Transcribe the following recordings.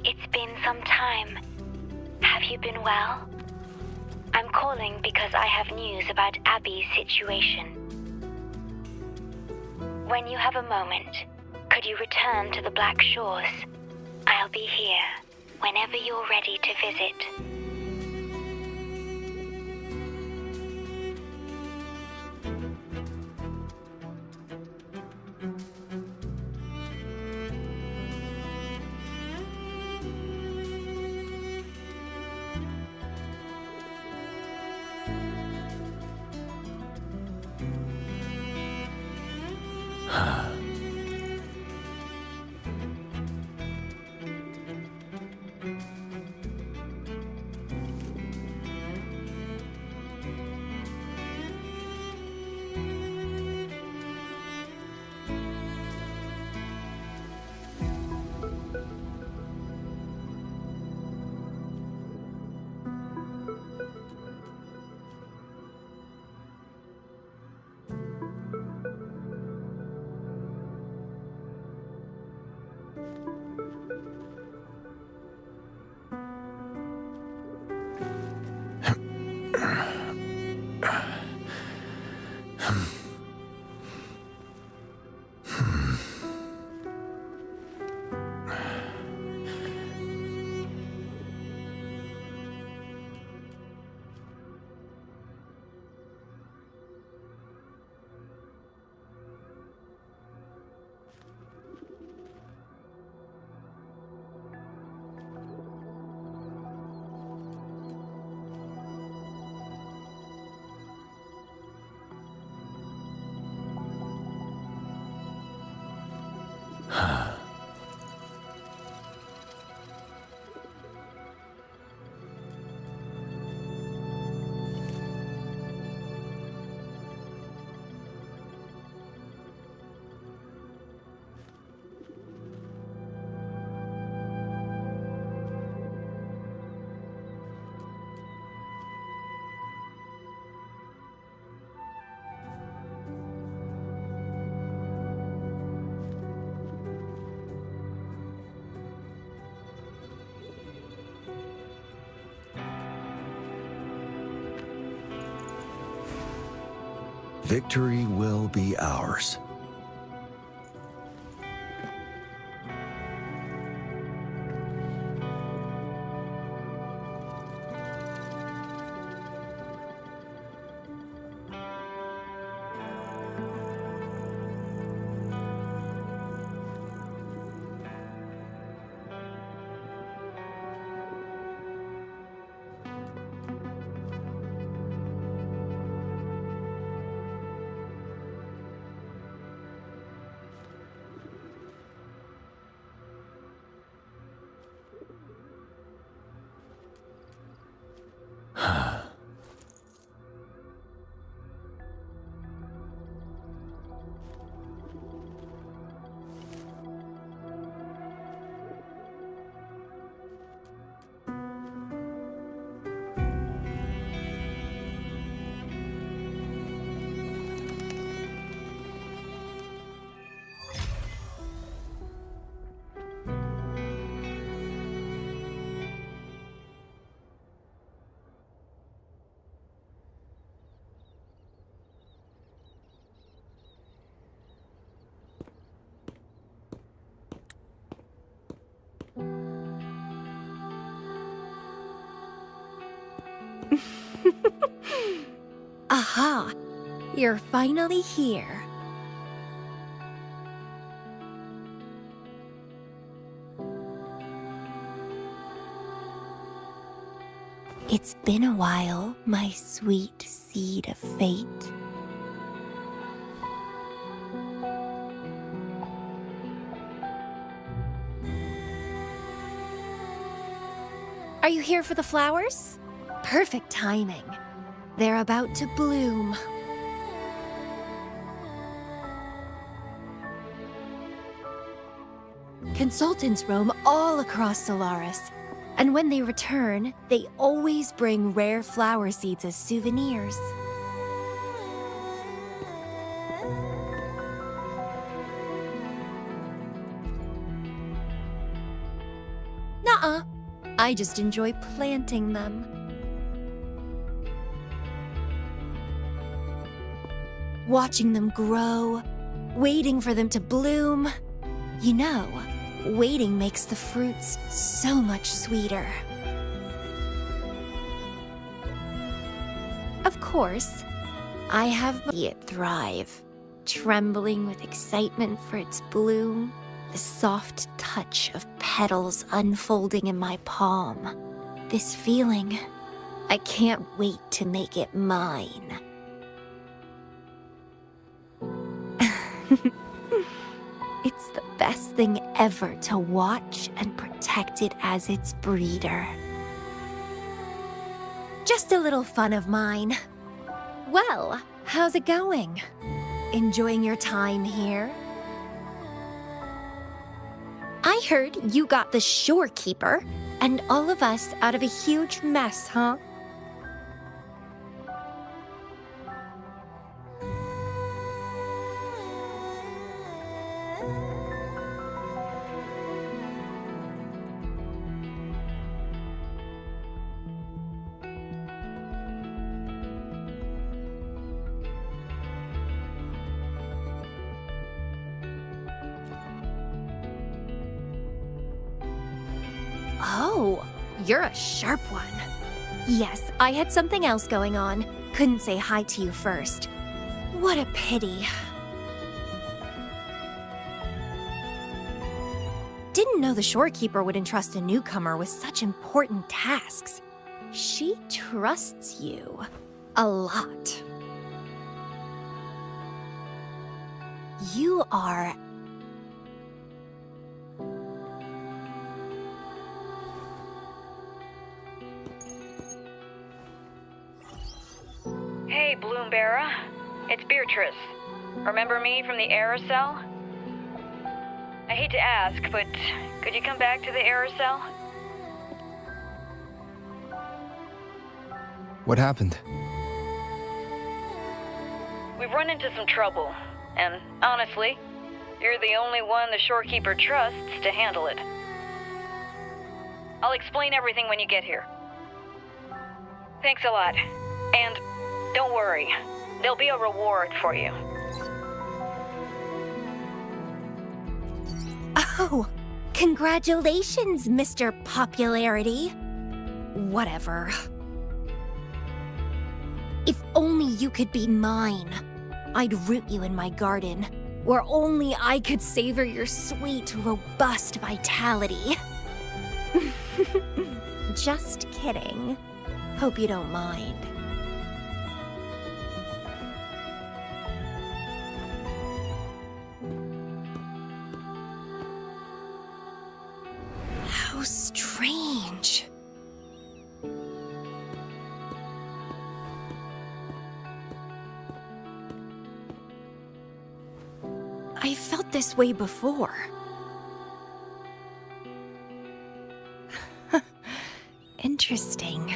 It's been some time. Have you been well? I'm calling because I have news about Abby's situation. When you have a moment, could you return to the Black Shores? I'll be here whenever you're ready to visit. Victory will be ours. Aha! You're finally here. It's been a while, my sweet seed of fate. Are you here for the flowers? Perfect timing. They're about to bloom. Consultants roam all across Solaris, and when they return, they always bring rare flower seeds as souvenirs. Nuh-uh. I just enjoy planting them. Watching them grow, waiting for them to bloom. You know, waiting makes the fruits so much sweeter. Of course, I have it thrive, trembling with excitement for its bloom, the soft touch of petals unfolding in my palm. This feeling, I can't wait to make it mine. It's the best thing ever to watch and protect it as its breeder. Just a little fun of mine. Well, how's it going? Enjoying your time here? I heard you got the shorekeeper and all of us out of a huge mess, huh? Oh, you're a sharp one. Yes, I had something else going on. Couldn't say hi to you first. What a pity. Didn't know the shorekeeper would entrust a newcomer with such important tasks. She trusts you a lot. You are... Hey, Bloombearer. It's Beatrice. Remember me from the aerosol? I hate to ask, but could you come back to the aerosol? What happened? We've run into some trouble, and honestly, you're the only one the shorekeeper trusts to handle it. I'll explain everything when you get here. Thanks a lot. And don't worry, there'll be a reward for you. Oh, congratulations, Mr. Popularity. Whatever. If only you could be mine. I'd root you in my garden, where only I could savor your sweet, robust vitality. Just kidding. Hope you don't mind. How strange. I felt this way before. Interesting.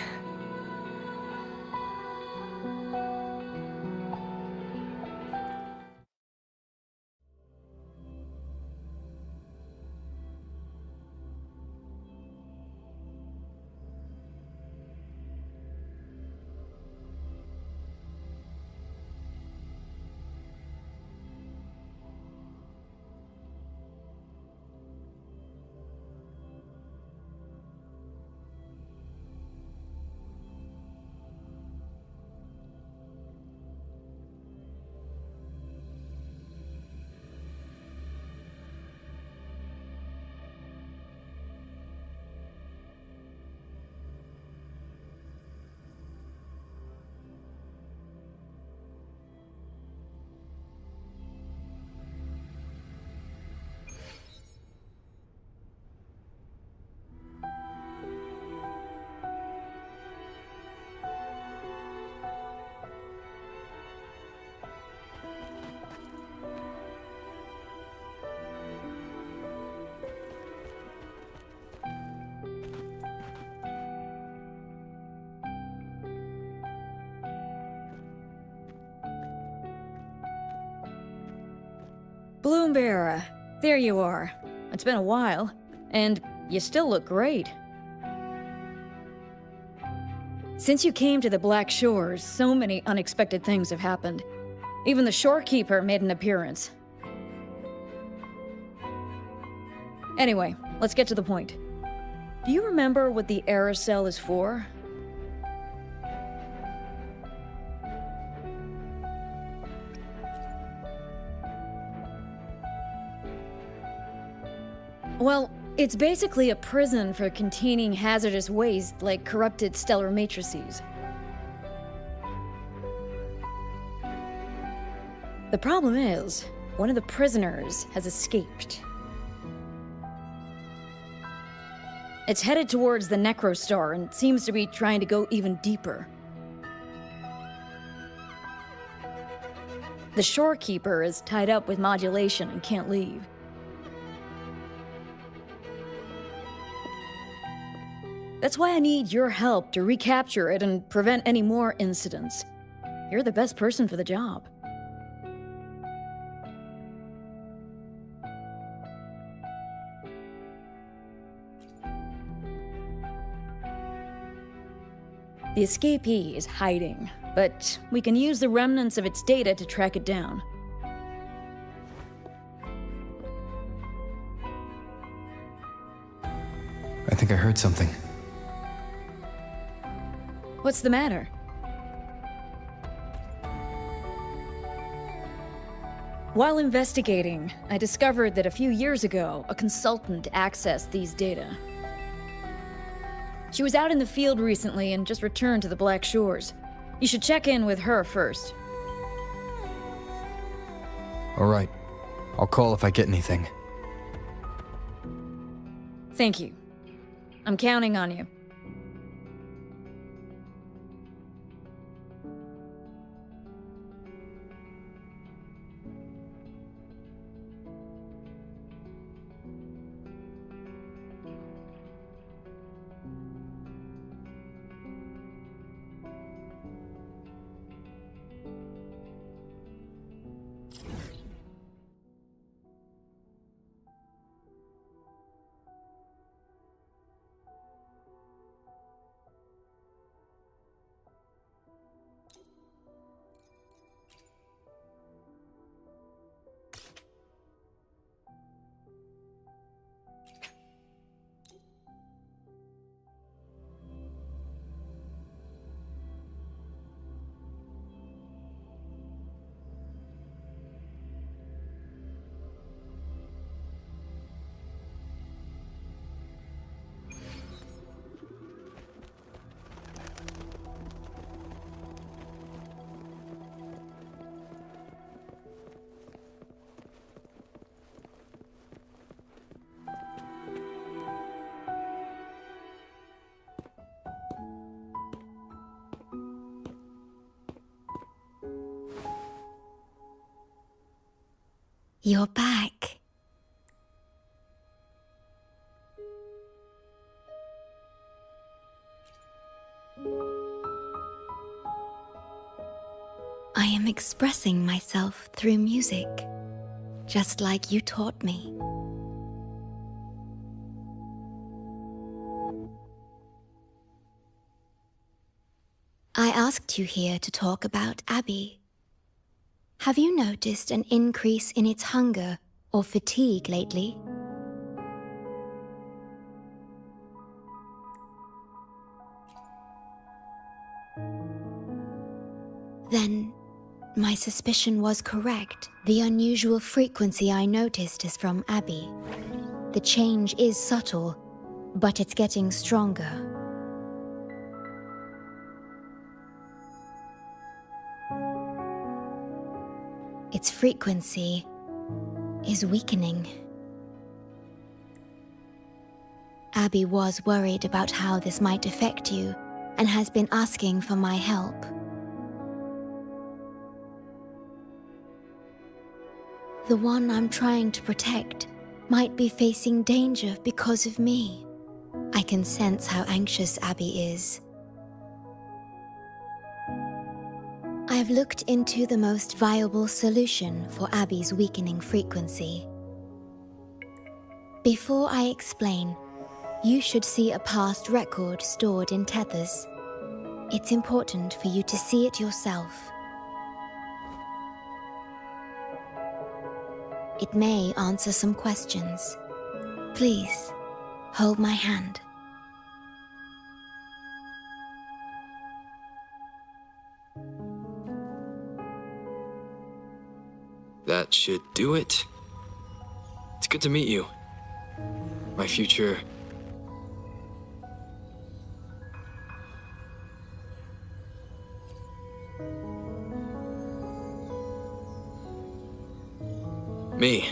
Bloombearer, there you are. It's been a while, and you still look great. Since you came to the Black Shores, so many unexpected things have happened. Even the shorekeeper made an appearance. Anyway, let's get to the point. Do you remember what the aerosol is for? Well, it's basically a prison for containing hazardous waste like corrupted stellar matrices. The problem is, one of the prisoners has escaped. It's headed towards the Necrostar and seems to be trying to go even deeper. The shorekeeper is tied up with modulation and can't leave. That's why I need your help to recapture it and prevent any more incidents. You're the best person for the job. The escapee is hiding, but we can use the remnants of its data to track it down. I think I heard something. What's the matter? While investigating, I discovered that a few years ago, a consultant accessed these data. She was out in the field recently and just returned to the Black Shores. You should check in with her first. All right. I'll call if I get anything. Thank you. I'm counting on you. You're back. I am expressing myself through music, just like you taught me. I asked you here to talk about Abby. Have you noticed an increase in its hunger or fatigue lately? Then, my suspicion was correct. The unusual frequency I noticed is from Abby. The change is subtle, but it's getting stronger. Its frequency is weakening. Abby was worried about how this might affect you and has been asking for my help. The one I'm trying to protect might be facing danger because of me. I can sense how anxious Abby is. I I've looked into the most viable solution for Abby's weakening frequency. Before I explain, you should see a past record stored in tethers. It's important for you to see it yourself. It may answer some questions. Please, hold my hand. That should do it. It's good to meet you. My future... me.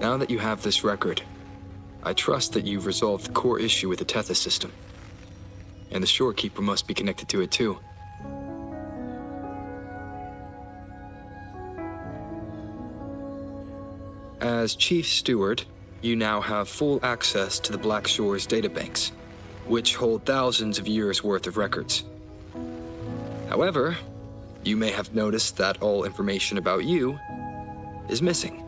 Now that you have this record, I trust that you've resolved the core issue with the Tethys system. And the Shorekeeper must be connected to it too. As Chief Steward, you now have full access to the Black Shore's databanks, which hold thousands of years' worth of records. However, you may have noticed that all information about you is missing.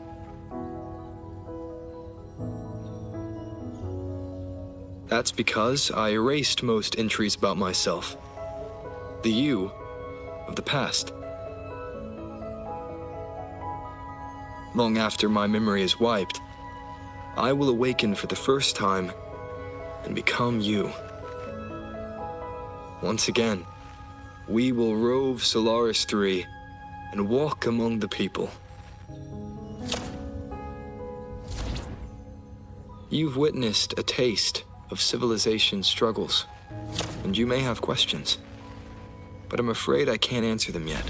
That's because I erased most entries about myself. The you of the past. Long after my memory is wiped, I will awaken for the first time and become you. Once again, we will rove Solaris 3 and walk among the people. You've witnessed a taste of civilization's struggles, and you may have questions, but I'm afraid I can't answer them yet.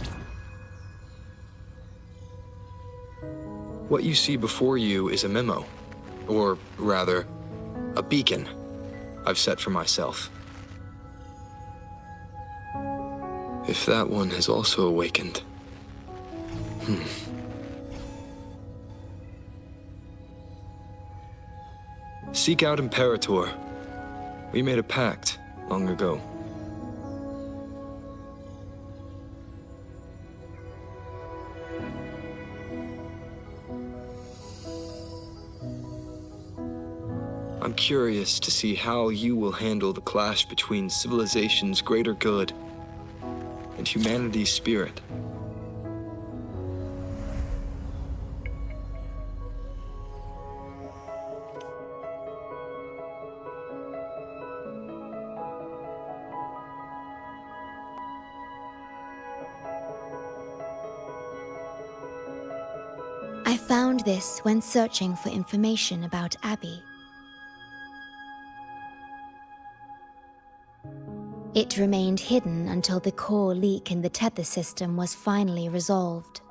What you see before you is a memo, or rather, a beacon I've set for myself. If that one has also awakened. Seek out Imperator. We made a pact long ago. I'm curious to see how you will handle the clash between civilization's greater good and humanity's spirit. I found this when searching for information about Abby. It remained hidden until the core leak in the tether system was finally resolved.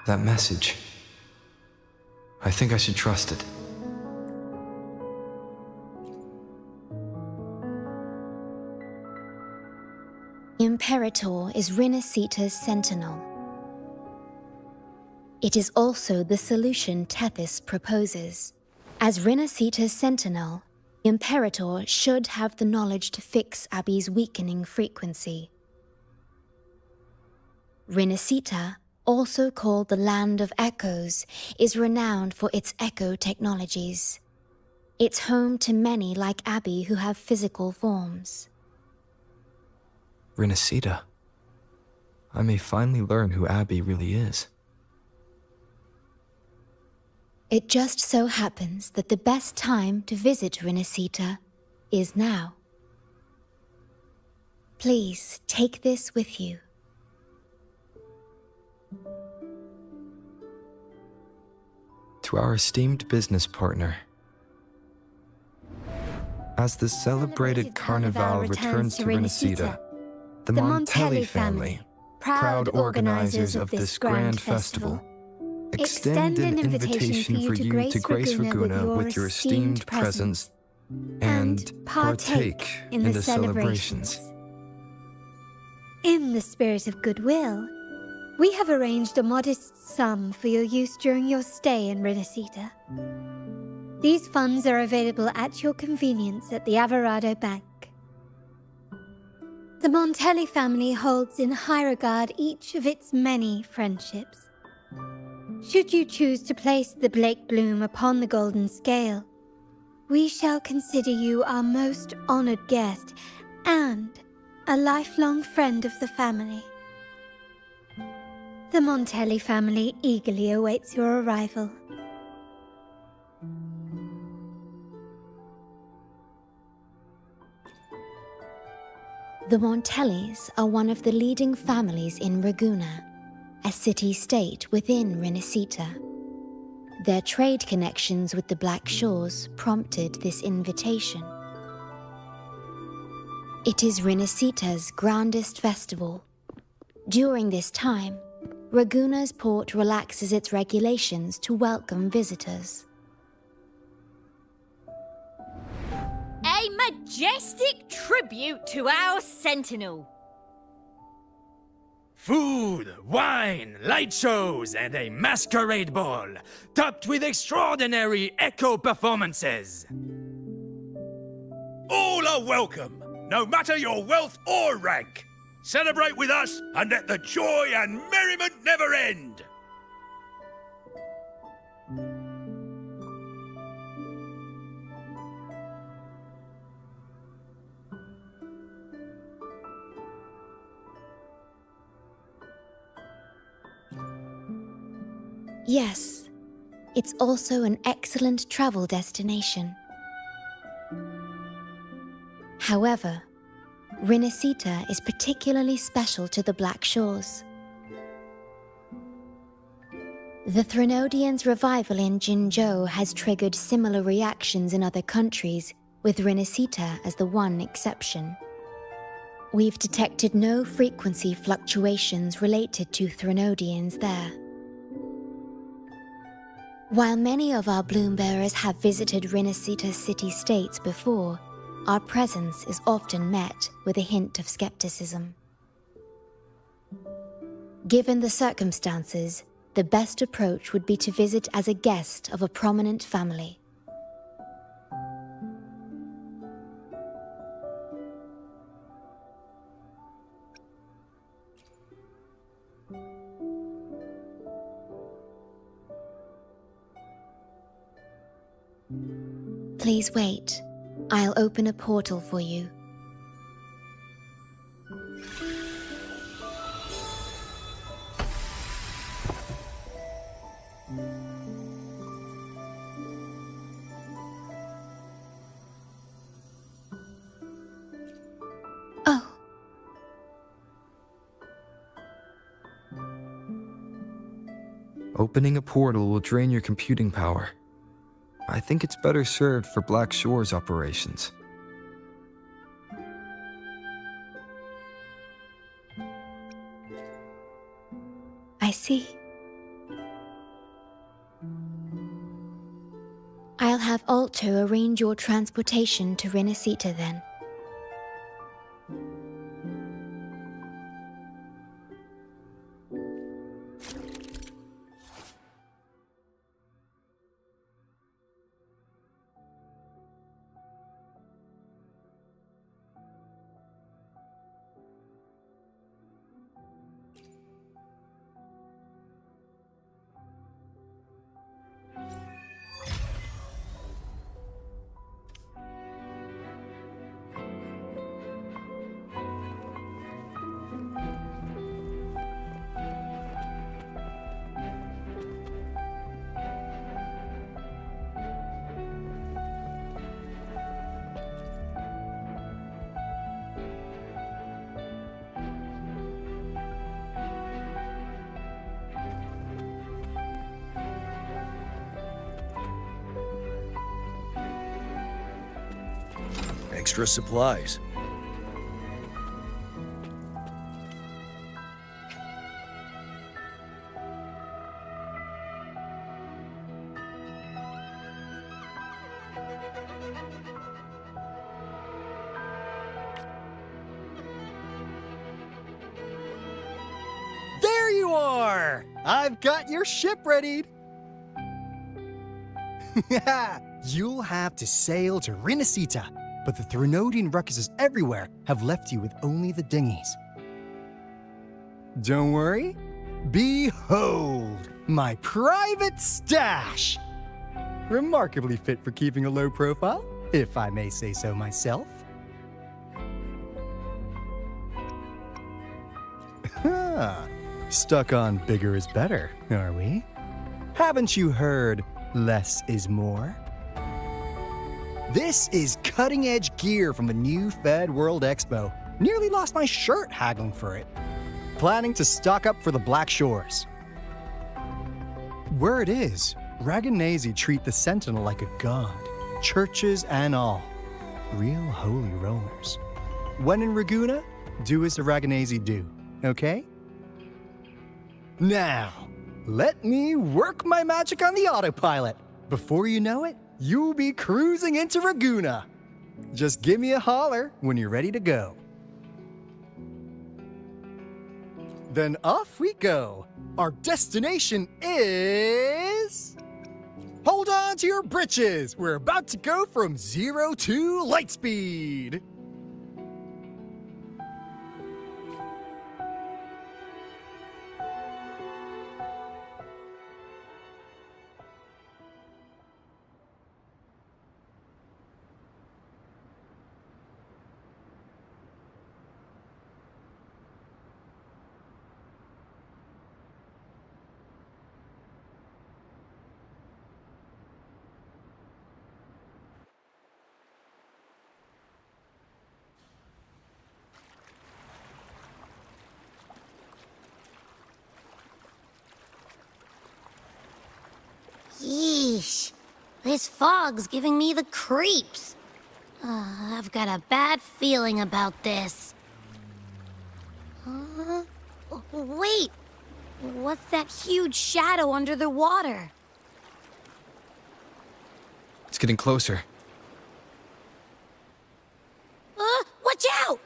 That message. I think I should trust it. Imperator is Rinasita's sentinel. It is also the solution Tethys proposes. As Rinasita's sentinel, Imperator should have the knowledge to fix Abby's weakening frequency. Rinasita, also called the Land of Echoes, is renowned for its echo technologies. It's home to many like Abby who have physical forms. Rinasita. I may finally learn who Abby really is. It just so happens that the best time to visit Rinasita is now. Please take this with you. To our esteemed business partner. As the celebrated Carnival returns to Rinasita, the Montelli family, proud organizers of this grand festival, extend an invitation for you to grace Raguna with your esteemed presence and partake in the celebrations. In the spirit of goodwill, We have arranged a modest sum for your use during your stay in Renacita. These funds are available at your convenience at the Averado Bank. The Montelli family holds in high regard each of its many friendships. Should you choose to place the Blake Bloom upon the golden scale, we shall consider you our most honored guest and a lifelong friend of the family. The Montelli family eagerly awaits your arrival. The Montellis are one of the leading families in Ragusa, a city-state within Renacita. Their trade connections with the Black Shores prompted this invitation. It is Renacita's grandest festival. During this time, Ragusa's port relaxes its regulations to welcome visitors. A majestic tribute to our sentinel. Food, wine, light shows, and a masquerade ball, topped with extraordinary echo performances. All are welcome, no matter your wealth or rank. Celebrate with us and let the joy and merriment never end. Yes, it's also an excellent travel destination. However, Renacita is particularly special to the Black Shores. The Threnodians' revival in Jinzhou has triggered similar reactions in other countries, with Renacita as the one exception. We've detected no frequency fluctuations related to Threnodians there. While many of our bloom-bearers have visited Renacita city-states before, our presence is often met with a hint of skepticism. Given the circumstances, the best approach would be to visit as a guest of a prominent family. Please wait. I'll open a portal for you. Oh. Opening a portal will drain your computing power. I think it's better served for Black Shores operations. I see. I'll have Alto arrange your transportation to Renacita then. Extra supplies. There you are! I've got your ship readied. You'll have to sail to Rinasita, but the Threnodian ruckuses everywhere have left you with only the dinghies. Don't worry. Behold, my private stash! Remarkably fit for keeping a low profile, if I may say so myself. Stuck on bigger is better, are we? Haven't you heard less is more? This is cutting-edge gear from the new Fed World Expo. Nearly lost my shirt haggling for it. Planning to stock up for the Black Shores. Word is, Raganazi treat the Sentinel like a god, churches and all. Real holy rollers. When in Raguna, do as the Raganazi do, okay? Now, let me work my magic on the autopilot. Before you know it, you'll be cruising into Raguna. Just give me a holler when you're ready to go. Then off we go. Our destination is... Hold on to your britches. We're about to go from 0 to light speed. Yeesh. This fog's giving me the creeps. I've got a bad feeling about this. Wait! What's that huge shadow under the water? It's getting closer. Watch out!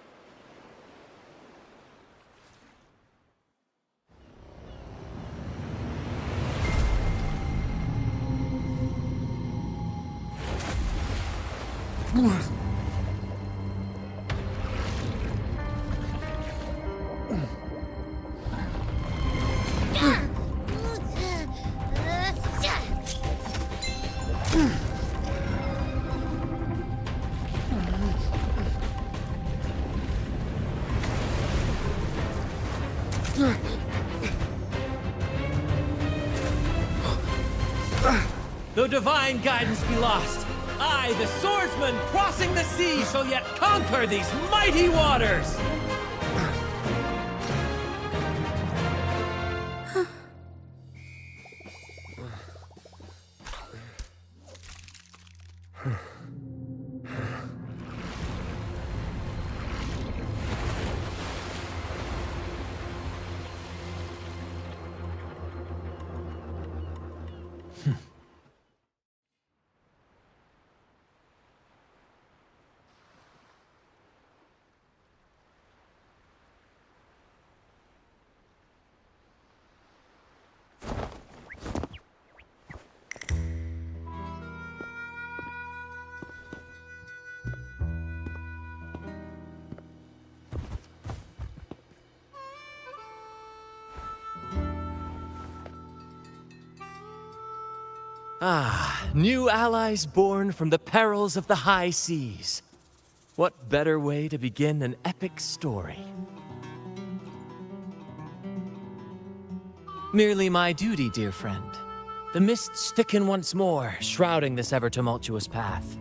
Though divine guidance be lost, I, the swordsman crossing the sea, shall yet conquer these mighty waters! Ah, new allies born from the perils of the high seas. What better way to begin an epic story? Merely my duty, dear friend. The mists thicken once more, shrouding this ever-tumultuous path.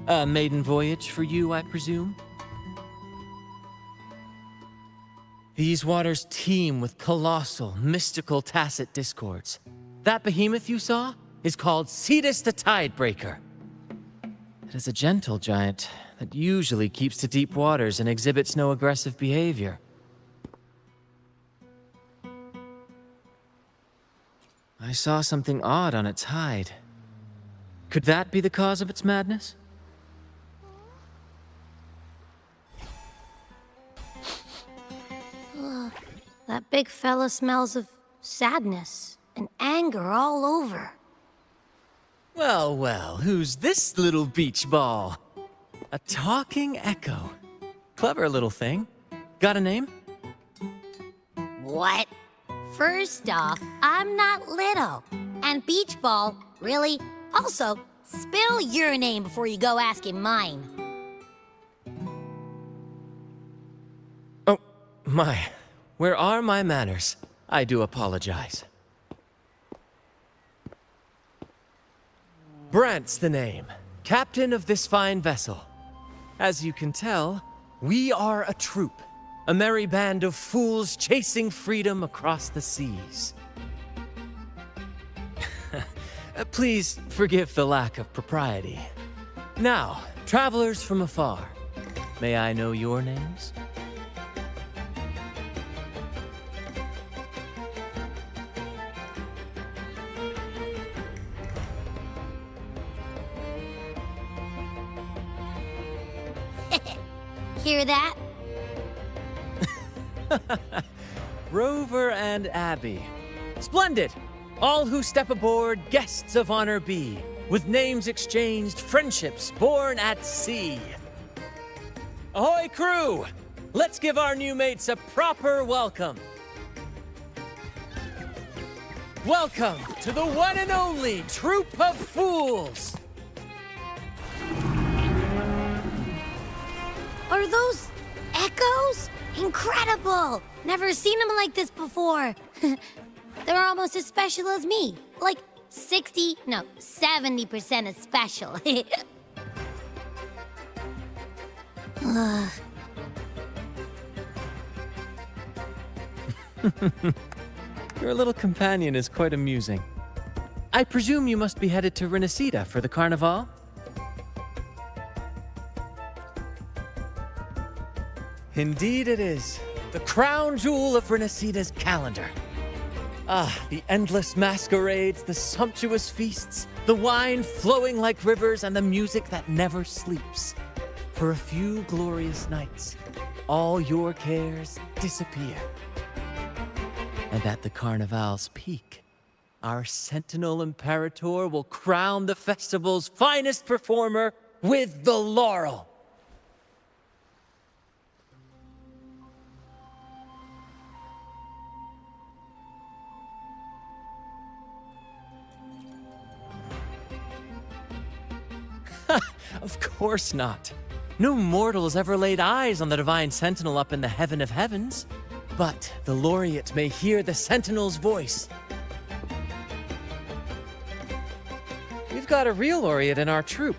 A maiden voyage for you, I presume? These waters teem with colossal, mystical, tacit discords. That behemoth you saw is called Cetus the Tidebreaker. It is a gentle giant that usually keeps to deep waters and exhibits no aggressive behavior. I saw something odd on its hide. Could that be the cause of its madness? That big fella smells of sadness and anger all over. Well, well, who's this little beach ball? A talking echo. Clever little thing. Got a name? What? First off, I'm not little. And Beach Ball, really? Also, spill your name before you go asking mine. Oh, my. Where are my manners? I do apologize. Brant's the name. Captain of this fine vessel. As you can tell, we are a troop. A merry band of fools chasing freedom across the seas. Please forgive the lack of propriety. Now, travelers from afar, may I know your names? Hear that? Rover and Abby. Splendid! All who step aboard, guests of honor be. With names exchanged, friendships born at sea. Ahoy, crew! Let's give our new mates a proper welcome. Welcome to the one and only Troop of Fools! Are those echoes? Incredible! Never seen them like this before. They're almost as special as me. Like 70% as special. Your little companion is quite amusing. I presume you must be headed to Renacida for the Carnival? Indeed it is. The crown jewel of Renacida's calendar. Ah, the endless masquerades, the sumptuous feasts, the wine flowing like rivers, and the music that never sleeps. For a few glorious nights, all your cares disappear. And at the Carnival's peak, our Sentinel Imperator will crown the festival's finest performer with the laurel. Of course not. No mortal has ever laid eyes on the Divine Sentinel up in the heaven of heavens. But the laureate may hear the Sentinel's voice. We've got a real laureate in our troop.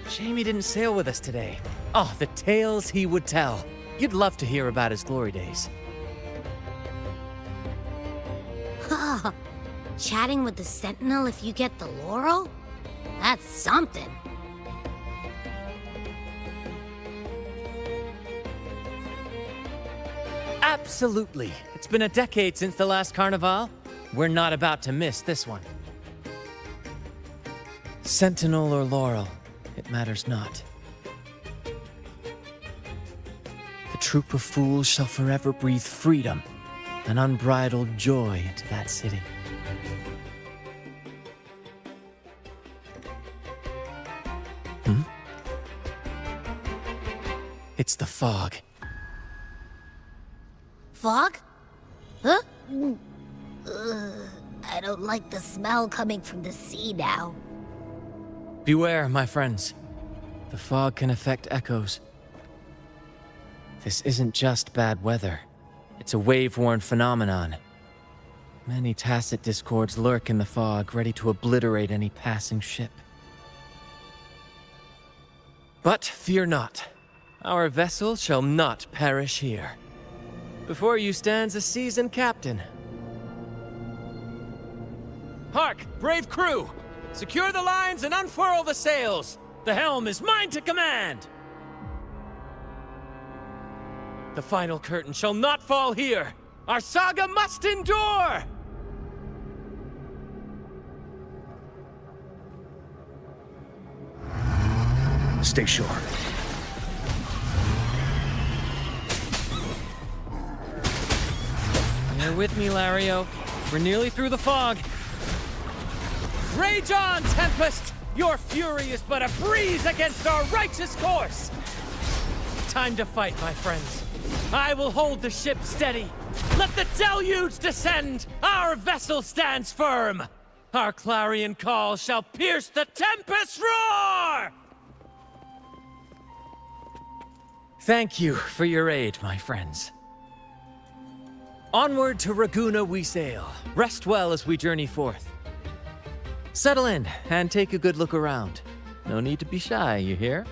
Shame he didn't sail with us today. Oh, the tales he would tell. You'd love to hear about his glory days. Chatting with the Sentinel if you get the laurel? That's something. Absolutely. It's been a decade since the last Carnival. We're not about to miss this one. Sentinel or laurel, it matters not. The troop of fools shall forever breathe freedom and unbridled joy into that city. It's the fog. Fog? Huh? I don't like the smell coming from the sea now. Beware, my friends. The fog can affect echoes. This isn't just bad weather. It's a wave-worn phenomenon. Many tacit discords lurk in the fog, ready to obliterate any passing ship. But fear not. Our vessel shall not perish here. Before you stands a seasoned captain. Hark, brave crew! Secure the lines and unfurl the sails! The helm is mine to command! The final curtain shall not fall here! Our saga must endure! Stay sure. You're with me, Lario. We're nearly through the fog. Rage on, Tempest! Your fury is but a breeze against our righteous course! Time to fight, my friends. I will hold the ship steady. Let the deluge descend! Our vessel stands firm! Our clarion call shall pierce the tempest's roar! Thank you for your aid, my friends. Onward to Raguna we sail. Rest well as we journey forth. Settle in and take a good look around. No need to be shy, you hear?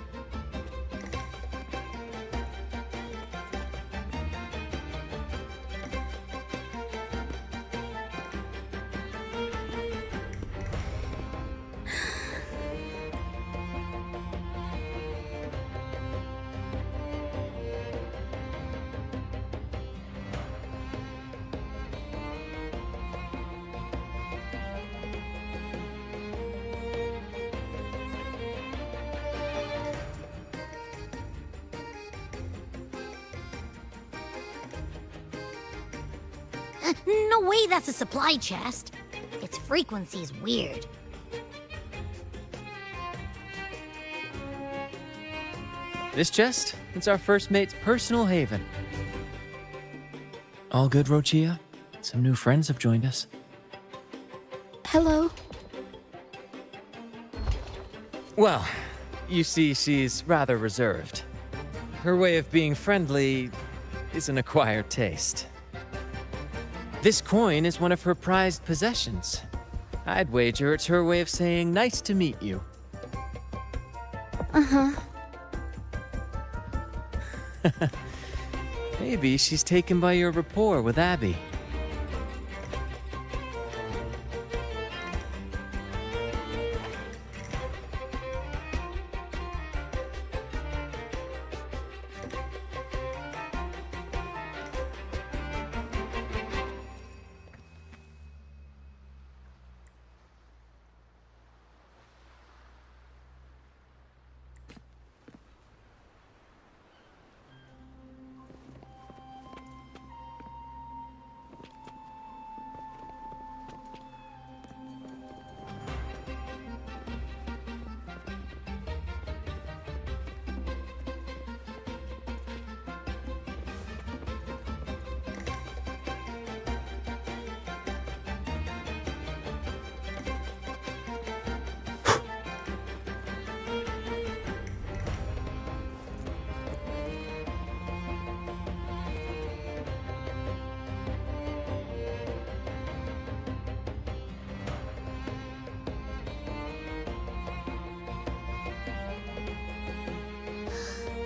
No way that's a supply chest. Its frequency's weird. This chest, it's our first mate's personal haven. All good, Rochia? Some new friends have joined us. Hello. Well, you see, she's rather reserved. Her way of being friendly is an acquired taste. This coin is one of her prized possessions. I'd wager it's her way of saying nice to meet you. Uh-huh. Maybe she's taken by your rapport with Abby.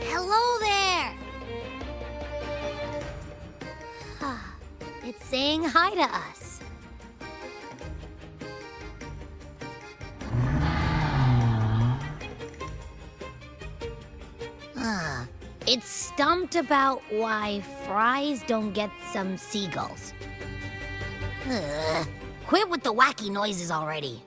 Hello there! It's saying hi to us. It's stumped about why fries don't get some seagulls. Quit with the wacky noises already.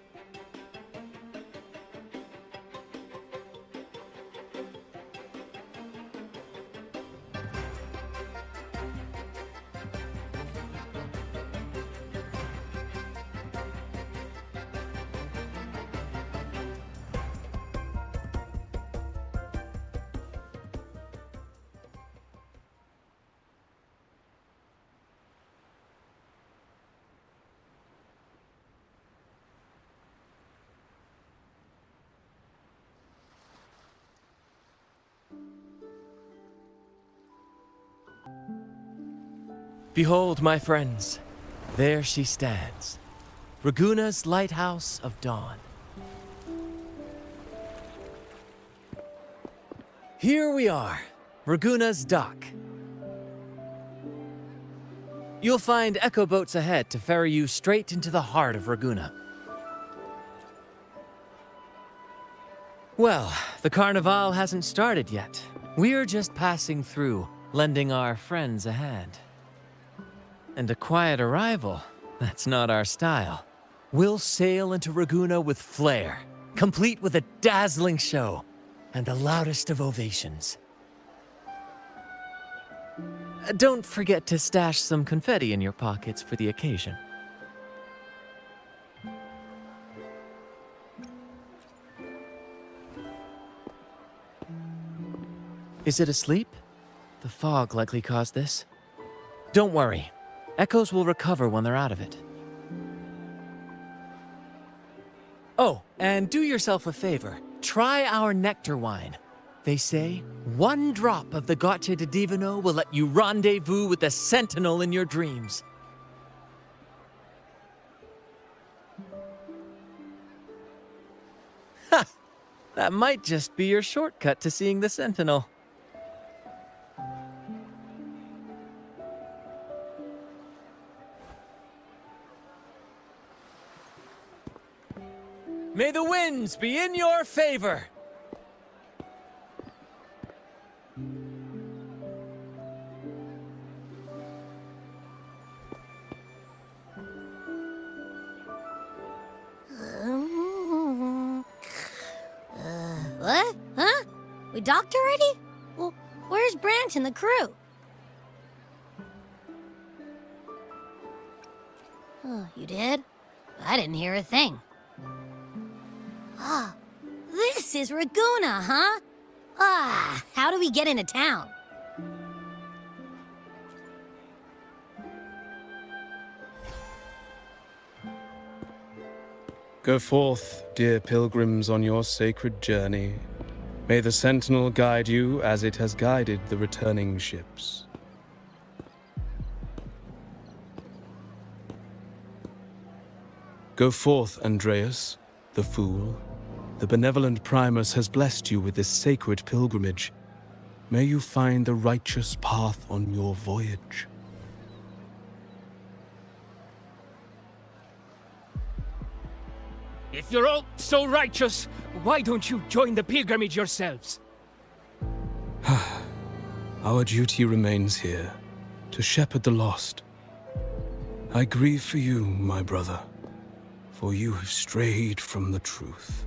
Behold, my friends, there she stands, Raguna's Lighthouse of Dawn. Here we are, Raguna's dock. You'll find echo boats ahead to ferry you straight into the heart of Raguna. Well, the Carnival hasn't started yet. We're just passing through, lending our friends a hand. And a quiet arrival, that's not our style. We'll sail into Raguna with flair, complete with a dazzling show and the loudest of ovations. Don't forget to stash some confetti in your pockets for the occasion. Is it asleep? The fog likely caused this. Don't worry. Echoes will recover when they're out of it. Oh, and do yourself a favor. Try our nectar wine. They say one drop of the Gotcha de Divino will let you rendezvous with the Sentinel in your dreams. Ha! That might just be your shortcut to seeing the Sentinel. May the winds be in your favor! What? Huh? We docked already? Well, where's Branch and the crew? Oh, you did? I didn't hear a thing. Ah, this is Raguna, huh? Ah, how do we get into town? Go forth, dear pilgrims, on your sacred journey. May the Sentinel guide you as it has guided the returning ships. Go forth, Andreas, the fool. The benevolent Primus has blessed you with this sacred pilgrimage. May you find the righteous path on your voyage. If you're all so righteous, why don't you join the pilgrimage yourselves? Our duty remains here, to shepherd the lost. I grieve for you, my brother, for you have strayed from the truth.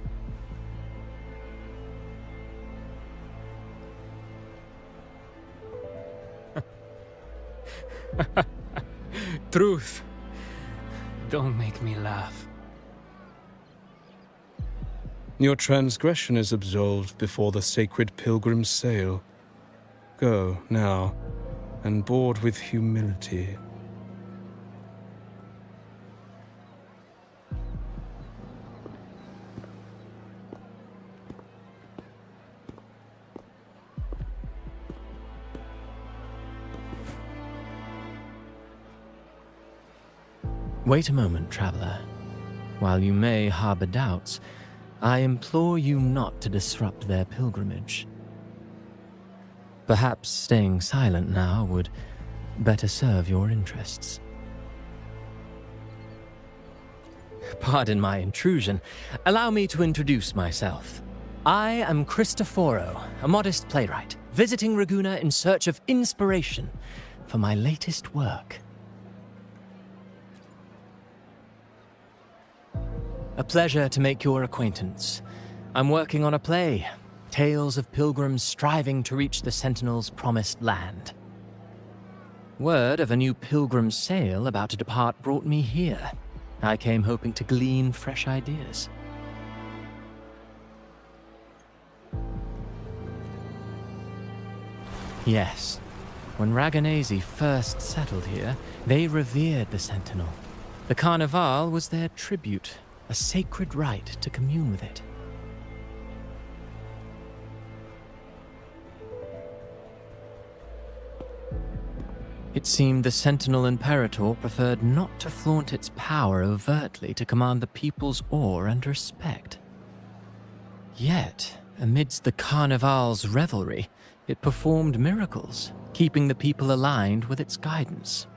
Truth. Don't make me laugh. Your transgression is absolved before the sacred pilgrims sail. Go, now, and board with humility. Wait a moment, traveler. While you may harbor doubts, I implore you not to disrupt their pilgrimage. Perhaps staying silent now would better serve your interests. Pardon my intrusion. Allow me to introduce myself. I am Cristoforo, a modest playwright, visiting Raguna in search of inspiration for my latest work. A pleasure to make your acquaintance. I'm working on a play, tales of pilgrims striving to reach the Sentinel's promised land. Word of a new pilgrim sail about to depart brought me here. I came hoping to glean fresh ideas. Yes, when Raganesi first settled here, they revered the Sentinel. The Carnival was their tribute, a sacred right to commune with it. It seemed the Sentinel Imperator preferred not to flaunt its power overtly to command the people's awe and respect. Yet, amidst the Carnival's revelry, it performed miracles, keeping the people aligned with its guidance.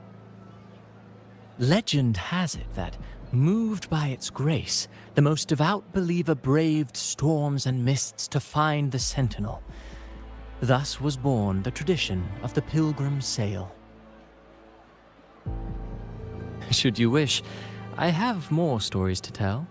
Legend has it that, moved by its grace, the most devout believer braved storms and mists to find the Sentinel. Thus was born the tradition of the pilgrim sail. Should you wish, I have more stories to tell.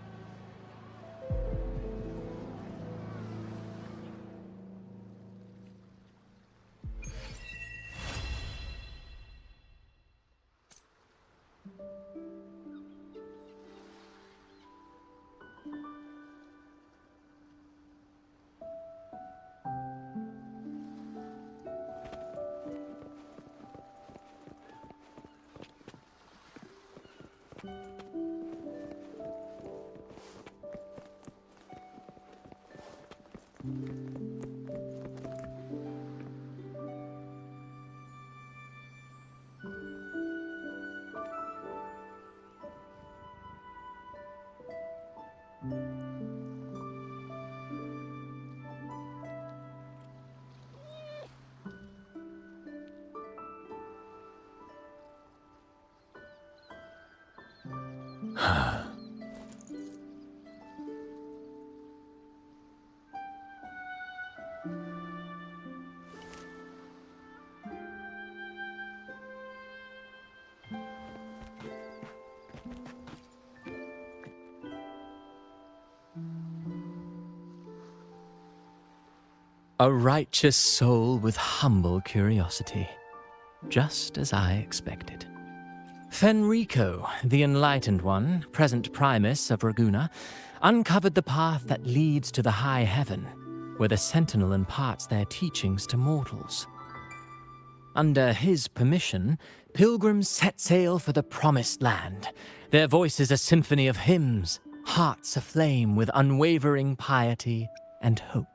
A righteous soul with humble curiosity, just as I expected. Fenrico, the Enlightened One, present Primus of Raguna, uncovered the path that leads to the high heaven, where the Sentinel imparts their teachings to mortals. Under his permission, pilgrims set sail for the Promised Land, their voices a symphony of hymns, hearts aflame with unwavering piety and hope.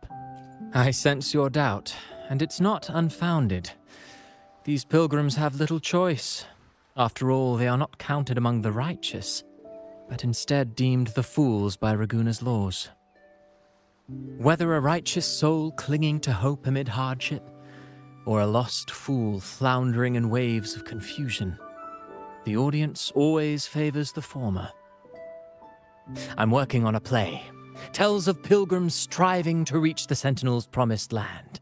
I sense your doubt, and it's not unfounded. These pilgrims have little choice. After all, they are not counted among the righteous, but instead deemed the fools by Raguna's laws. Whether a righteous soul clinging to hope amid hardship, or a lost fool floundering in waves of confusion, the audience always favors the former. I'm working on a play. Tells of pilgrims striving to reach the Sentinel's promised land.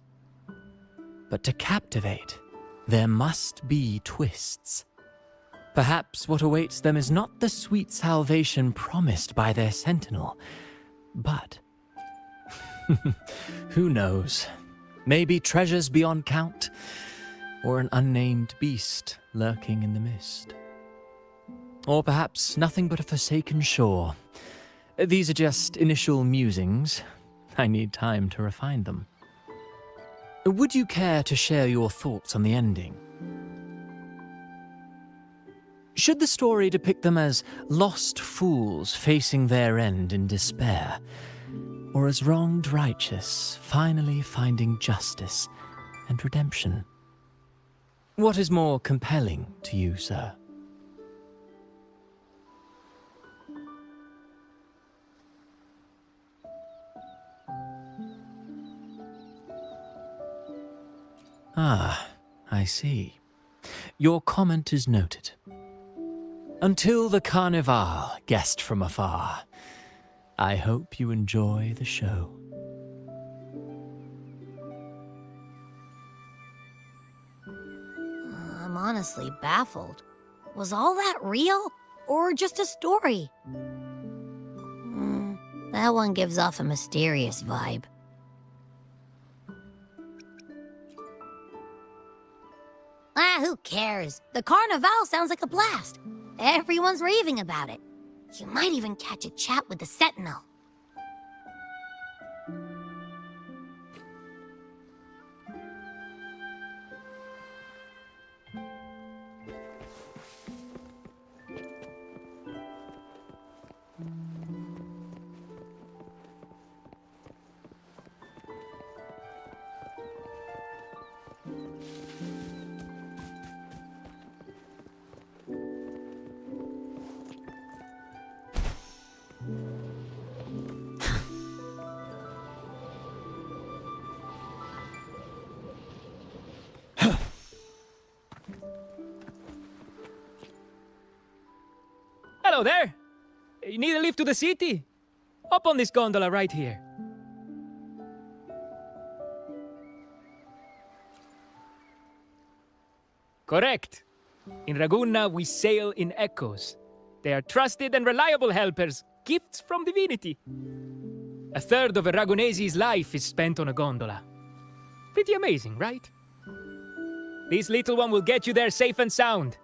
But to captivate, there must be twists. Perhaps what awaits them is not the sweet salvation promised by their Sentinel, but who knows? Maybe treasures beyond count, or an unnamed beast lurking in the mist. Or perhaps nothing but a forsaken shore. These are just initial musings. I need time to refine them. Would you care to share your thoughts on the ending? Should the story depict them as lost fools facing their end in despair, or as wronged righteous finally finding justice and redemption? What is more compelling to you, sir? Ah, I see. Your comment is noted. Until the Carnival, guest from afar, I hope you enjoy the show. I'm honestly baffled. Was all that real? Or just a story? That one gives off a mysterious vibe. Who cares? The Carnival sounds like a blast. Everyone's raving about it. You might even catch a chat with the Sentinel. Hello there! You need a lift to the city? Hop on this gondola right here. Correct. In Raguna, we sail in echoes. They are trusted and reliable helpers, gifts from divinity. A third of a Ragunese's life is spent on a gondola. Pretty amazing, right? This little one will get you there safe and sound.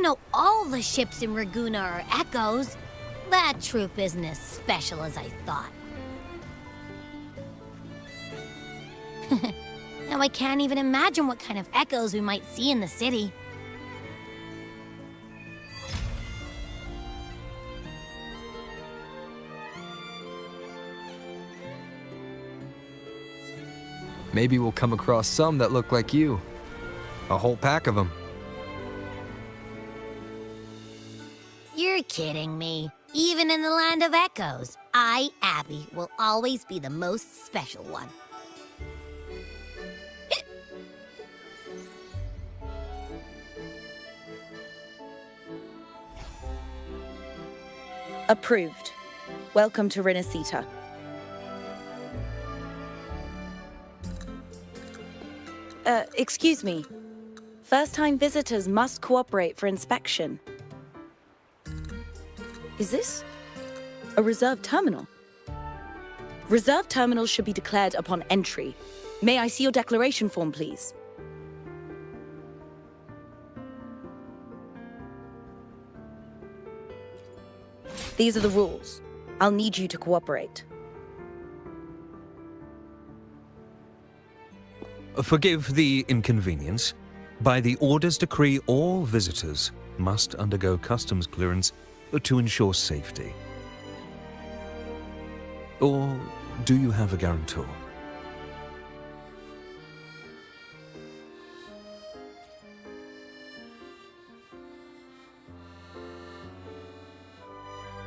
didn't know all the ships in Raguna are echoes. That troop isn't as special as I thought. Now I can't even imagine what kind of echoes we might see in the city. Maybe we'll come across some that look like you. A whole pack of them. You're kidding me. Even in the land of echoes, I, Abby, will always be the most special one. Approved. Welcome to Renacita. Excuse me. First-time visitors must cooperate for inspection. Is this a reserve terminal? Reserve terminals should be declared upon entry. May I see your declaration form, please? These are the rules. I'll need you to cooperate. Forgive the inconvenience. By the Order's decree, all visitors must undergo customs clearance to ensure safety. Or do you have a guarantor?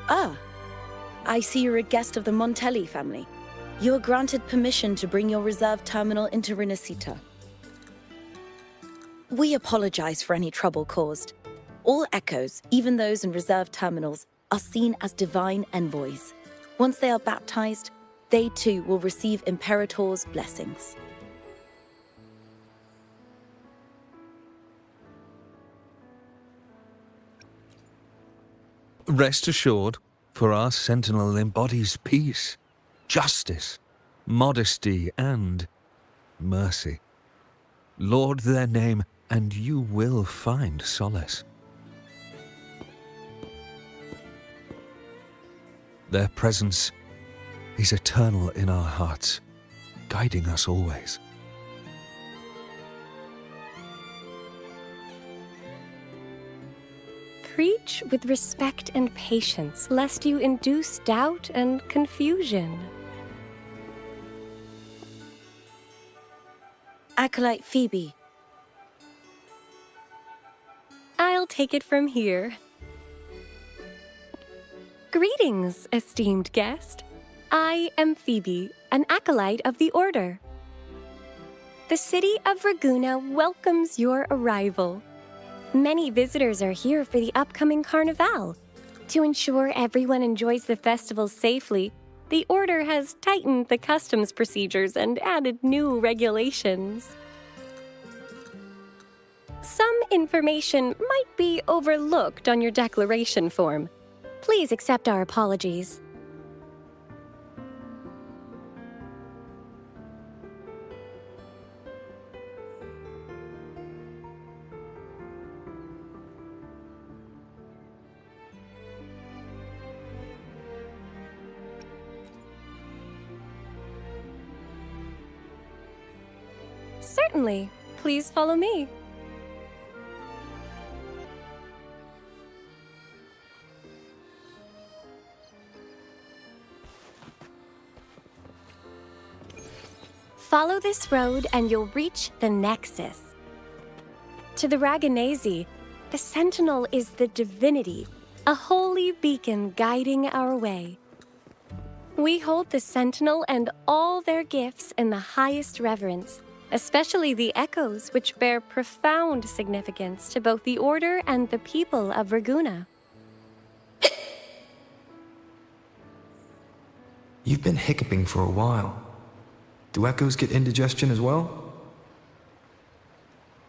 Ah, I see you're a guest of the Montelli family. You are granted permission to bring your reserve terminal into Renacita. We apologize for any trouble caused. All echoes, even those in reserve terminals, are seen as divine envoys. Once they are baptized, they too will receive Imperator's blessings. Rest assured, for our sentinel embodies peace, justice, modesty, and mercy. Lord their name, and you will find solace. Their presence is eternal in our hearts, guiding us always. Preach with respect and patience, lest you induce doubt and confusion. Acolyte Phoebe. I'll take it from here. Greetings, esteemed guest. I am Phoebe, an acolyte of the Order. The city of Raguna welcomes your arrival. Many visitors are here for the upcoming Carnival. To ensure everyone enjoys the festival safely, the Order has tightened the customs procedures and added new regulations. Some information might be overlooked on your declaration form. Please accept our apologies. Certainly. Please follow me. Follow this road and you'll reach the Nexus. To the Raganesi, the Sentinel is the divinity, a holy beacon guiding our way. We hold the Sentinel and all their gifts in the highest reverence, especially the echoes, which bear profound significance to both the Order and the people of Raguna. You've been hiccuping for a while. Do echoes get indigestion as well?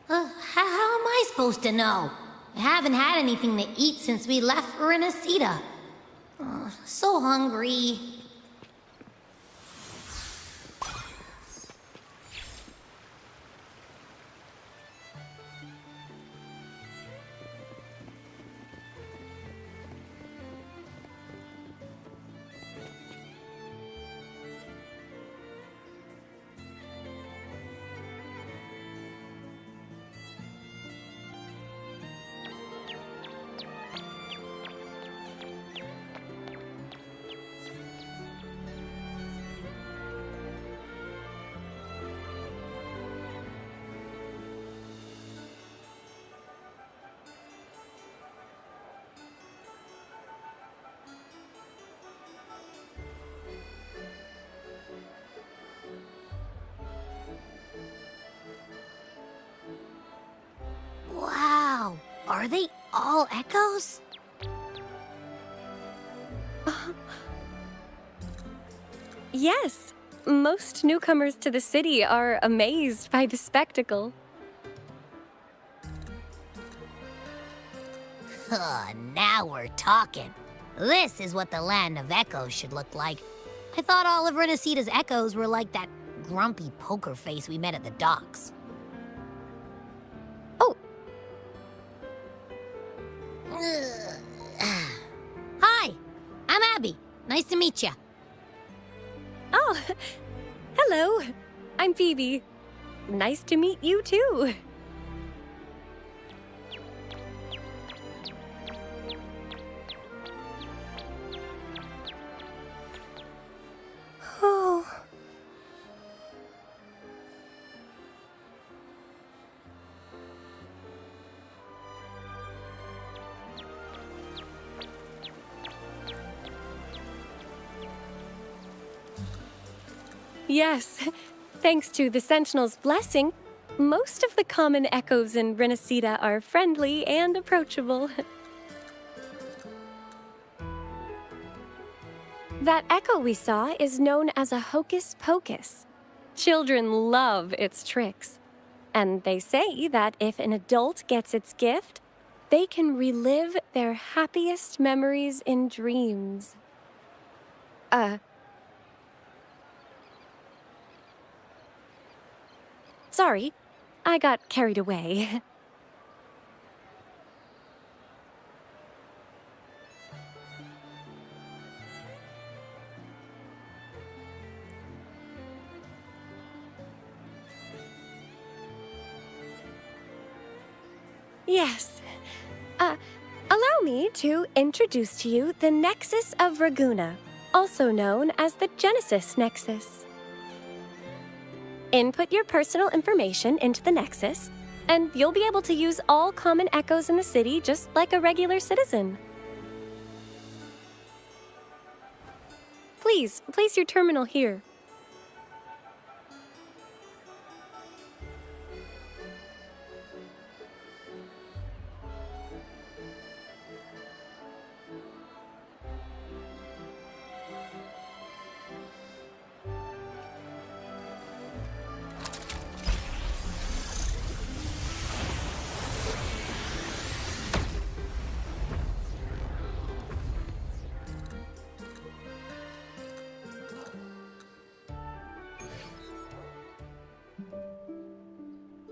How am I supposed to know? I haven't had anything to eat since we left for Renacita. So hungry. Are they all echoes? Yes, most newcomers to the city are amazed by the spectacle. Now we're talking. This is what the land of echoes should look like. I thought all of Renacita's echoes were like that grumpy poker face we met at the docks. Oh. Hi, I'm Abby. Nice to meet you. Oh, hello. I'm Phoebe. Nice to meet you too. Oh. Yes, thanks to the Sentinel's blessing, most of the common echoes in Renacita are friendly and approachable. That echo we saw is known as a hocus pocus. Children love its tricks. And they say that if an adult gets its gift, they can relive their happiest memories in dreams. Sorry, I got carried away. Yes. Allow me to introduce to you the Nexus of Raguna, also known as the Genesis Nexus. Input your personal information into the Nexus, and you'll be able to use all common echoes in the city just like a regular citizen. Please, place your terminal here.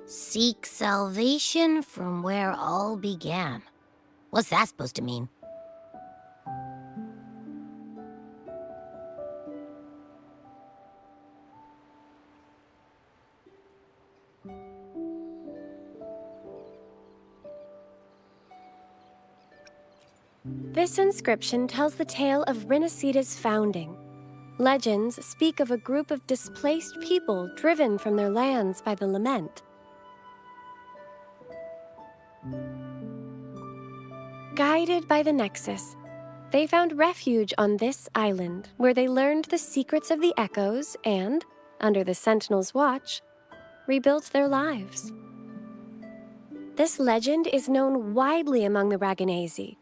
Seek salvation from where all began. What's that supposed to mean? This inscription tells the tale of Renacita's founding. Legends speak of a group of displaced people driven from their lands by the lament. Guided by the Nexus, they found refuge on this island, where they learned the secrets of the echoes and, under the Sentinel's watch, rebuilt their lives. This legend is known widely among the Raganazi.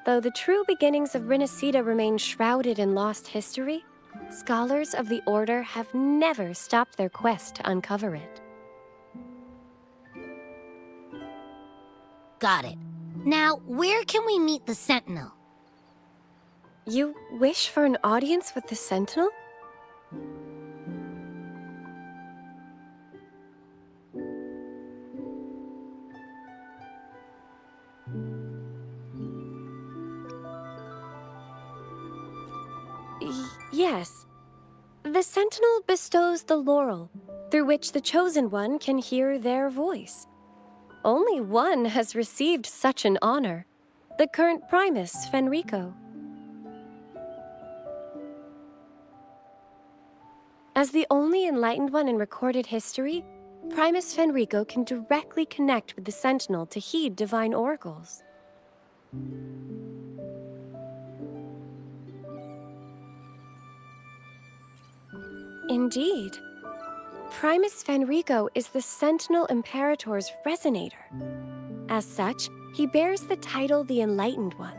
Though the true beginnings of Renacita remain shrouded in lost history, scholars of the Order have never stopped their quest to uncover it. Got it. Now, where can we meet the Sentinel? You wish for an audience with the Sentinel? Yes. The Sentinel bestows the laurel, through which the Chosen One can hear their voice. Only one has received such an honor, the current Primus, Fenrico. As the only enlightened one in recorded history, Primus Fenrico can directly connect with the Sentinel to heed divine oracles. Indeed. Primus Fenrico is the Sentinel Imperator's resonator. As such, He bears the title the Enlightened One.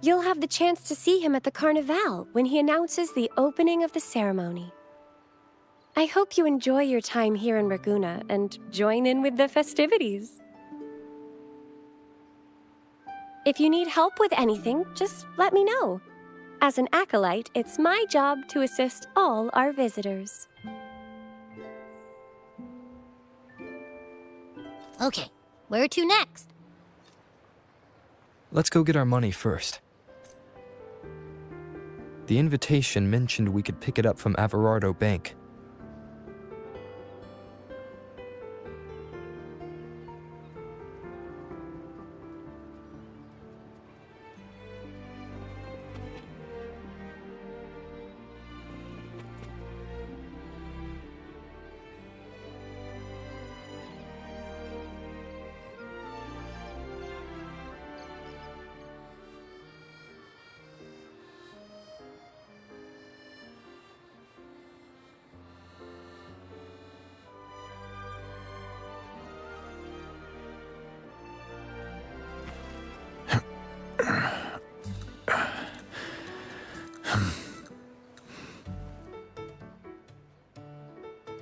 You'll have the chance to see him at the Carnival when he announces the opening of the ceremony. I hope you enjoy your time here in Raguna and join in with the festivities. If you need help with anything, just let me know. As an acolyte, it's my job to assist all our visitors. Okay, where to next? Let's go get our money first. The invitation mentioned we could pick it up from Averardo Bank.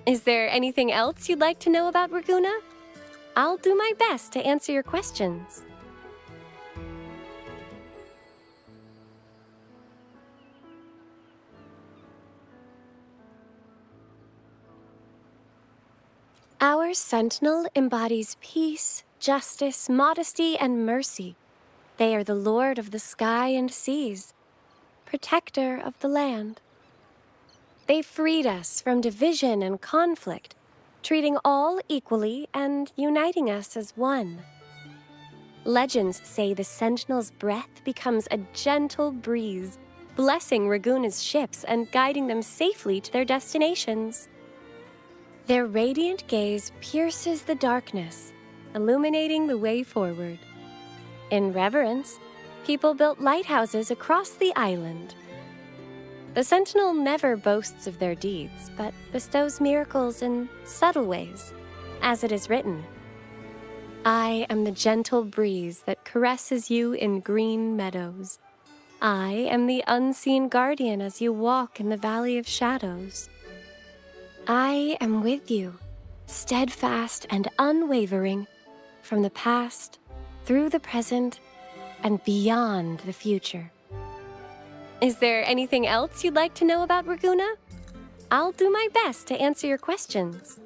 Is there anything else you'd like to know about Raguna? I'll do my best to answer your questions. Our sentinel embodies peace, justice, modesty, and mercy. They are the lord of the sky and seas, protector of the land. They freed us from division and conflict, treating all equally and uniting us as one. Legends say the Sentinel's breath becomes a gentle breeze, blessing Raguna's ships and guiding them safely to their destinations. Their radiant gaze pierces the darkness, illuminating the way forward. In reverence, people built lighthouses across the island. The Sentinel never boasts of their deeds, but bestows miracles in subtle ways, as it is written. I am the gentle breeze that caresses you in green meadows. I am the unseen guardian as you walk in the valley of shadows. I am with you, steadfast and unwavering, from the past, through the present, and beyond the future. Is there anything else you'd like to know about Raguna? I'll do my best to answer your questions.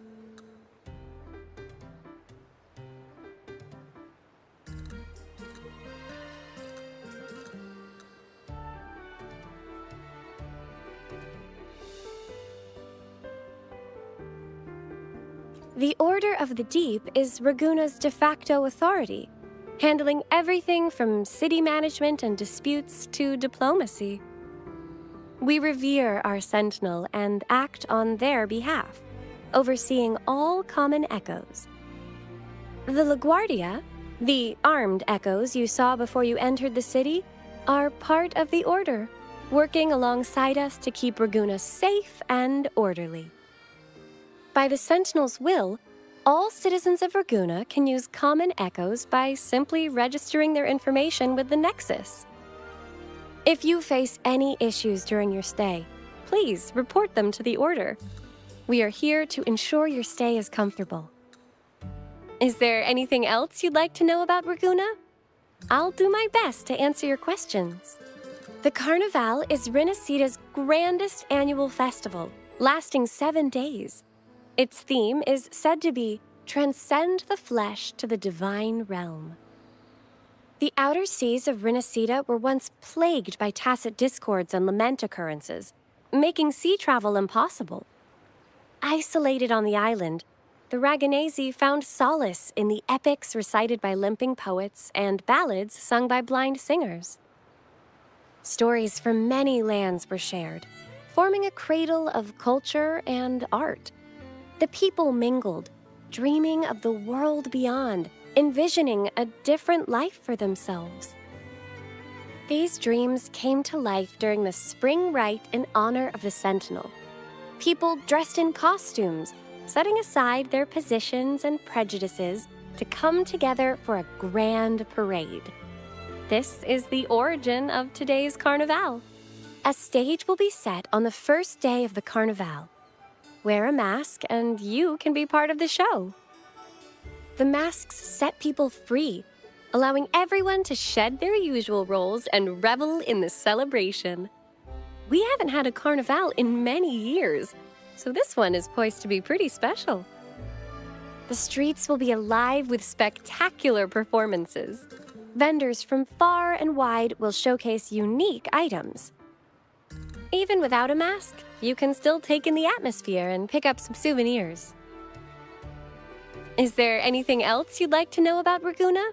The Order of the Deep is Raguna's de facto authority, handling everything from city management and disputes to diplomacy. We revere our Sentinel and act on their behalf, overseeing all common echoes. The LaGuardia, the armed echoes you saw before you entered the city, are part of the Order, working alongside us to keep Raguna safe and orderly. By the Sentinel's will, all citizens of Raguna can use common echoes by simply registering their information with the Nexus. If you face any issues during your stay, please report them to the Order. We are here to ensure your stay is comfortable. Is there anything else you'd like to know about Raguna? I'll do my best to answer your questions. The Carnival is Renecida's grandest annual festival, lasting 7 days. Its theme is said to be Transcend the Flesh to the Divine Realm. The outer seas of Renecida were once plagued by tacit discords and lament occurrences, making sea travel impossible. Isolated on the island, the Raganesi found solace in the epics recited by limping poets and ballads sung by blind singers. Stories from many lands were shared, forming a cradle of culture and art. The people mingled, dreaming of the world beyond, envisioning a different life for themselves. These dreams came to life during the spring rite in honor of the Sentinel. People dressed in costumes, setting aside their positions and prejudices to come together for a grand parade. This is the origin of today's Carnival. A stage will be set on the first day of the Carnival. Wear a mask and you can be part of the show. The masks set people free, allowing everyone to shed their usual roles and revel in the celebration. We haven't had a Carnival in many years, so this one is poised to be pretty special. The streets will be alive with spectacular performances. Vendors from far and wide will showcase unique items. Even without a mask, you can still take in the atmosphere and pick up some souvenirs. Is there anything else you'd like to know about Raguna?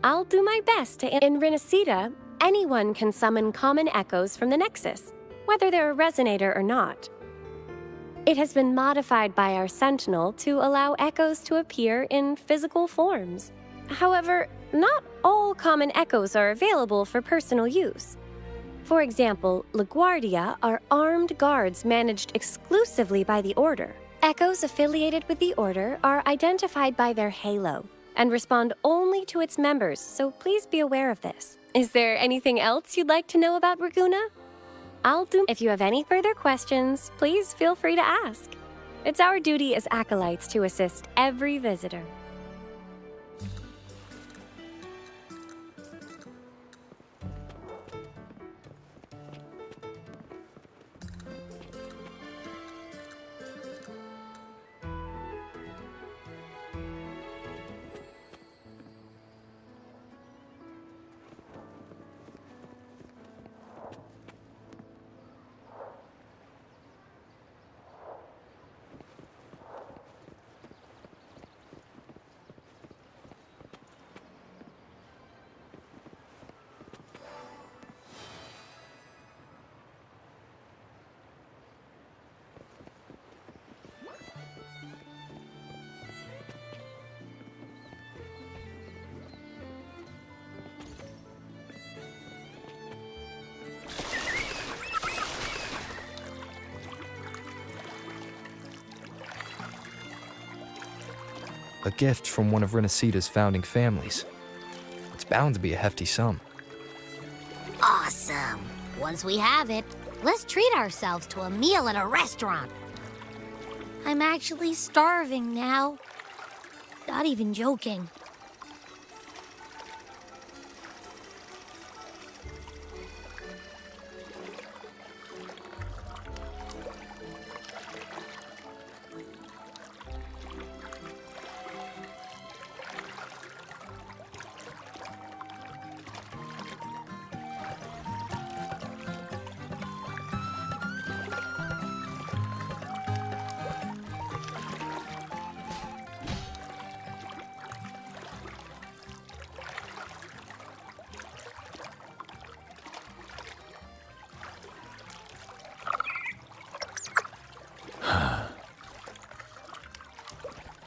I'll do my best to. In Renacida, anyone can summon common echoes from the Nexus, whether they're a resonator or not. It has been modified by our Sentinel to allow echoes to appear in physical forms. However, not all common echoes are available for personal use. For example, LaGuardia are armed guards managed exclusively by the Order. Echoes affiliated with the Order are identified by their halo and respond only to its members, so please be aware of this. Is there anything else you'd like to know about Raguna? If you have any further questions, please feel free to ask. It's our duty as acolytes to assist every visitor. A gift from one of Renacida's founding families. It's bound to be a hefty sum. Awesome. Once we have it, let's treat ourselves to a meal at a restaurant. I'm actually starving now. Not even joking.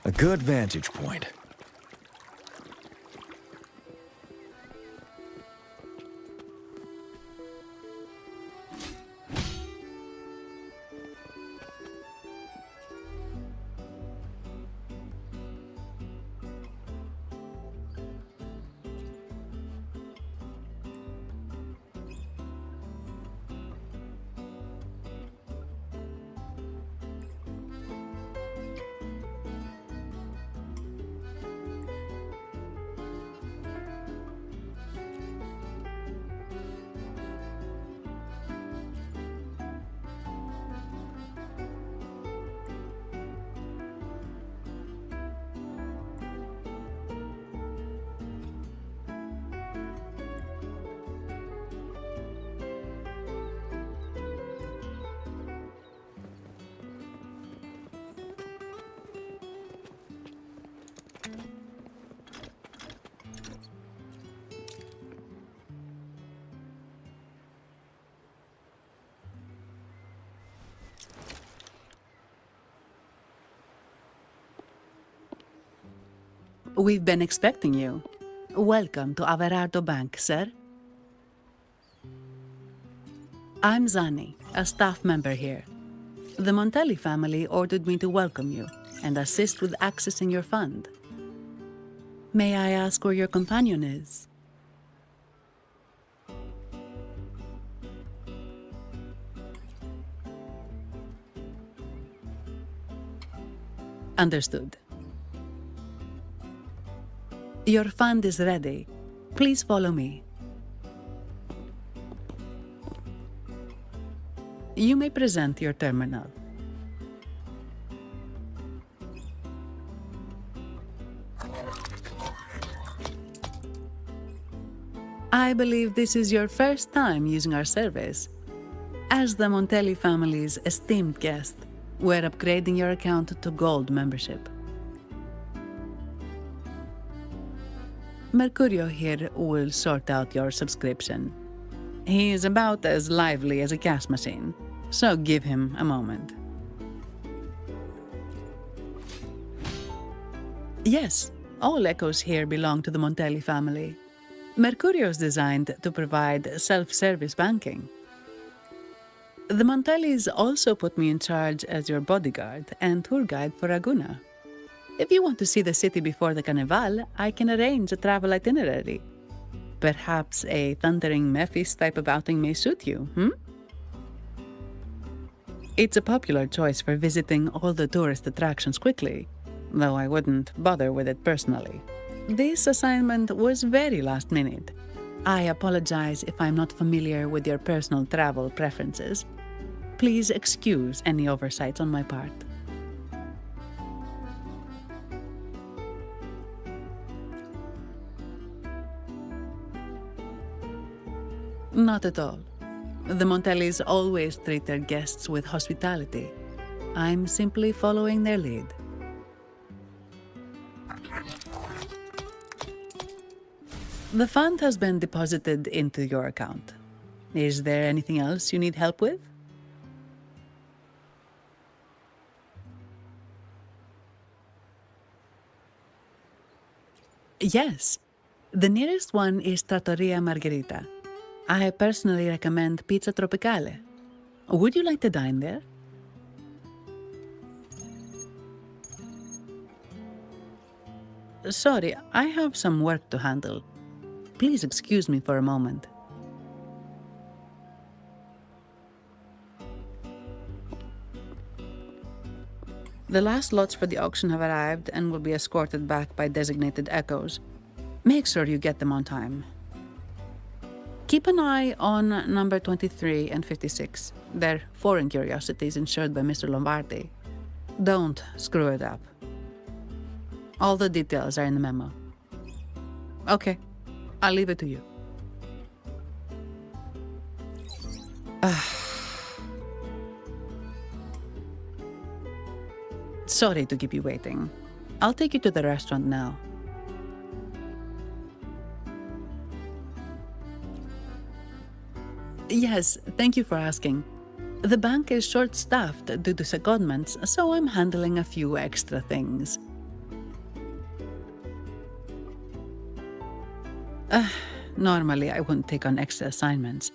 A good vantage point. We've been expecting you. Welcome to Averardo Bank, sir. I'm Zani, a staff member here. The Montelli family ordered me to welcome you and assist with accessing your fund. May I ask where your companion is? Understood. Your fund is ready. Please follow me. You may present your terminal. I believe this is your first time using our service. As the Montelli family's esteemed guest, we're upgrading your account to Gold membership. Mercurio here will sort out your subscription. He is about as lively as a cash machine, so give him a moment. Yes, all echoes here belong to the Montelli family. Mercurio is designed to provide self-service banking. The Montellis also put me in charge as your bodyguard and tour guide for Raguna. If you want to see the city before the Carnival, I can arrange a travel itinerary. Perhaps a thundering Memphis type of outing may suit you, It's a popular choice for visiting all the tourist attractions quickly, though I wouldn't bother with it personally. This assignment was very last minute. I apologize if I'm not familiar with your personal travel preferences. Please excuse any oversights on my part. Not at all. The Montellis always treat their guests with hospitality. I'm simply following their lead. The fund has been deposited into your account. Is there anything else you need help with? Yes. The nearest one is Trattoria Margherita. I personally recommend Pizza Tropicale. Would you like to dine there? Sorry, I have some work to handle. Please excuse me for a moment. The last lots for the auction have arrived and will be escorted back by designated echoes. Make sure you get them on time. Keep an eye on number 23 and 56. They're foreign curiosities insured by Mr. Lombardi. Don't screw it up. All the details are in the memo. Okay, I'll leave it to you. Sorry to keep you waiting. I'll take you to the restaurant now. Yes, thank you for asking. The bank is short-staffed due to secondments, so I'm handling a few extra things. Normally, I wouldn't take on extra assignments,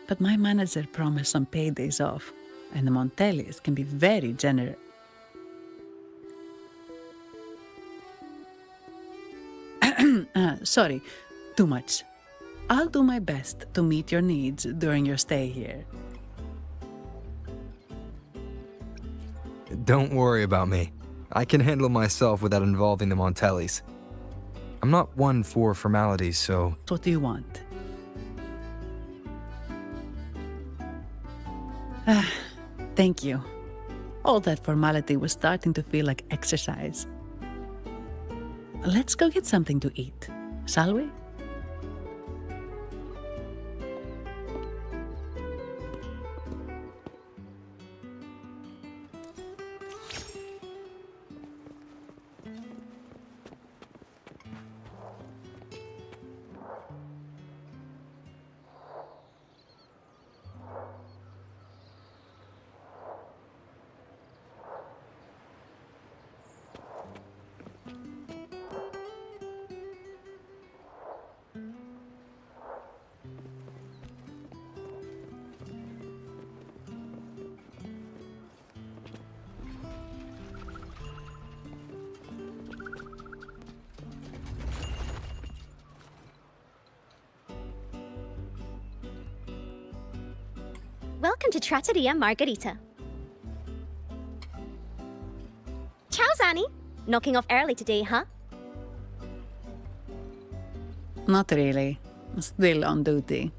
but my manager promised some paydays off, and the Montellis can be very generous. Sorry, too much. I'll do my best to meet your needs during your stay here. Don't worry about me. I can handle myself without involving the Montellis. I'm not one for formalities, so... What do you want? Thank you. All that formality was starting to feel like exercise. Let's go get something to eat, shall we? Welcome to Trattoria Margherita. Ciao, Zanni. Knocking off early today, huh? Not really. Still on duty.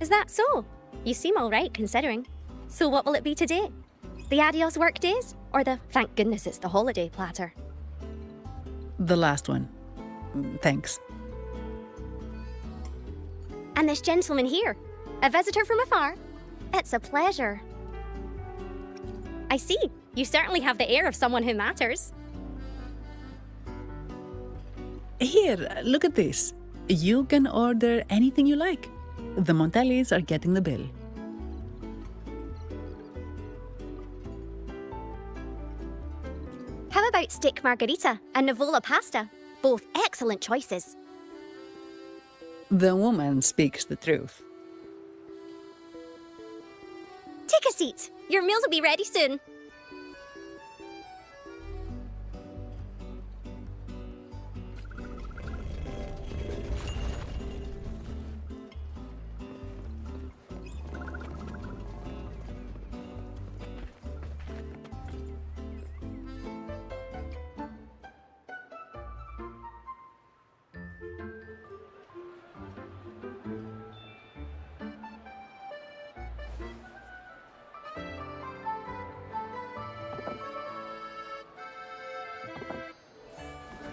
Is that so? You seem all right, considering. So what will it be today? The adios work days? Or the thank goodness it's the holiday platter? The last one. Thanks. And this gentleman here, a visitor from afar? It's a pleasure. I see. You certainly have the air of someone who matters. Here, look at this. You can order anything you like. The Montellis are getting the bill. How about steak margarita and Nivola pasta? Both excellent choices. The woman speaks the truth. Take a seat. Your meals will be ready soon.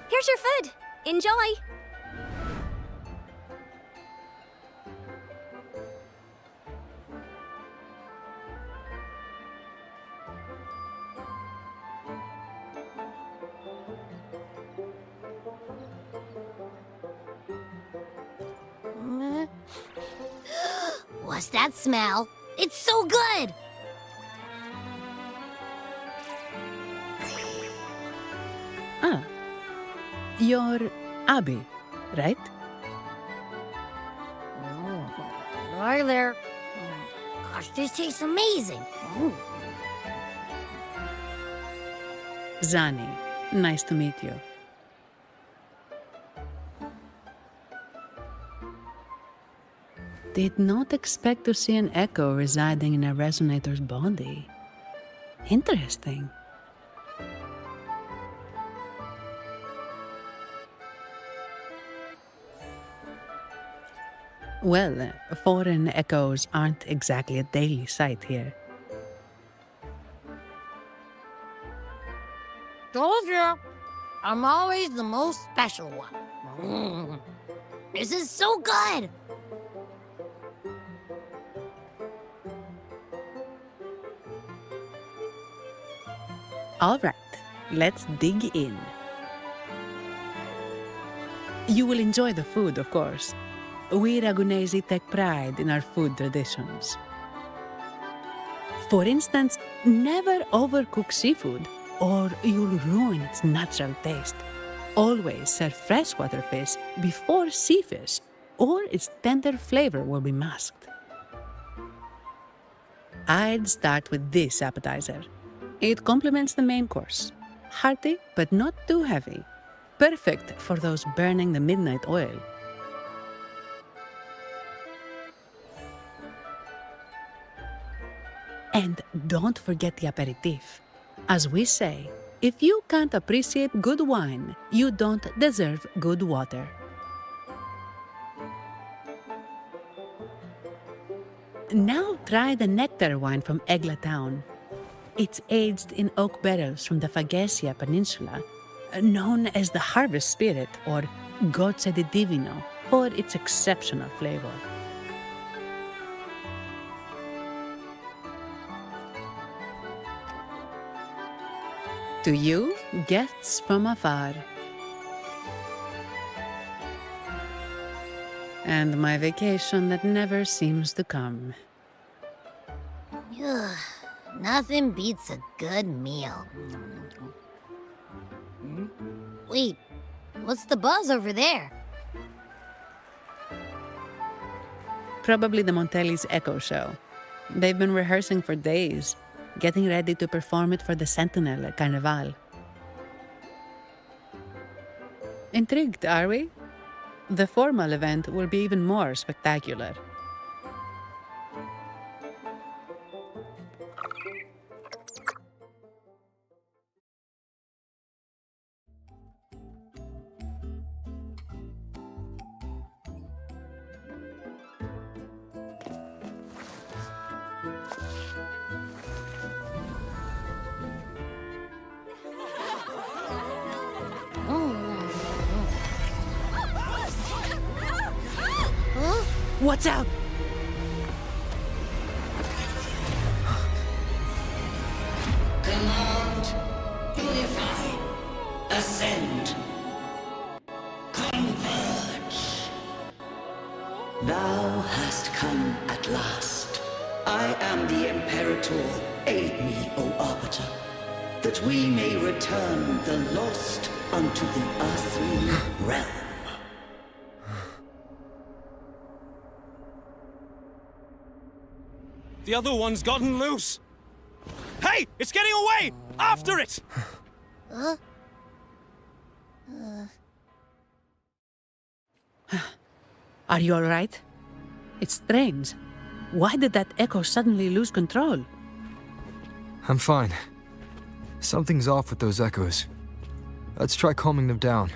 Here's your food. Enjoy. What's that smell? It's so good! Ah. You're Abby, right? Hi there. Gosh, this tastes amazing. Zanni, nice to meet you. Did not expect to see an echo residing in a resonator's body. Interesting. Well, foreign echoes aren't exactly a daily sight here. Told you. I'm always the most special one. This is so good! All right, let's dig in. You will enjoy the food, of course. We Ragunesi take pride in our food traditions. For instance, never overcook seafood, or you'll ruin its natural taste. Always serve freshwater fish before sea fish, or its tender flavor will be masked. I'd start with this appetizer. It complements the main course. Hearty, but not too heavy. Perfect for those burning the midnight oil. And don't forget the aperitif. As we say, if you can't appreciate good wine, you don't deserve good water. Now try the nectar wine from Egla town. It's aged in oak barrels from the Fagesia Peninsula, known as the Harvest Spirit or Gozze di Divino for its exceptional flavor. To you, guests from afar. And my vacation that never seems to come. Nothing beats a good meal. Wait, what's the buzz over there? Probably the Montelli's Echo Show. They've been rehearsing for days, getting ready to perform it for the Sentinel at Carnival. Intrigued, are we? The formal event will be even more spectacular. Watch out! Command, unify, ascend, converge. Thou hast come at last. I am the Imperator. Aid me, O Arbiter, that we may return the lost unto the earthly realm. The other one's gotten loose! Hey! It's getting away! After it! Are you alright? It's strange. Why did that echo suddenly lose control? I'm fine. Something's off with those echoes. Let's try calming them down.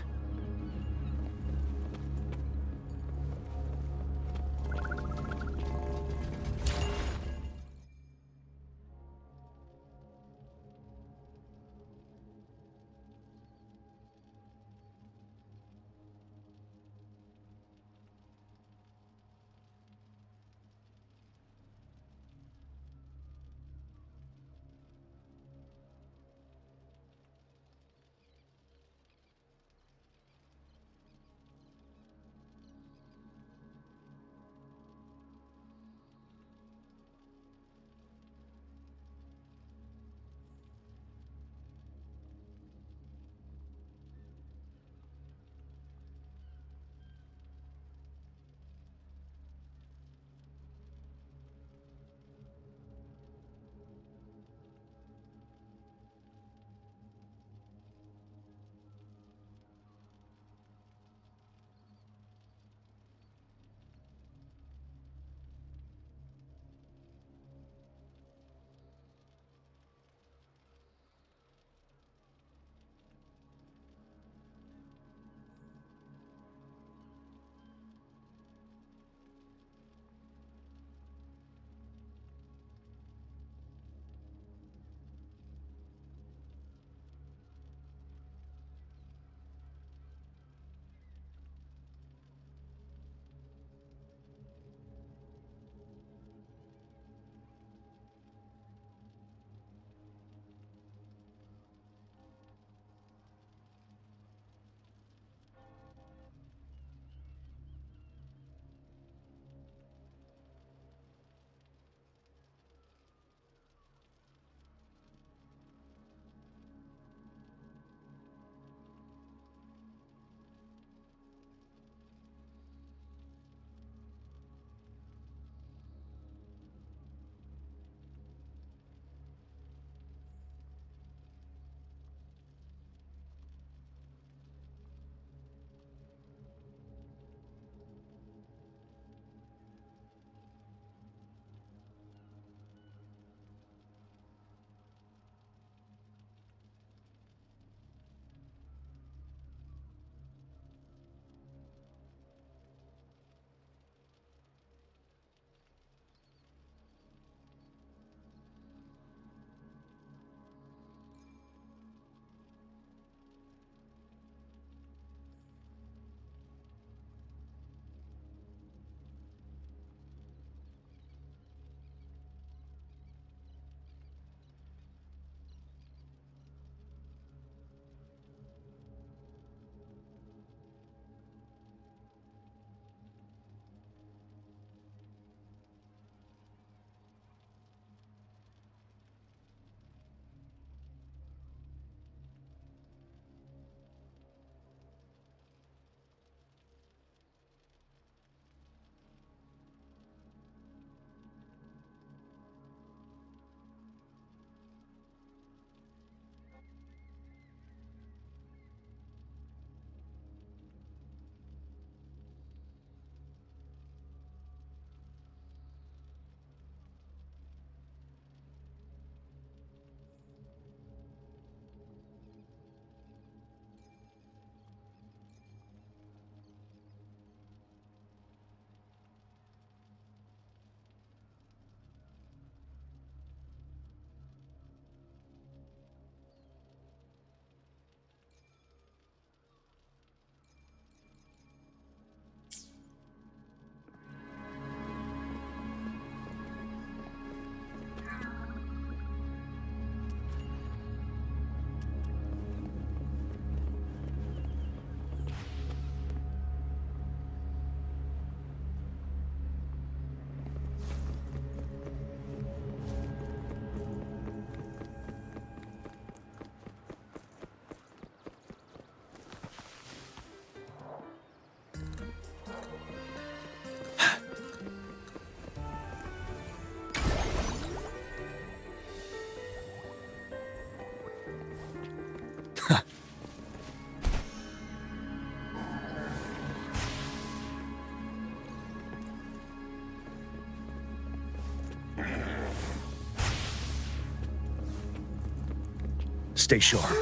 Stay sharp.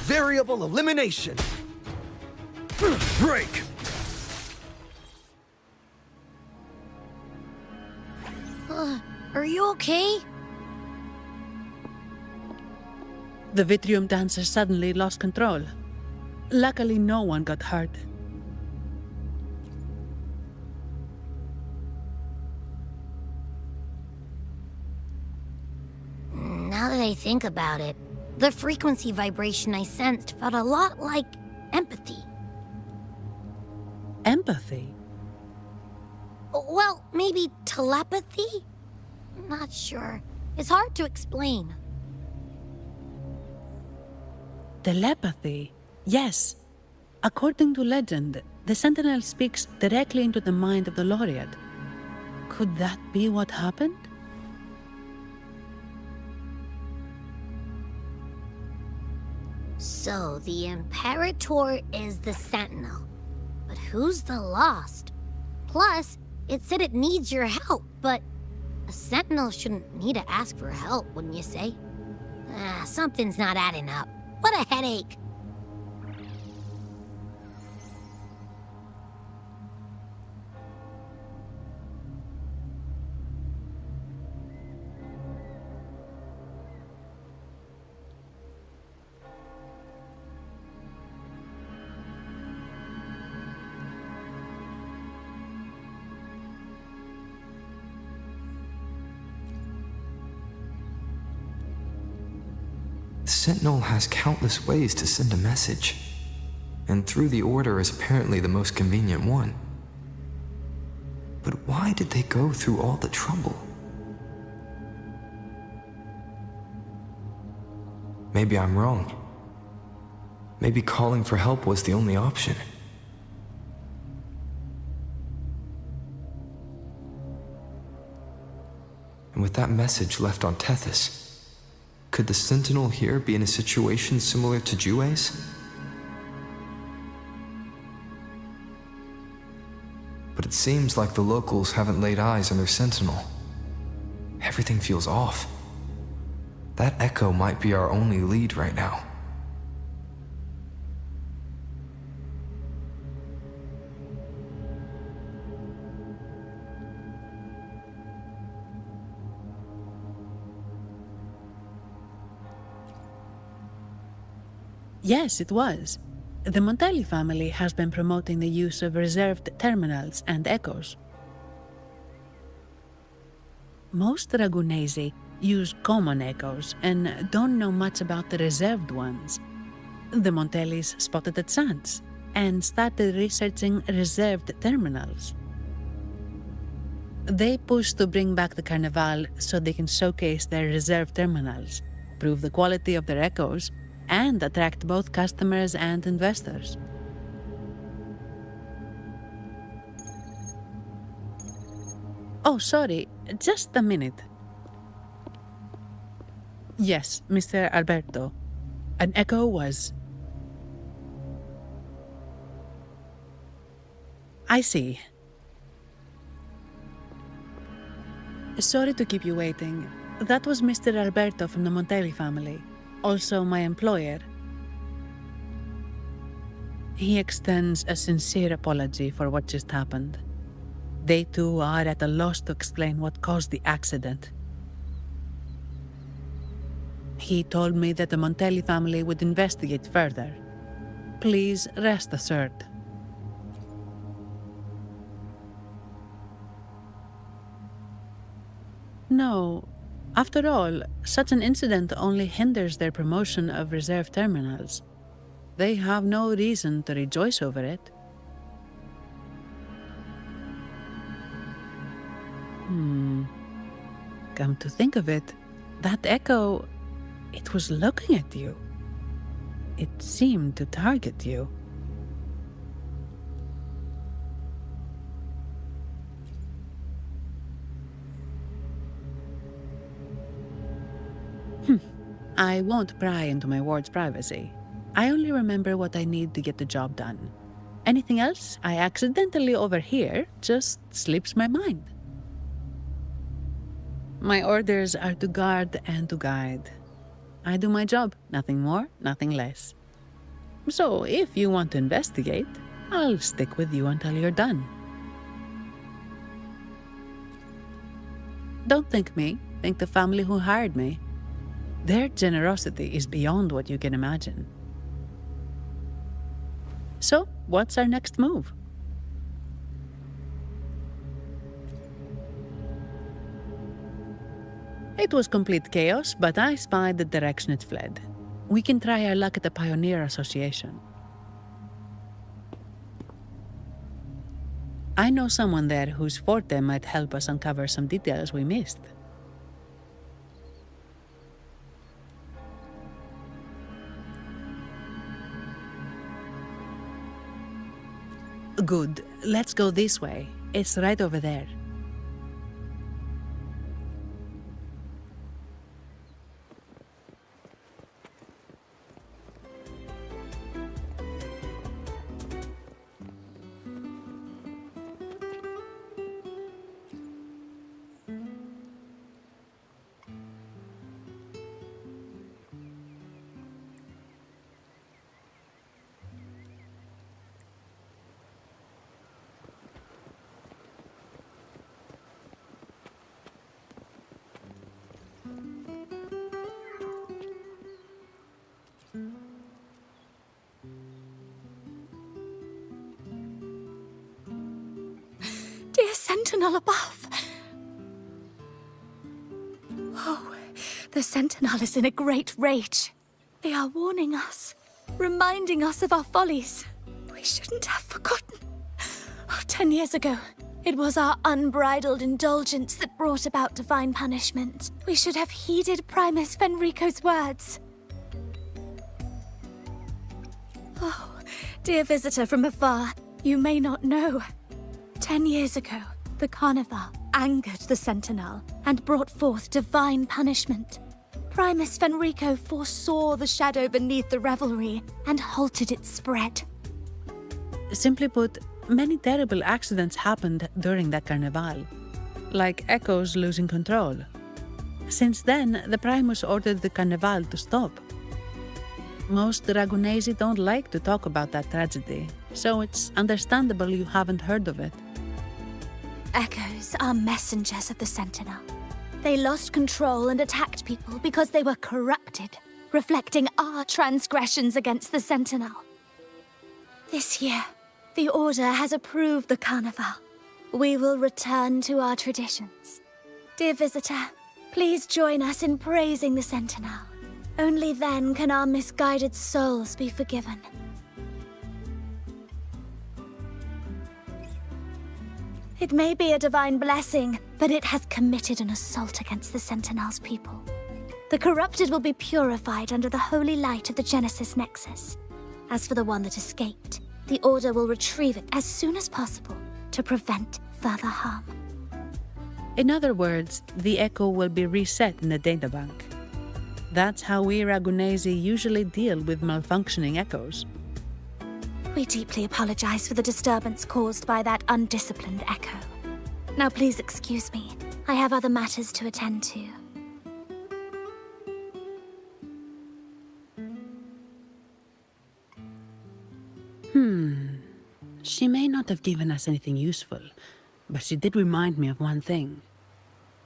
Variable elimination. Break! Are you okay? The Vitrium dancer suddenly lost control. Luckily, no one got hurt. Now that I think about it, the frequency vibration I sensed felt a lot like empathy. Empathy? Well, maybe telepathy? Not sure. It's hard to explain. Telepathy? Yes. According to legend, the Sentinel speaks directly into the mind of the laureate. Could that be what happened? So, the Imperator is the Sentinel. But who's the Lost? Plus, it said it needs your help, but a Sentinel shouldn't need to ask for help, wouldn't you say? Something's not adding up. What a headache. The Sentinel has countless ways to send a message, and through the Order is apparently the most convenient one. But why did they go through all the trouble? Maybe I'm wrong. Maybe calling for help was the only option. And with that message left on Tethys, could the Sentinel here be in a situation similar to Jue's? But it seems like the locals haven't laid eyes on their Sentinel. Everything feels off. That echo might be our only lead right now. Yes, it was. The Montelli family has been promoting the use of reserved terminals and echoes. Most Ragunesi use common echoes and don't know much about the reserved ones. The Montellis spotted a chance and started researching reserved terminals. They pushed to bring back the Carnival so they can showcase their reserved terminals, prove the quality of their echoes, and attract both customers and investors. Oh, sorry, just a minute. Yes, Mr. Alberto. An echo was... I see. Sorry to keep you waiting. That was Mr. Alberto from the Montelli family. Also my employer. He extends a sincere apology for what just happened. They too are at a loss to explain what caused the accident. He told me that the Montelli family would investigate further. Please rest assured. No. After all, such an incident only hinders their promotion of reserve terminals. They have no reason to rejoice over it. Come to think of it, that echo, it was looking at you. It seemed to target you. I won't pry into my ward's privacy. I only remember what I need to get the job done. Anything else I accidentally overhear just slips my mind. My orders are to guard and to guide. I do my job, nothing more, nothing less. So if you want to investigate, I'll stick with you until you're done. Don't thank me, thank the family who hired me. Their generosity is beyond what you can imagine. So, what's our next move? It was complete chaos, but I spied the direction it fled. We can try our luck at the Pioneer Association. I know someone there whose forte might help us uncover some details we missed. Good. Let's go this way. It's right over there. Dear Sentinel above! Oh, the Sentinel is in a great rage. They are warning us, reminding us of our follies. We shouldn't have forgotten. 10 years ago, it was our unbridled indulgence that brought about divine punishment. We should have heeded Primus Fenrico's words. Oh, dear visitor from afar, you may not know. 10 years ago, the Carnival angered the Sentinel and brought forth divine punishment. Primus Fenrico foresaw the shadow beneath the revelry and halted its spread. Simply put, many terrible accidents happened during that Carnival, like Echoes losing control. Since then, the Primus ordered the Carnival to stop. Most Ragunesi don't like to talk about that tragedy, so it's understandable you haven't heard of it. Echoes are messengers of the Sentinel. They lost control and attacked people because they were corrupted, reflecting our transgressions against the Sentinel. This year, the Order has approved the Carnival. We will return to our traditions. Dear visitor, please join us in praising the Sentinel. Only then can our misguided souls be forgiven. It may be a divine blessing, but it has committed an assault against the Sentinel's people. The corrupted will be purified under the holy light of the Genesis Nexus. As for the one that escaped, the Order will retrieve it as soon as possible to prevent further harm. In other words, the Echo will be reset in the databank. That's how we Ragunesi usually deal with malfunctioning Echoes. We deeply apologize for the disturbance caused by that undisciplined Echo. Now please excuse me. I have other matters to attend to. She may not have given us anything useful, but she did remind me of one thing.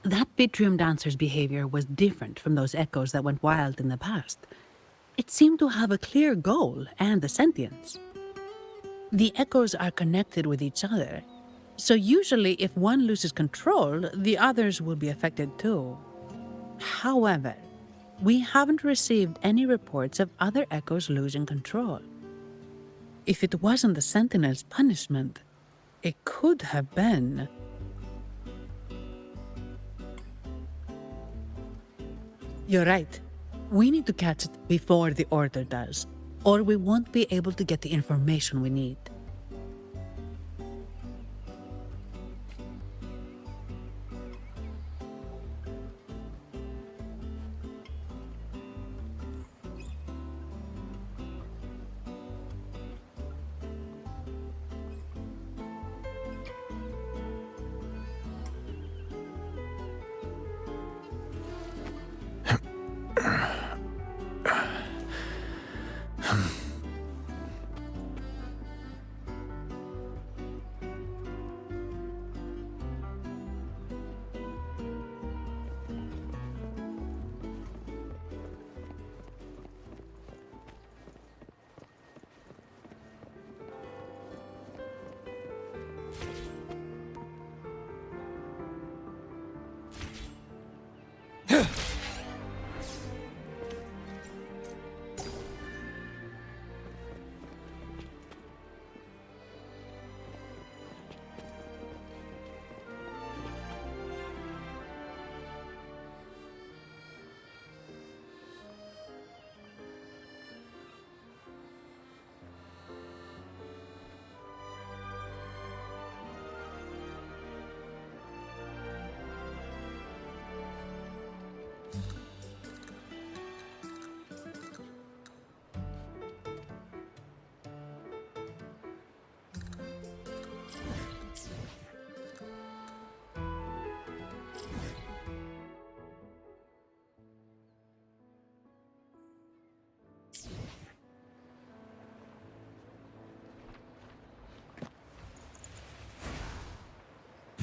That Vitrium dancer's behavior was different from those Echoes that went wild in the past. It seemed to have a clear goal and a sentience. The Echoes are connected with each other, so usually if one loses control, the others will be affected too. However, we haven't received any reports of other Echoes losing control. If it wasn't the Sentinel's punishment, it could have been... You're right. We need to catch it before the Order does, or we won't be able to get the information we need.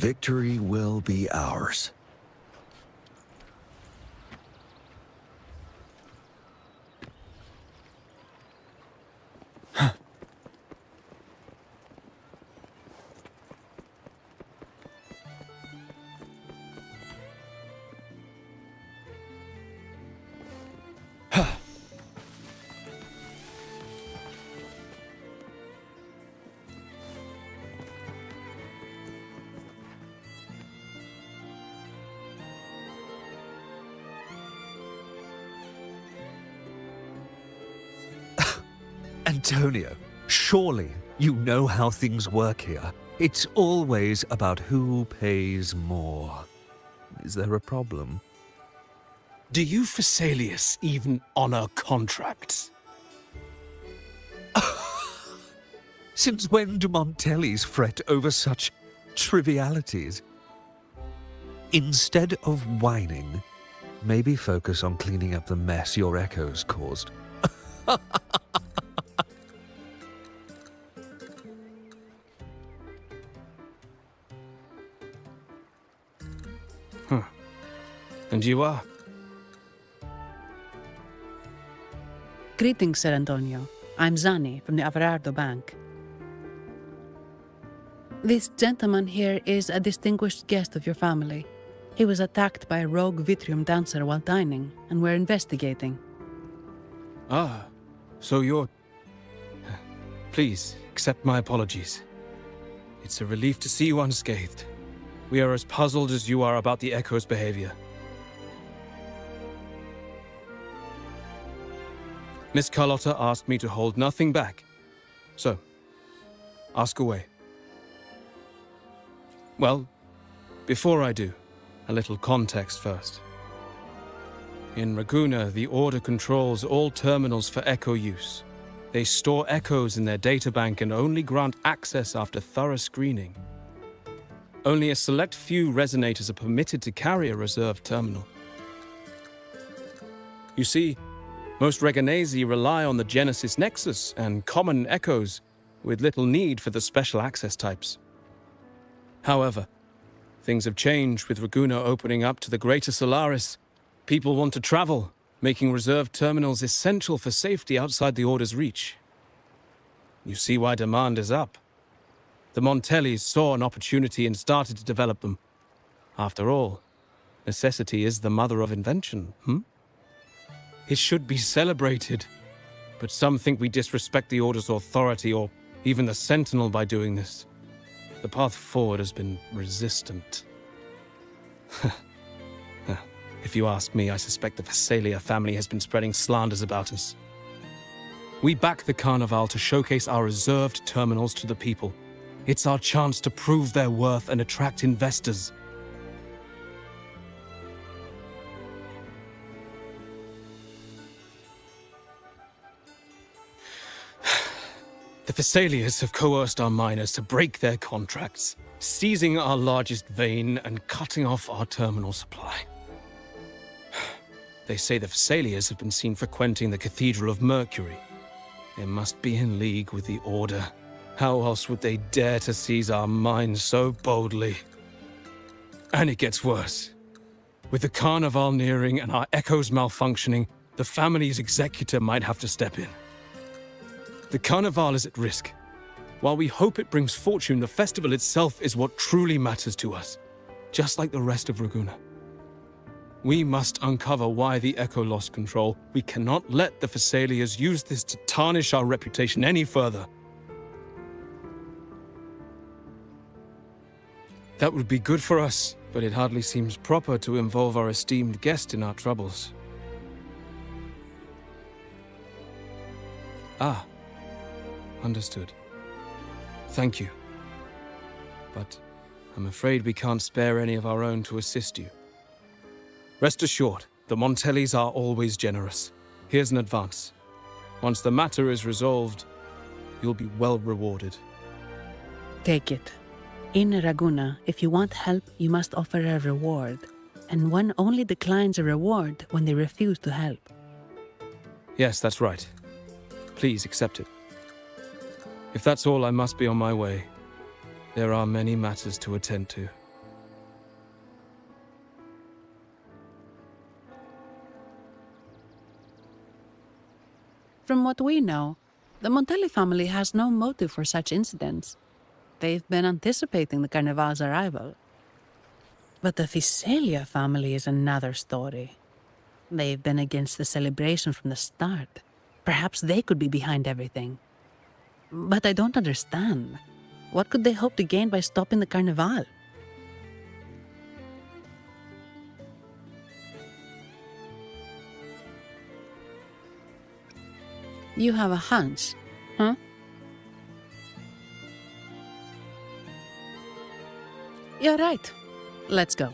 victory will be ours. Antonio, surely you know how things work here. It's always about who pays more. Is there a problem? Do you Phasaelius even honor contracts? Since when do Montellis fret over such trivialities? Instead of whining, maybe focus on cleaning up the mess your echoes caused. And you are? Greetings, Sir Antonio. I'm Zani from the Averardo Bank. This gentleman here is a distinguished guest of your family. He was attacked by a rogue Vitrium dancer while dining, and we're investigating. Ah, so you're... Please, accept my apologies. It's a relief to see you unscathed. We are as puzzled as you are about the Echo's behavior. Miss Carlotta asked me to hold nothing back. So, ask away. Well, before I do, a little context first. In Raguna, the Order controls all terminals for Echo use. They store echoes in their databank and only grant access after thorough screening. Only a select few resonators are permitted to carry a reserved terminal. You see, most Reganesi rely on the Genesis Nexus and common echoes, with little need for the special access types. However, things have changed with Raguna opening up to the Greater Solaris. People want to travel, making reserved terminals essential for safety outside the Order's reach. You see why demand is up. The Montellis saw an opportunity and started to develop them. After all, necessity is the mother of invention, It should be celebrated, but some think we disrespect the Order's authority or even the Sentinel by doing this. The path forward has been resistant. If you ask me, I suspect the Phasaelia family has been spreading slanders about us. We back the Carnival to showcase our reserved terminals to the people. It's our chance to prove their worth and attract investors. The Phasaelias have coerced our miners to break their contracts, seizing our largest vein and cutting off our terminal supply. They say the Phasaelias have been seen frequenting the Cathedral of Mercury. They must be in league with the Order. How else would they dare to seize our mines so boldly? And it gets worse. With the Carnival nearing and our echoes malfunctioning, the family's executor might have to step in. The Carnival is at risk. While we hope it brings fortune, the festival itself is what truly matters to us, just like the rest of Raguna. We must uncover why the Echo lost control. We cannot let the Phasaelias use this to tarnish our reputation any further. That would be good for us, but it hardly seems proper to involve our esteemed guest in our troubles. Ah. Understood. Thank you. But I'm afraid we can't spare any of our own to assist you. Rest assured, the Montellis are always generous. Here's an advance. Once the matter is resolved, you'll be well rewarded. Take it. In Raguna, if you want help, you must offer a reward. And one only declines a reward when they refuse to help. Yes, that's right. Please accept it. If that's all, I must be on my way. There are many matters to attend to. From what we know, the Montelli family has no motive for such incidents. They've been anticipating the Carnival's arrival. But the Visalia family is another story. They've been against the celebration from the start. Perhaps they could be behind everything. But I don't understand. What could they hope to gain by stopping the Carnival? You have a hunch, huh? You're right. Let's go.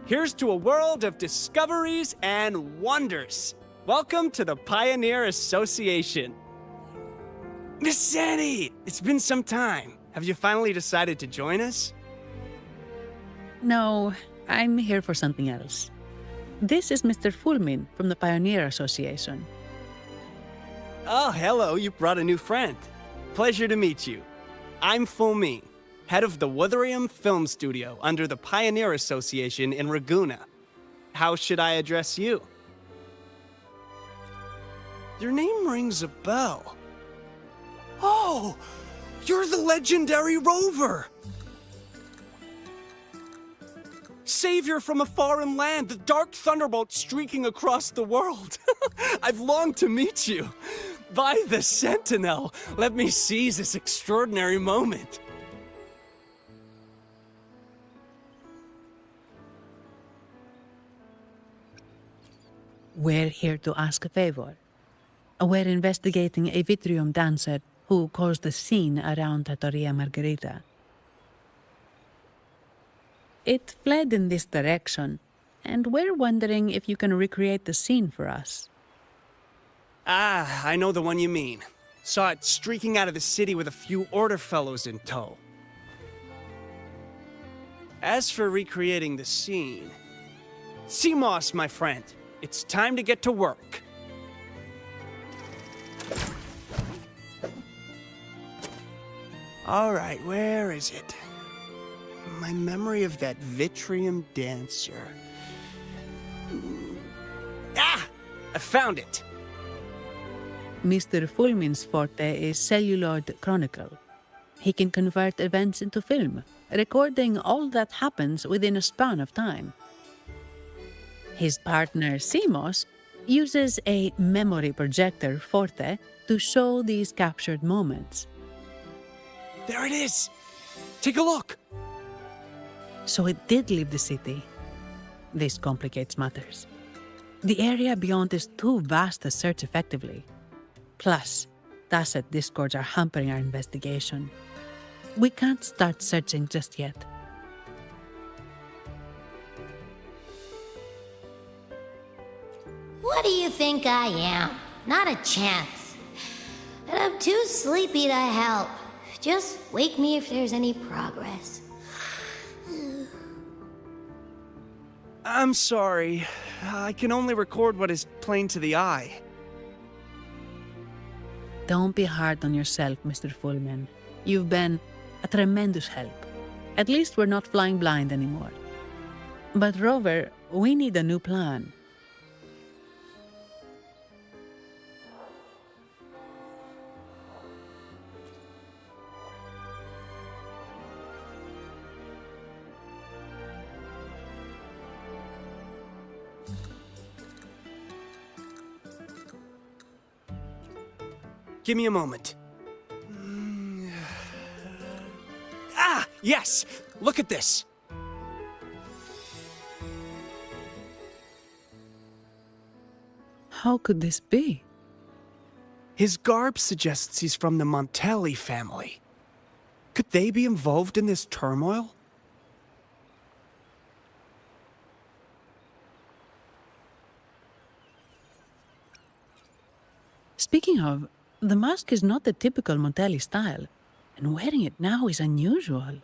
Here's to a world of discoveries and wonders. Welcome to the Pioneer Association. Miss Sandy, it's been some time. Have you finally decided to join us? No, I'm here for something else. This is Mr. Fulmin from the Pioneer Association. Oh, hello, you brought a new friend. Pleasure to meet you. I'm Fulmin, head of the Wuthering Film Studio under the Pioneer Association in Ragunna. How should I address you? Your name rings a bell. Oh, you're the legendary Rover! Savior from a foreign land, the dark thunderbolt streaking across the world. I've longed to meet you. By the Sentinel, let me seize this extraordinary moment. We're here to ask a favor. We're investigating a Vitrium dancer who caused a scene around Trattoria Margherita. It fled in this direction, and we're wondering if you can recreate the scene for us. Ah, I know the one you mean. Saw it streaking out of the city with a few order fellows in tow. As for recreating the scene... CMOS, my friend, it's time to get to work. All right, where is it? My memory of that Vitrium dancer. Ah! I found it! Mr. Fulmin's forte is celluloid chronicle. He can convert events into film, recording all that happens within a span of time. His partner, CMOS, uses a memory projector forte to show these captured moments. There it is! Take a look! So it did leave the city. This complicates matters. The area beyond is too vast to search effectively. Plus, tacit discords are hampering our investigation. We can't start searching just yet. What do you think I am? Not a chance. And I'm too sleepy to help. Just wake me if there's any progress. I'm sorry. I can only record what is plain to the eye. Don't be hard on yourself, Mr. Fulmin. You've been a tremendous help. At least we're not flying blind anymore. But Rover, we need a new plan. Give me a moment. Ah, yes! Look at this! How could this be? His garb suggests he's from the Montelli family. Could they be involved in this turmoil? Speaking of, the mask is not the typical Montelli style, and wearing it now is unusual.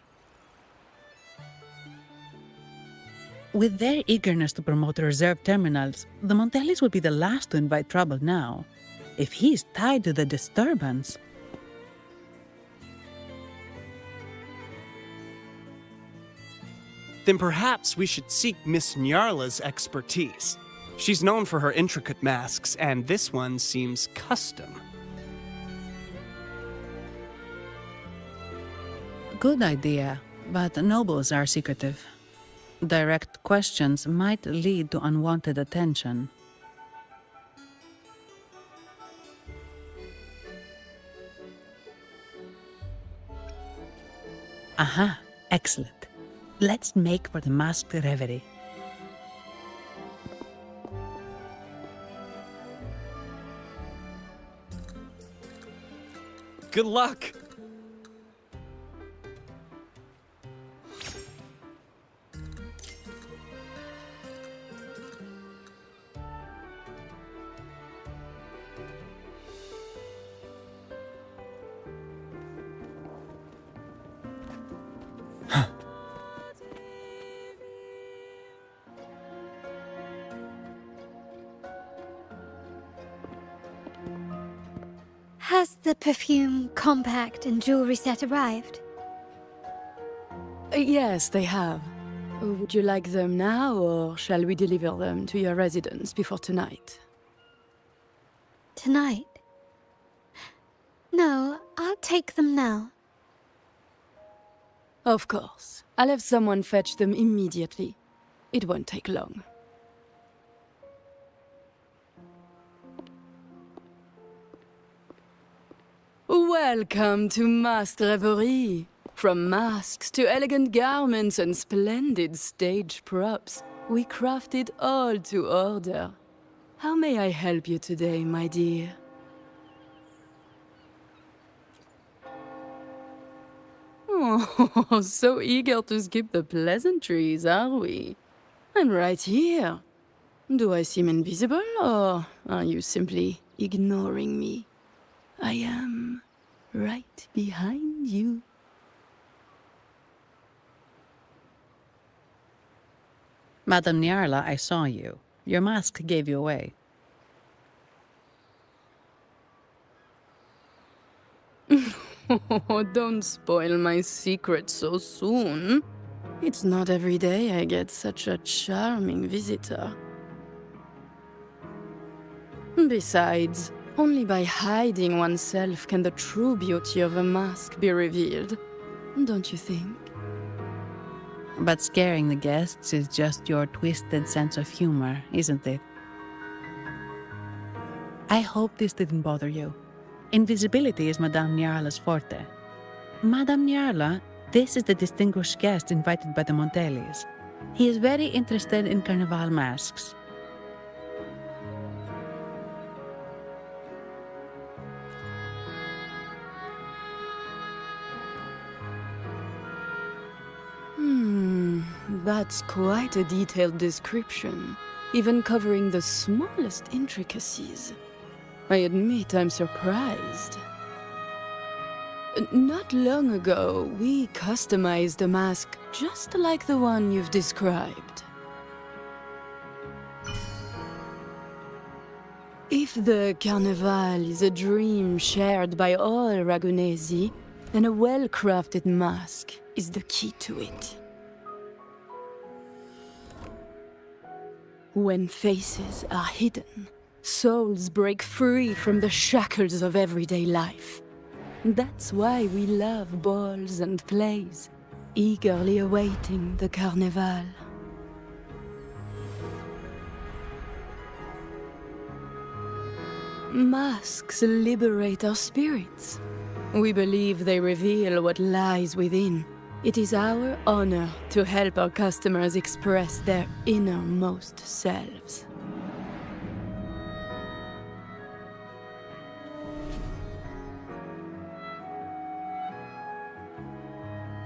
With their eagerness to promote reserved terminals, the Montellis would be the last to invite trouble now. If he is tied to the disturbance... Then perhaps we should seek Miss Nyarla's expertise. She's known for her intricate masks, and this one seems custom. Good idea, but nobles are secretive. Direct questions might lead to unwanted attention. Aha, excellent. Let's make for the masked reverie. Good luck! Has the perfume, compact, and jewelry set arrived? Yes, they have. Would you like them now, or shall we deliver them to your residence before tonight? Tonight? No, I'll take them now. Of course. I'll have someone fetch them immediately. It won't take long. Welcome to Masked Reverie. From masks to elegant garments and splendid stage props, we crafted all to order. How may I help you today, my dear? Oh, so eager to skip the pleasantries, are we? I'm right here. Do I seem invisible, or are you simply ignoring me? I am right behind you. Madame Nyarla, I saw you. Your mask gave you away. Oh, don't spoil my secret so soon. It's not every day I get such a charming visitor. Besides, only by hiding oneself can the true beauty of a mask be revealed. Don't you think? But scaring the guests is just your twisted sense of humor, isn't it? I hope this didn't bother you. Invisibility is Madame Nyarla's forte. Madame Nyarla, this is the distinguished guest invited by the Montellis. He is very interested in Carnival masks. That's quite a detailed description, even covering the smallest intricacies. I admit I'm surprised. Not long ago, we customized a mask just like the one you've described. If the Carnival is a dream shared by all Ragunesi, then a well-crafted mask is the key to it. When faces are hidden, souls break free from the shackles of everyday life. That's why we love balls and plays, eagerly awaiting the Carnival. Masks liberate our spirits. We believe they reveal what lies within. It is our honor to help our customers express their innermost selves.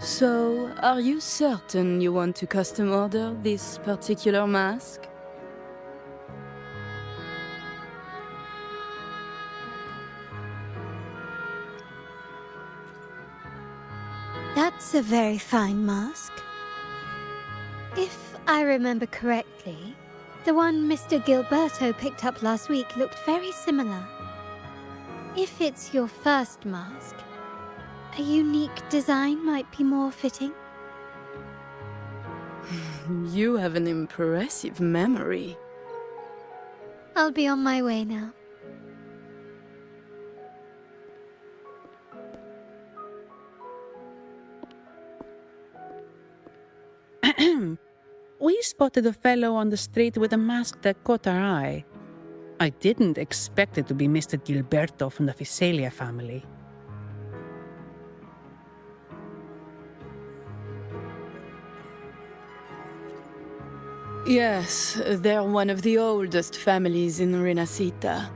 So, are you certain you want to custom order this particular mask? That's a very fine mask. If I remember correctly, the one Mr. Gilberto picked up last week looked very similar. If it's your first mask, a unique design might be more fitting. You have an impressive memory. I'll be on my way now. We spotted a fellow on the street with a mask that caught our eye. I didn't expect it to be Mr. Gilberto from the Visalia family. Yes, they're one of the oldest families in Renacita.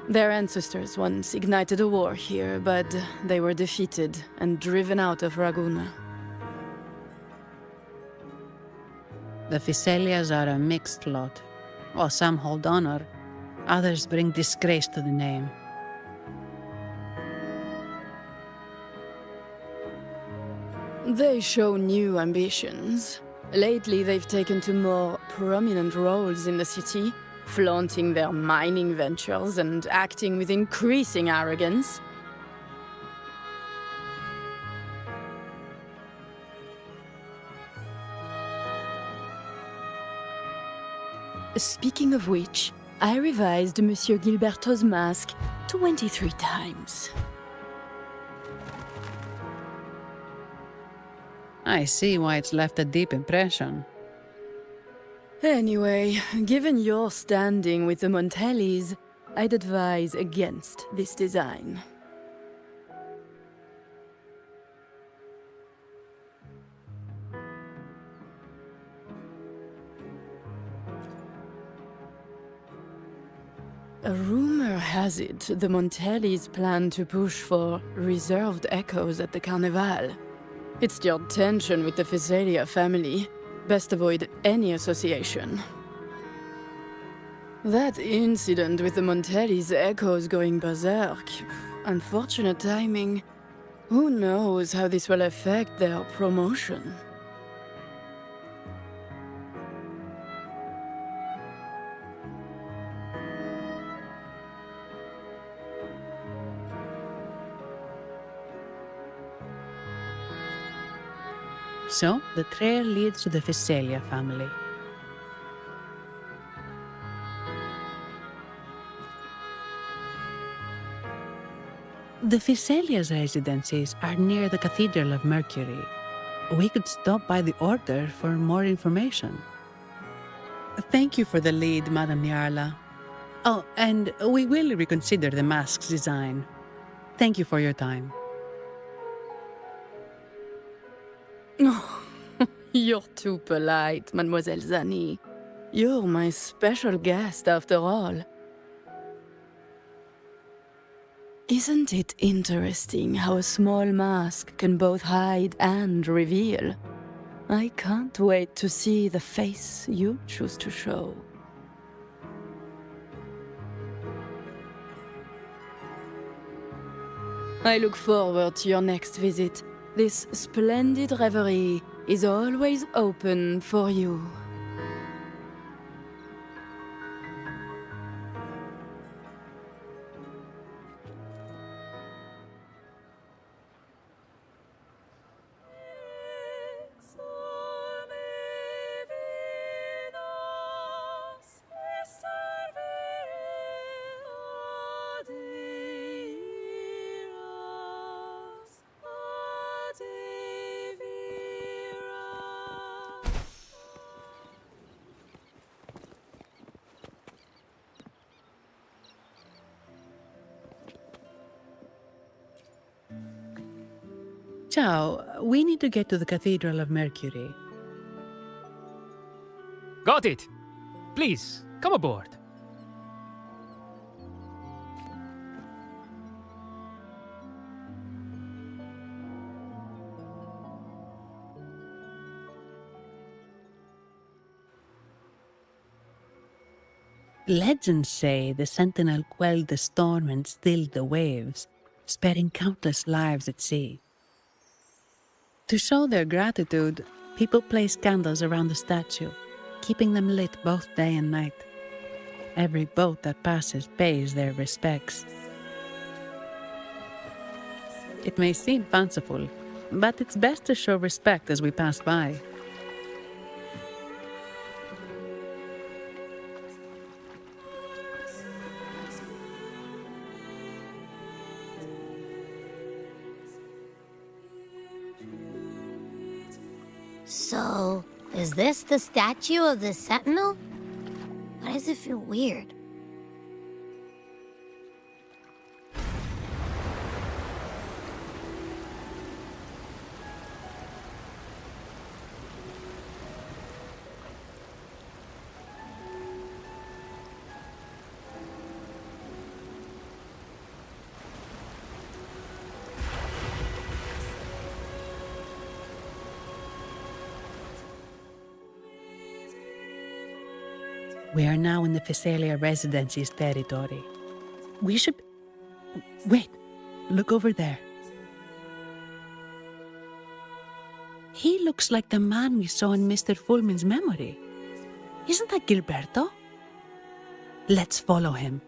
Their ancestors once ignited a war here, but they were defeated and driven out of Raguna. The Visalias are a mixed lot. While some hold honor, others bring disgrace to the name. They show new ambitions. Lately, they've taken to more prominent roles in the city, flaunting their mining ventures and acting with increasing arrogance. Speaking of which, I revised Monsieur Gilberto's mask 23 times. I see why it's left a deep impression. Anyway, given your standing with the Montellis, I'd advise against this design. A rumor has it the Montellis plan to push for reserved echoes at the Carnival. It's stirred tension with the Visalia family. Best avoid any association. That incident with the Montellis' echoes going berserk. Unfortunate timing. Who knows how this will affect their promotion? So, the trail leads to the Visalia family. The Visalia's residences are near the Cathedral of Mercury. We could stop by the Order for more information. Thank you for the lead, Madame Niarla. Oh, and we will reconsider the mask's design. Thank you for your time. Oh, you're too polite, Mademoiselle Zani. You're my special guest, after all. Isn't it interesting how a small mask can both hide and reveal? I can't wait to see the face you choose to show. I look forward to your next visit. This splendid reverie is always open for you. Ciao, we need to get to the Cathedral of Mercury. Got it! Please, come aboard. Legends say the sentinel quelled the storm and stilled the waves, sparing countless lives at sea. To show their gratitude, people place candles around the statue, keeping them lit both day and night. Every boat that passes pays their respects. It may seem fanciful, but it's best to show respect as we pass by. So, is this the statue of the Sentinel? Why does it feel weird? We are now in the Physalia Residency's territory. We should... Wait, look over there. He looks like the man we saw in Mr. Fulmin's memory. Isn't that Gilberto? Let's follow him.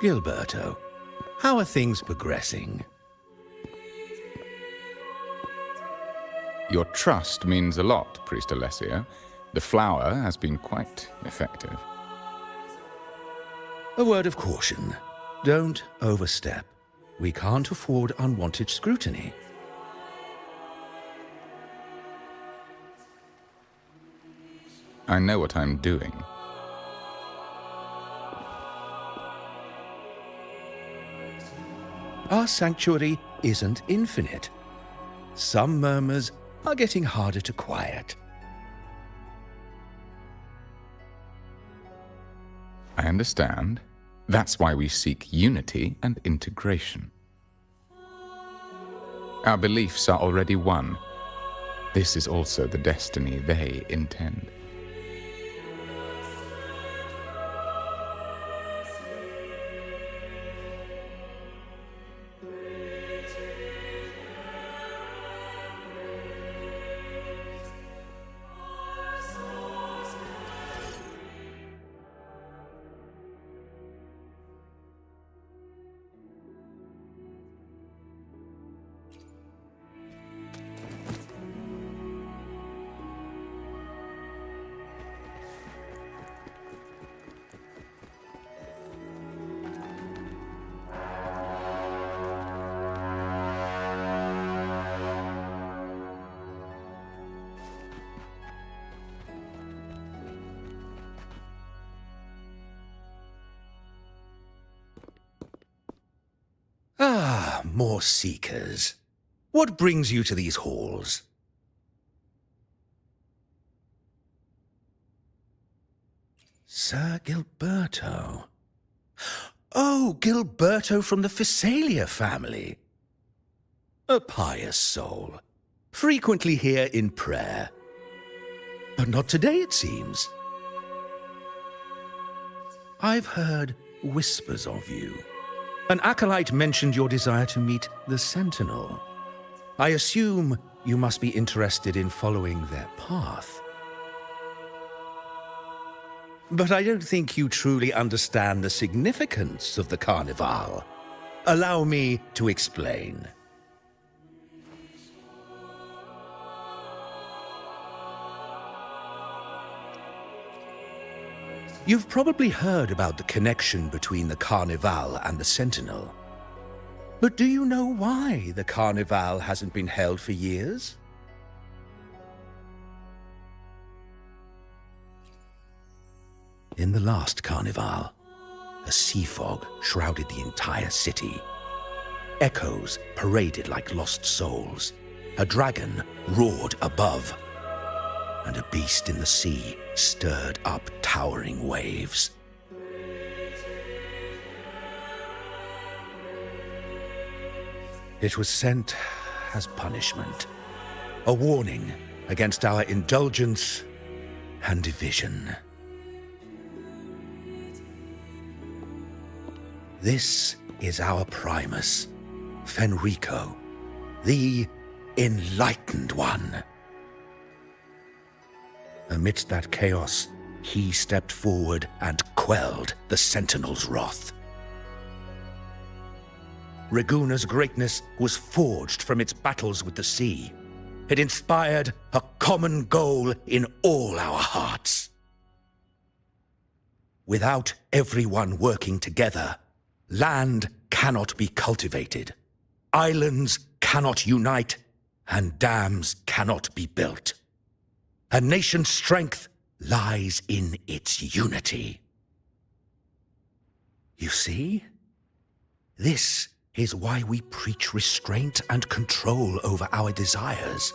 Gilberto, how are things progressing? Your trust means a lot, Priest Alessio. The flower has been quite effective. A word of caution. Don't overstep. We can't afford unwanted scrutiny. I know what I'm doing. Our sanctuary isn't infinite. Some murmurs are getting harder to quiet. I understand. That's why we seek unity and integration. Our beliefs are already one. This is also the destiny they intend. more seekers. What brings you to these halls? Sir Gilberto. Oh, Gilberto from the Physalia family. A pious soul. Frequently here in prayer. But not today, it seems. I've heard whispers of you. An acolyte mentioned your desire to meet the Sentinel. I assume you must be interested in following their path. But I don't think you truly understand the significance of the Carnival. Allow me to explain. You've probably heard about the connection between the Carnival and the Sentinel. But do you know why the Carnival hasn't been held for years? In the last Carnival, a sea fog shrouded the entire city. Echoes paraded like lost souls. A dragon roared above, and a beast in the sea stirred up towering waves. It was sent as punishment, a warning against our indulgence and division. This is our Primus, Fenrico, the Enlightened One. Amidst that chaos, he stepped forward and quelled the Sentinel's wrath. Raguna's greatness was forged from its battles with the sea. It inspired a common goal in all our hearts. Without everyone working together, land cannot be cultivated, islands cannot unite, and dams cannot be built. A nation's strength lies in its unity. You see? This is why we preach restraint and control over our desires.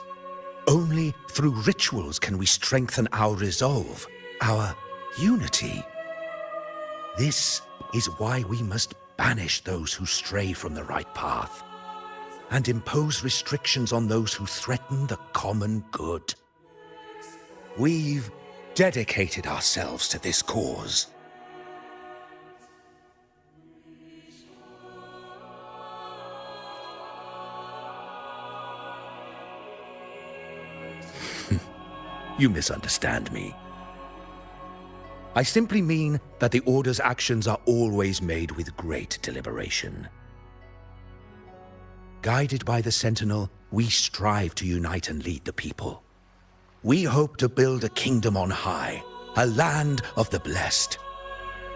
Only through rituals can we strengthen our resolve, our unity. This is why we must banish those who stray from the right path, and impose restrictions on those who threaten the common good. We've dedicated ourselves to this cause. You misunderstand me. I simply mean that the Order's actions are always made with great deliberation. Guided by the Sentinel, we strive to unite and lead the people. We hope to build a kingdom on high, a land of the blessed,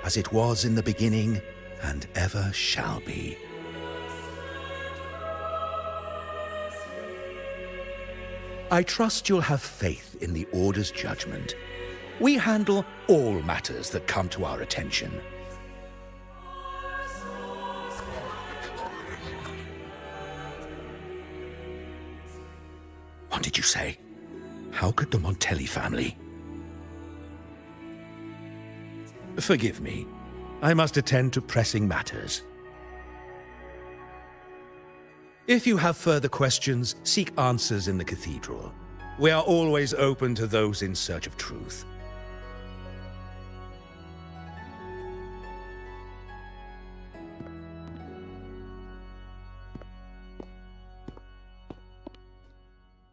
as it was in the beginning and ever shall be. I trust you'll have faith in the Order's judgment. We handle all matters that come to our attention. What did you say? How could the Montelli family? Forgive me. I must attend to pressing matters. If you have further questions, seek answers in the cathedral. We are always open to those in search of truth.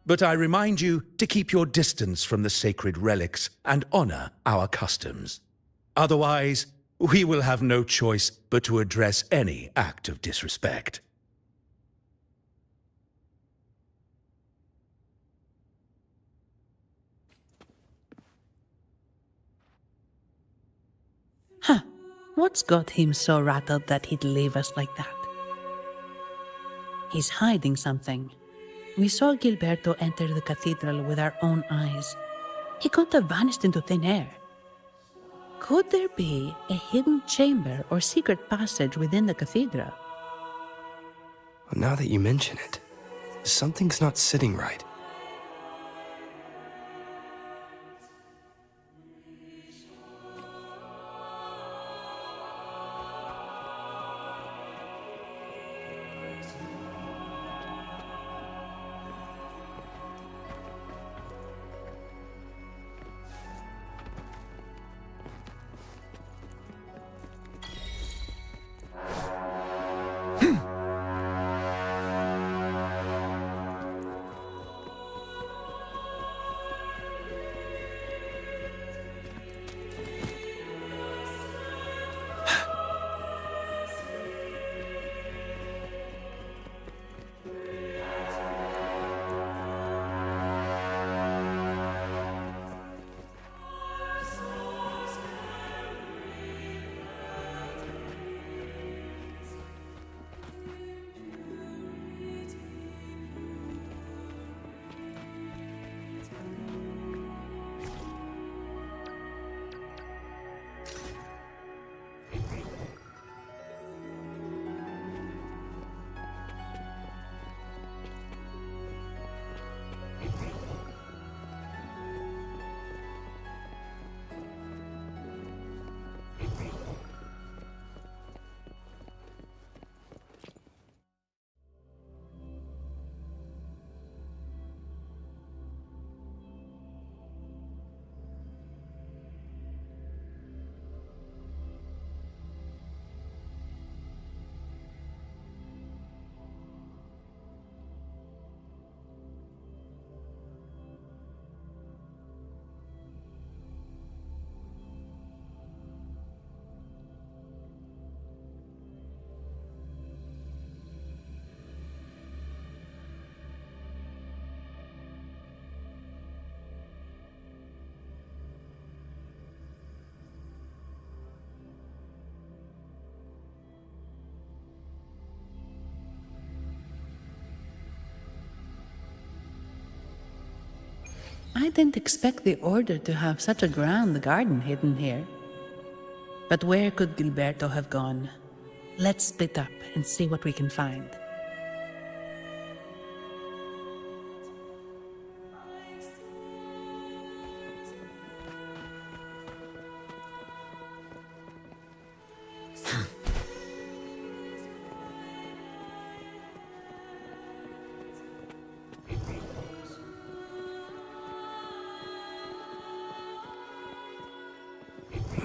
But I remind you to keep your distance from the sacred relics and honor our customs. Otherwise, we will have no choice but to address any act of disrespect. Huh. What's got him so rattled that he'd leave us like that? He's hiding something. We saw Gilberto enter the cathedral with our own eyes. He couldn't have vanished into thin air. Could there be a hidden chamber or secret passage within the cathedral? Now that you mention it, something's not sitting right. I didn't expect the Order to have such a grand garden hidden here. But where could Gilberto have gone? Let's split up and see what we can find.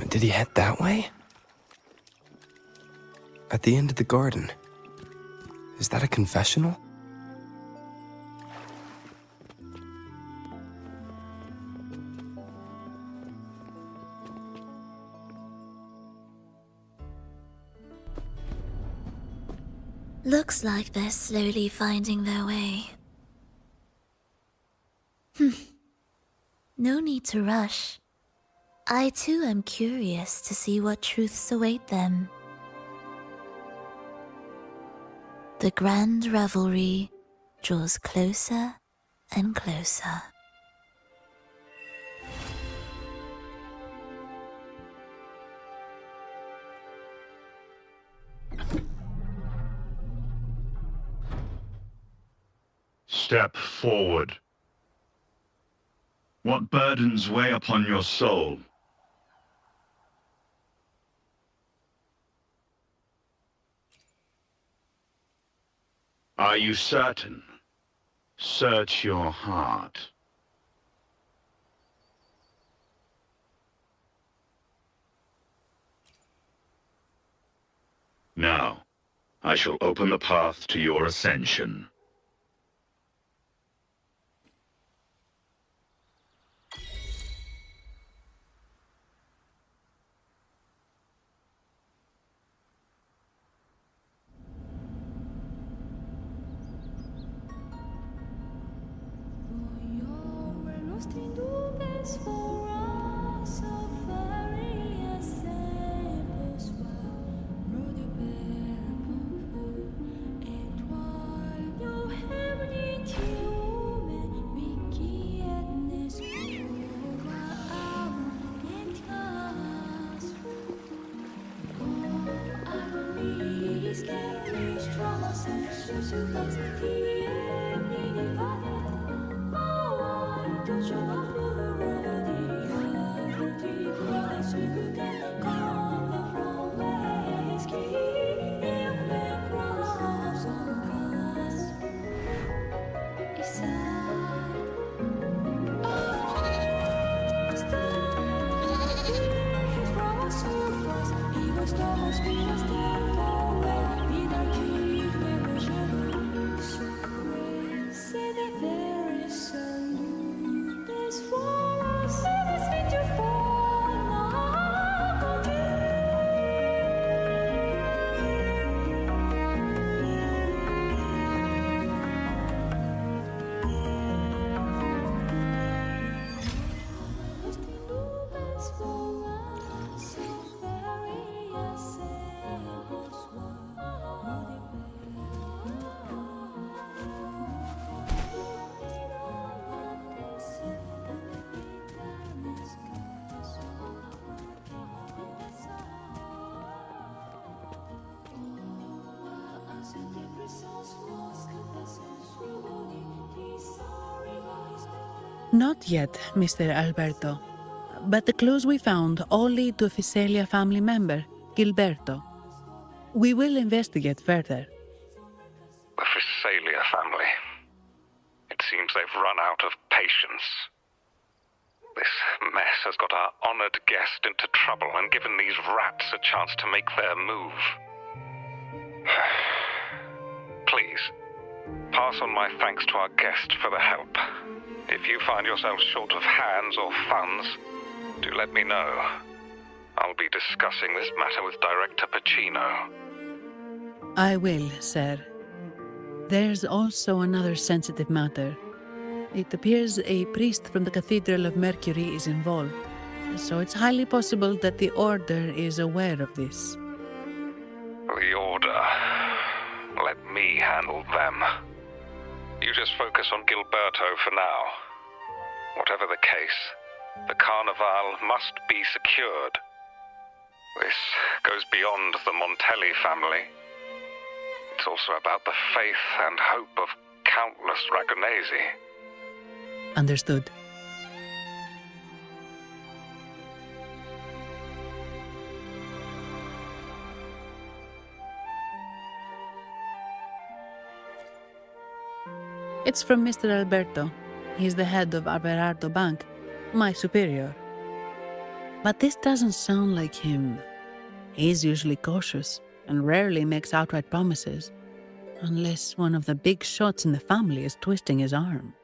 Did he head that way? At the end of the garden. Is that a confessional? Looks like they're slowly finding their way. No need to rush. I too am curious to see what truths await them. The grand revelry draws closer and closer. Step forward. What burdens weigh upon your soul? Are you certain? Search your heart. Now, I shall open the path to your ascension. Strong sense. Not yet, Mr. Alberto. But the clues we found all lead to a Physalia family member, Gilberto. We will investigate further. The Physalia family. It seems they've run out of patience. This mess has got our honored guest into trouble and given these rats a chance to make their move. Please, pass on my thanks to our guest for the help. If you find yourselves short of hands or funds, do let me know. I'll be discussing this matter with Director Pacino. I will, sir. There's also another sensitive matter. It appears a priest from the Cathedral of Mercury is involved, so it's highly possible that the Order is aware of this. The Order. Let me handle them. You just focus on Gilberto for now. Whatever the case, the Carnival must be secured. This goes beyond the Montelli family. It's also about the faith and hope of countless Ragonesi. Understood. It's from Mr. Alberto. He's the head of Averardo Bank, my superior. But this doesn't sound like him. He's usually cautious and rarely makes outright promises, unless one of the big shots in the family is twisting his arm.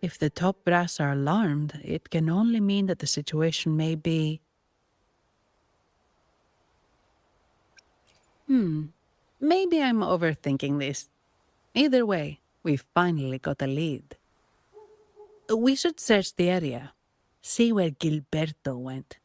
If the top brass are alarmed, it can only mean that the situation may be... Maybe I'm overthinking this. Either way, we've finally got a lead. We should search the area, see where Gilberto went.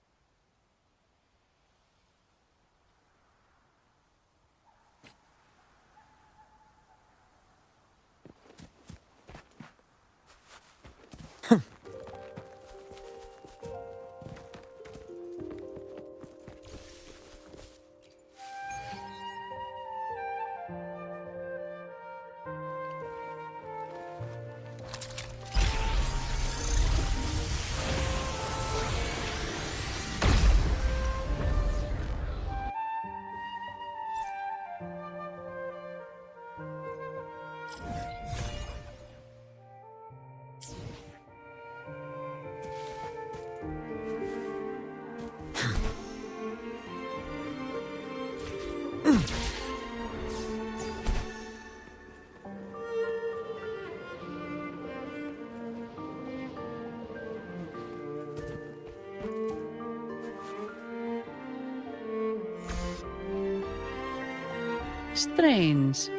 Strange.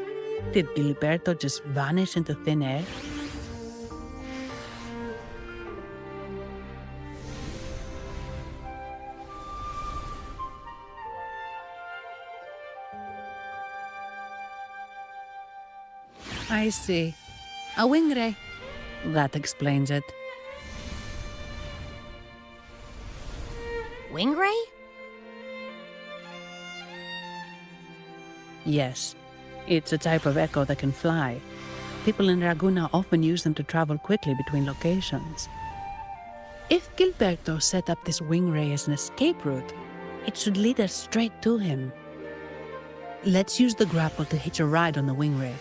Did Gilberto just vanish into thin air? I see. A wing ray. That explains it. Wing ray? Yes. It's a type of echo that can fly. People in Raguna often use them to travel quickly between locations. If Gilberto set up this wing ray as an escape route, it should lead us straight to him. Let's use the grapple to hitch a ride on the wing ray.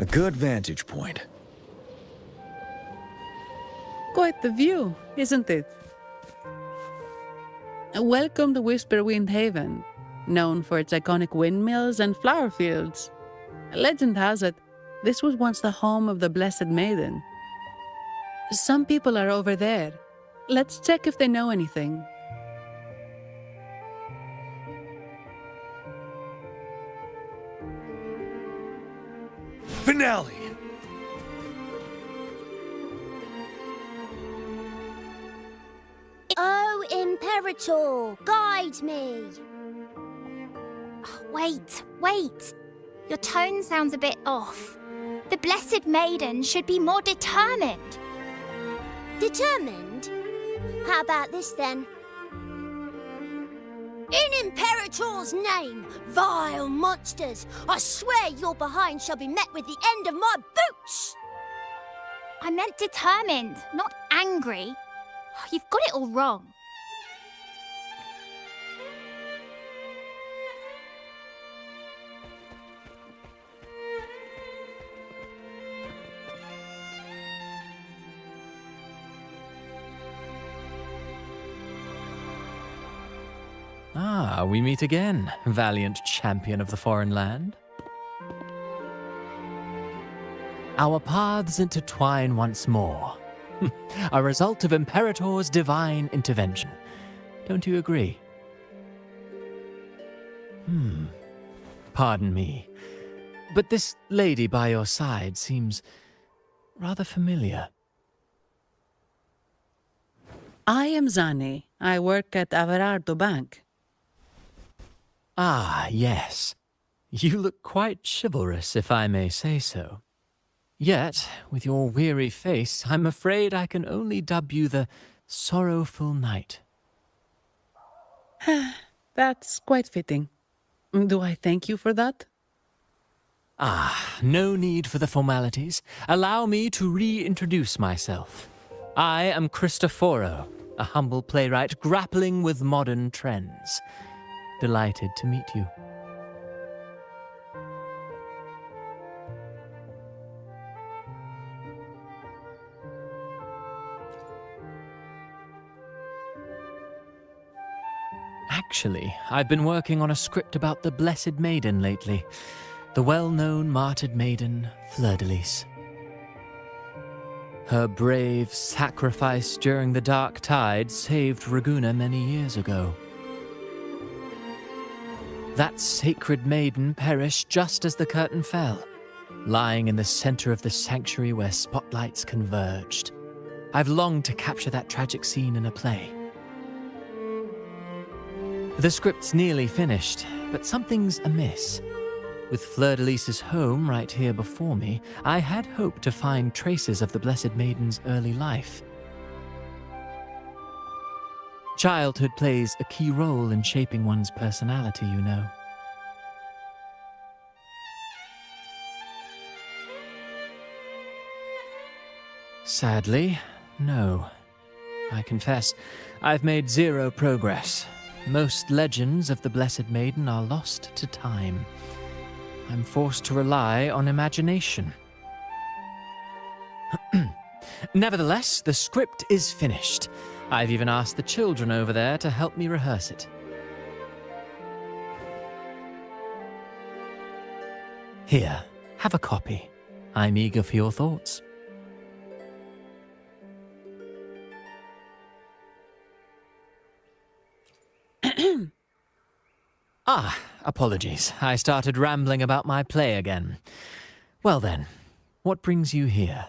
A good vantage point. Quite the view, isn't it? Welcome to Whisperwind Haven, known for its iconic windmills and flower fields. Legend has it, this was once the home of the Blessed Maiden. Some people are over there. Let's check if they know anything. Finale! Oh, Imperator, guide me! Wait. Your tone sounds a bit off. The Blessed Maiden should be more determined. Determined? How about this then? In Imperator's name, vile monsters, I swear your behind shall be met with the end of my boots! I meant determined, not angry. You've got it all wrong. Ah, we meet again, valiant champion of the foreign land. Our paths intertwine once more. A result of Imperator's divine intervention. Don't you agree? Pardon me, but this lady by your side seems rather familiar. I am Zani. I work at Averardo Bank. Ah, yes. You look quite chivalrous, if I may say so. Yet, with your weary face, I'm afraid I can only dub you the Sorrowful Knight. That's quite fitting. Do I thank you for that? Ah, no need for the formalities. Allow me to reintroduce myself. I am Cristoforo, a humble playwright grappling with modern trends. Delighted to meet you. Actually, I've been working on a script about the Blessed Maiden lately. The well-known martyred maiden, Fleur-de-Lis. Her brave sacrifice during the Dark Tide saved Raguna many years ago. That sacred maiden perished just as the curtain fell, lying in the center of the sanctuary where spotlights converged. I've longed to capture that tragic scene in a play. The script's nearly finished, but something's amiss. With Fleur-de-Lis's home right here before me, I had hoped to find traces of the Blessed Maiden's early life. Childhood plays a key role in shaping one's personality, you know. Sadly, no. I confess, I've made zero progress. Most legends of the Blessed Maiden are lost to time. I'm forced to rely on imagination. Nevertheless, the script is finished. I've even asked the children over there to help me rehearse it. Here, have a copy. I'm eager for your thoughts. Apologies. I started rambling about my play again. Well then, what brings you here?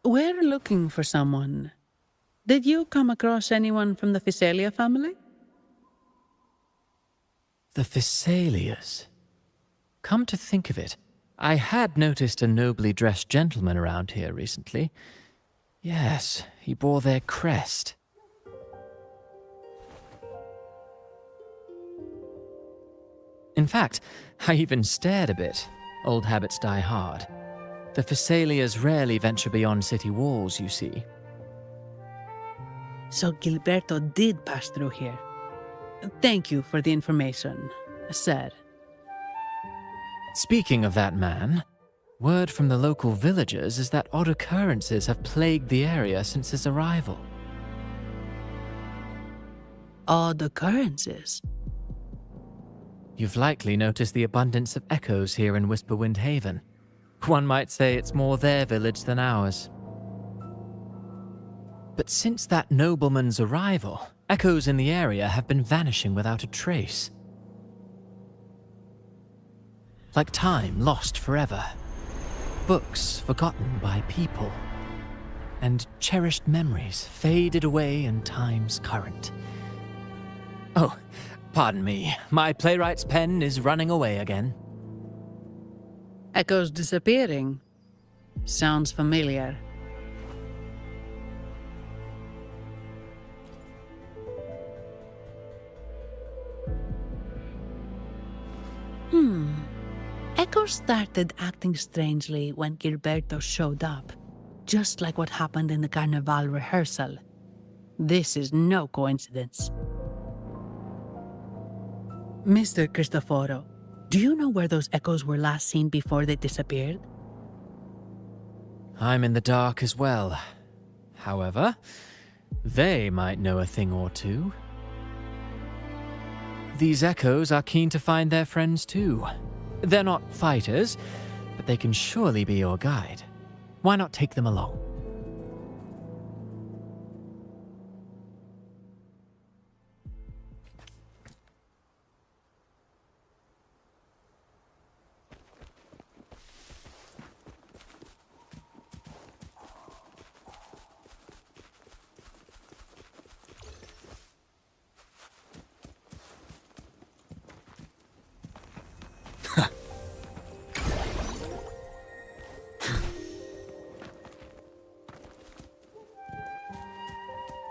We're looking for someone. Did you come across anyone from the Physalia family? The Physalias. Come to think of it, I had noticed a nobly dressed gentleman around here recently. Yes, he bore their crest. In fact, I even stared a bit. Old habits die hard. The Physalias rarely venture beyond city walls, you see. So Gilberto did pass through here. Thank you for the information, sir. Speaking of that man, word from the local villagers is that odd occurrences have plagued the area since his arrival. Odd occurrences? You've likely noticed the abundance of echoes here in Whisperwind Haven. One might say it's more their village than ours. But since that nobleman's arrival, echoes in the area have been vanishing without a trace. Like time lost forever. Books forgotten by people. And cherished memories faded away in time's current. Oh, pardon me. My playwright's pen is running away again. Echoes disappearing. Sounds familiar. Echoes started acting strangely when Gilberto showed up, just like what happened in the Carnival rehearsal. This is no coincidence. Mr. Cristoforo, do you know where those echoes were last seen before they disappeared? I'm in the dark as well. However, they might know a thing or two. These echoes are keen to find their friends too. They're not fighters, but they can surely be your guide. Why not take them along?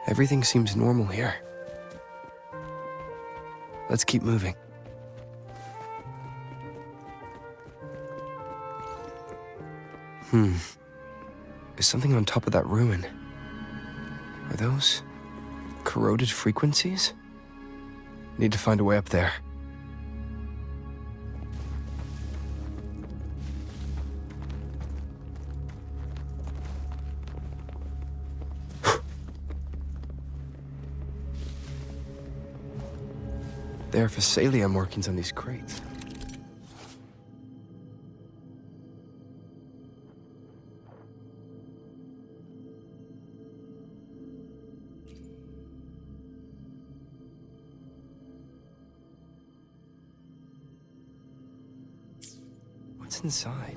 Everything seems normal here. Let's keep moving. There's something on top of that ruin. Are those corroded frequencies? Need to find a way up there. There are Physalia markings on these crates. What's inside?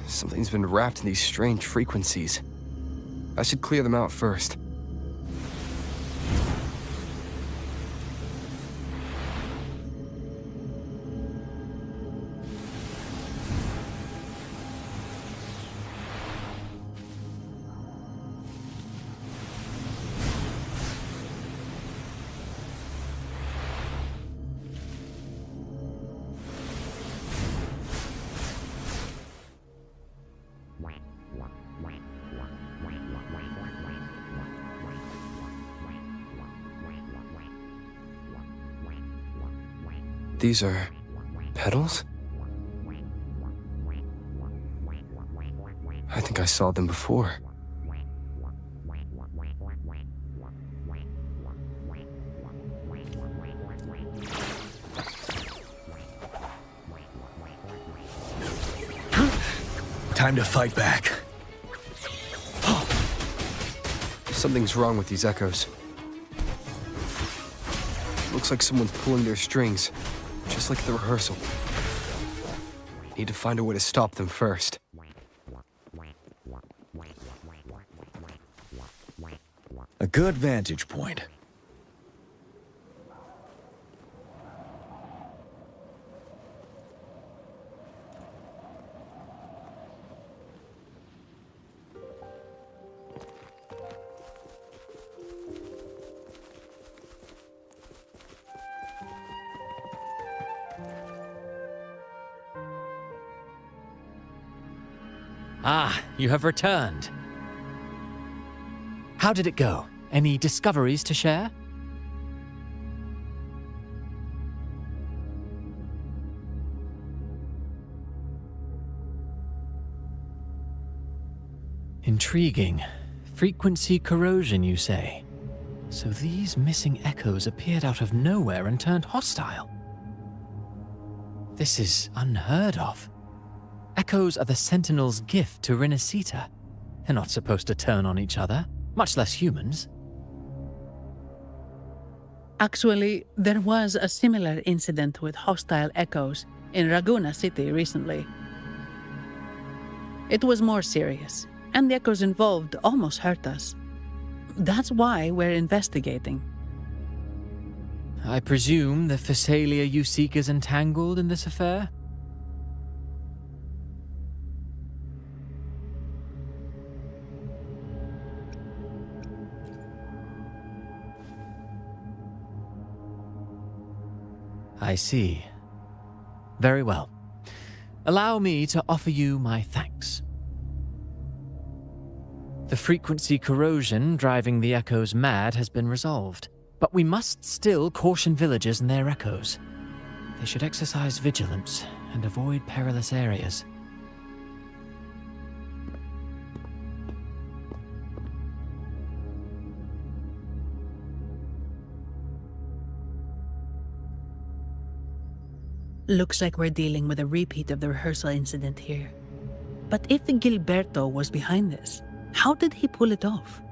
Something's been wrapped in these strange frequencies. I should clear them out first. These are petals? I think I saw them before. Time to fight back. Something's wrong with these echoes. Looks like someone's pulling their strings, just like the rehearsal. Need to find a way to stop them first. A good vantage point. Ah, you have returned. How did it go? Any discoveries to share? Intriguing. Frequency corrosion, you say? So these missing echoes appeared out of nowhere and turned hostile. This is unheard of. Echoes are the Sentinel's gift to Renacita. They're not supposed to turn on each other, much less humans. Actually, there was a similar incident with hostile echoes in Raguena City recently. It was more serious, and the echoes involved almost hurt us. That's why we're investigating. I presume the Phasalia you seek is entangled in this affair? I see. Very well. Allow me to offer you my thanks. The frequency corrosion driving the echoes mad has been resolved, but we must still caution villagers and their echoes. They should exercise vigilance and avoid perilous areas. Looks like we're dealing with a repeat of the rehearsal incident here. But if Gilberto was behind this, how did he pull it off?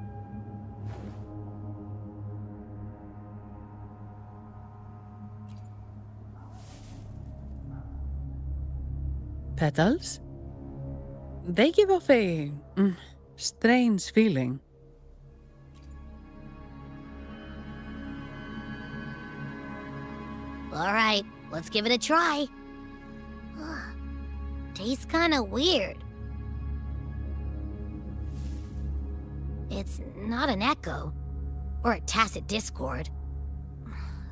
Petals? They give off a strange feeling. All right, let's give it a try. Tastes kinda weird. It's not an echo, or a tacit discord.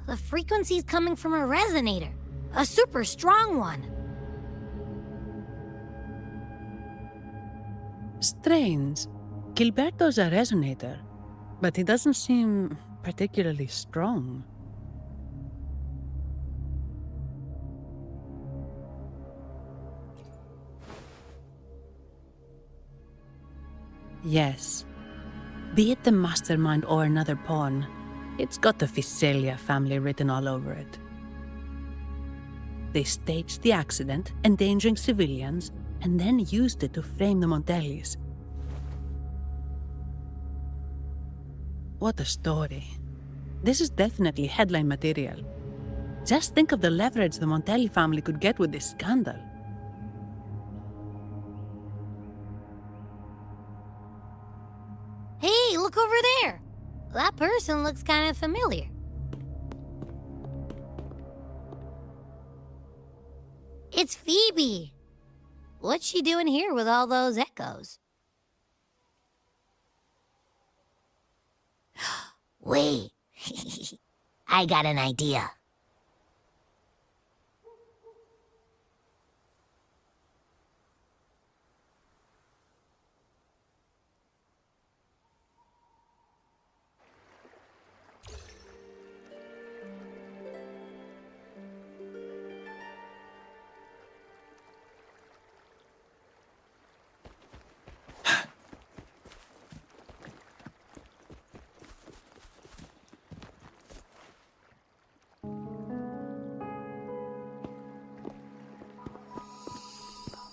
The frequency's coming from a resonator, a super strong one. Strange. Gilberto's a resonator, but he doesn't seem particularly strong. Yes. Be it the mastermind or another pawn, it's got the Phasalia family written all over it. They staged the accident, endangering civilians, and then used it to frame the Montellis. What a story. This is definitely headline material. Just think of the leverage the Montelli family could get with this scandal. Hey, look over there! That person looks kind of familiar. It's Phoebe! What's she doing here with all those echoes? Wait, I got an idea.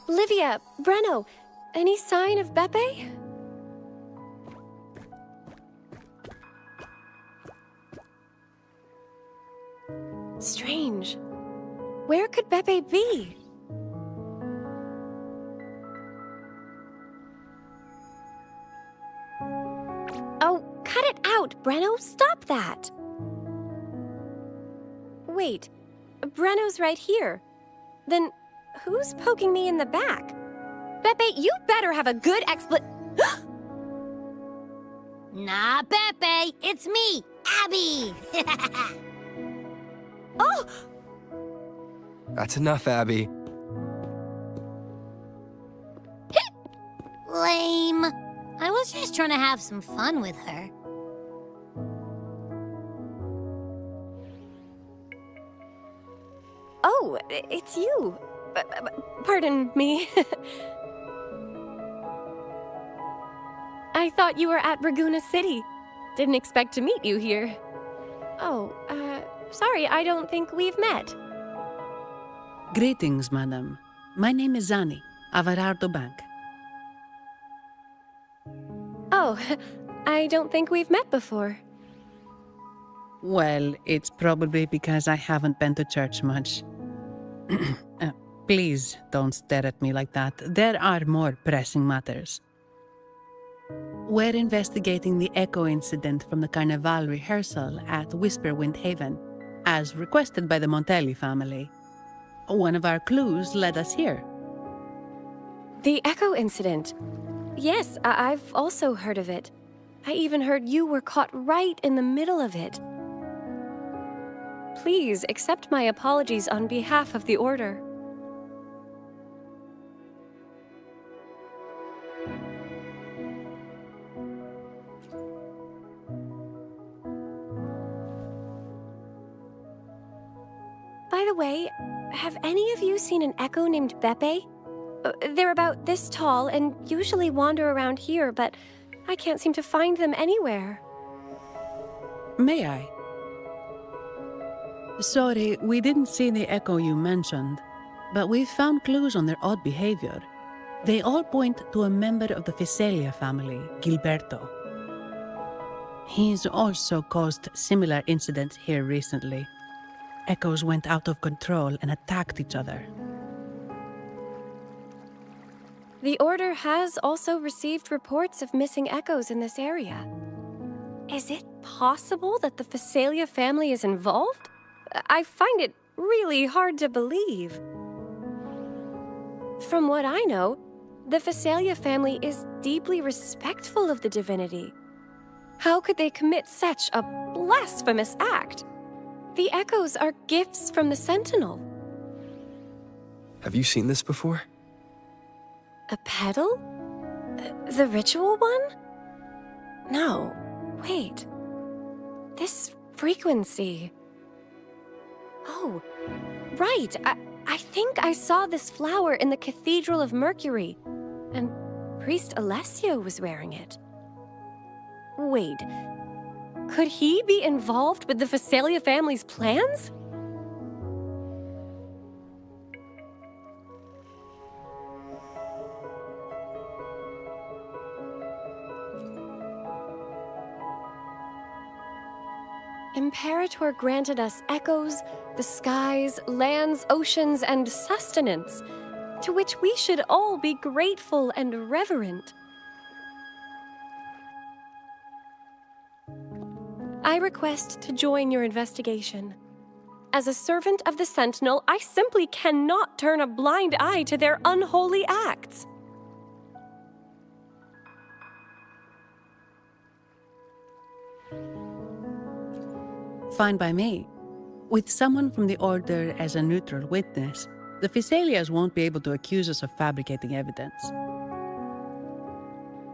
Livia, Breno, any sign of Beppe? Strange. Where could Beppe be? Oh, cut it out, Breno! Stop that! Wait, Breno's right here. Then who's poking me in the back? Beppe, you better have a good Nah, Beppe, it's me, Abby! Oh! That's enough, Abby. Lame. I was just trying to have some fun with her. Oh, it's you. Pardon me. I thought you were at Raguena City. Didn't expect to meet you here. Oh, sorry, I don't think we've met. Greetings, madam. My name is Zani, Avarardo Bank. Oh, I don't think we've met before. Well, it's probably because I haven't been to church much. Please don't stare at me like that. There are more pressing matters. We're investigating the Echo incident from the Carnival rehearsal at Whisperwind Haven, as requested by the Montelli family. One of our clues led us here. The Echo incident. Yes, I've also heard of it. I even heard you were caught right in the middle of it. Please accept my apologies on behalf of the Order. By the way, have any of you seen an Echo named Beppe? They're about this tall and usually wander around here, but I can't seem to find them anywhere. May I? Sorry, we didn't see the Echo you mentioned, but we found clues on their odd behavior. They all point to a member of the Physalia family, Gilberto. He's also caused similar incidents here recently. Echoes went out of control and attacked each other. The Order has also received reports of missing Echoes in this area. Is it possible that the Physalia family is involved? I find it really hard to believe. From what I know, the Physalia family is deeply respectful of the divinity. How could they commit such a blasphemous act? The Echoes are gifts from the Sentinel. Have you seen this before? A petal? The ritual one? No, wait. This frequency. Oh, right. I think I saw this flower in the Cathedral of Mercury, and Priest Alessio was wearing it. Wait, could he be involved with the Physalia family's plans? Imperator granted us echoes, the skies, lands, oceans, and sustenance, to which we should all be grateful and reverent. I request to join your investigation. As a servant of the Sentinel, I simply cannot turn a blind eye to their unholy acts. Fine by me. With someone from the Order as a neutral witness, the Physalias won't be able to accuse us of fabricating evidence.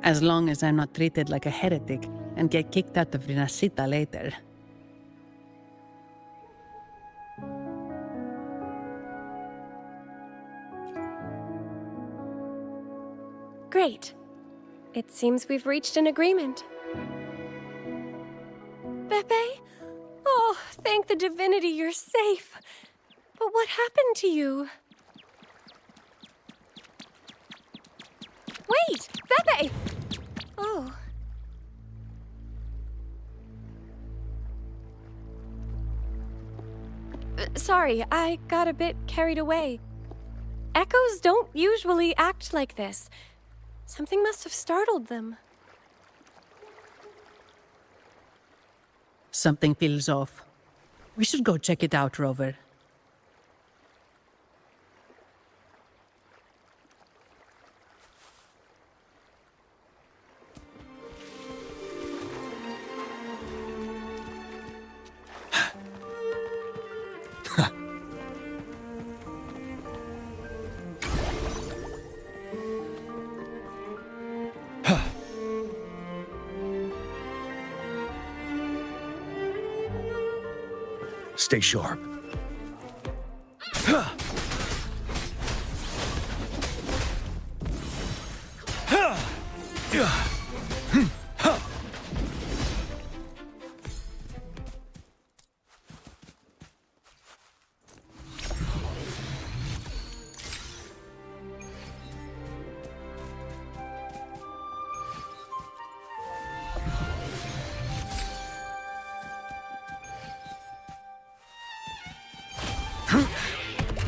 As long as I'm not treated like a heretic and get kicked out of Rinascita later. Great. It seems we've reached an agreement. Beppe? Oh, thank the divinity you're safe. But what happened to you? Wait! Pepe! Oh. Sorry, I got a bit carried away. Echoes don't usually act like this. Something must have startled them. Something feels off. We should go check it out, Rover. Stay sharp.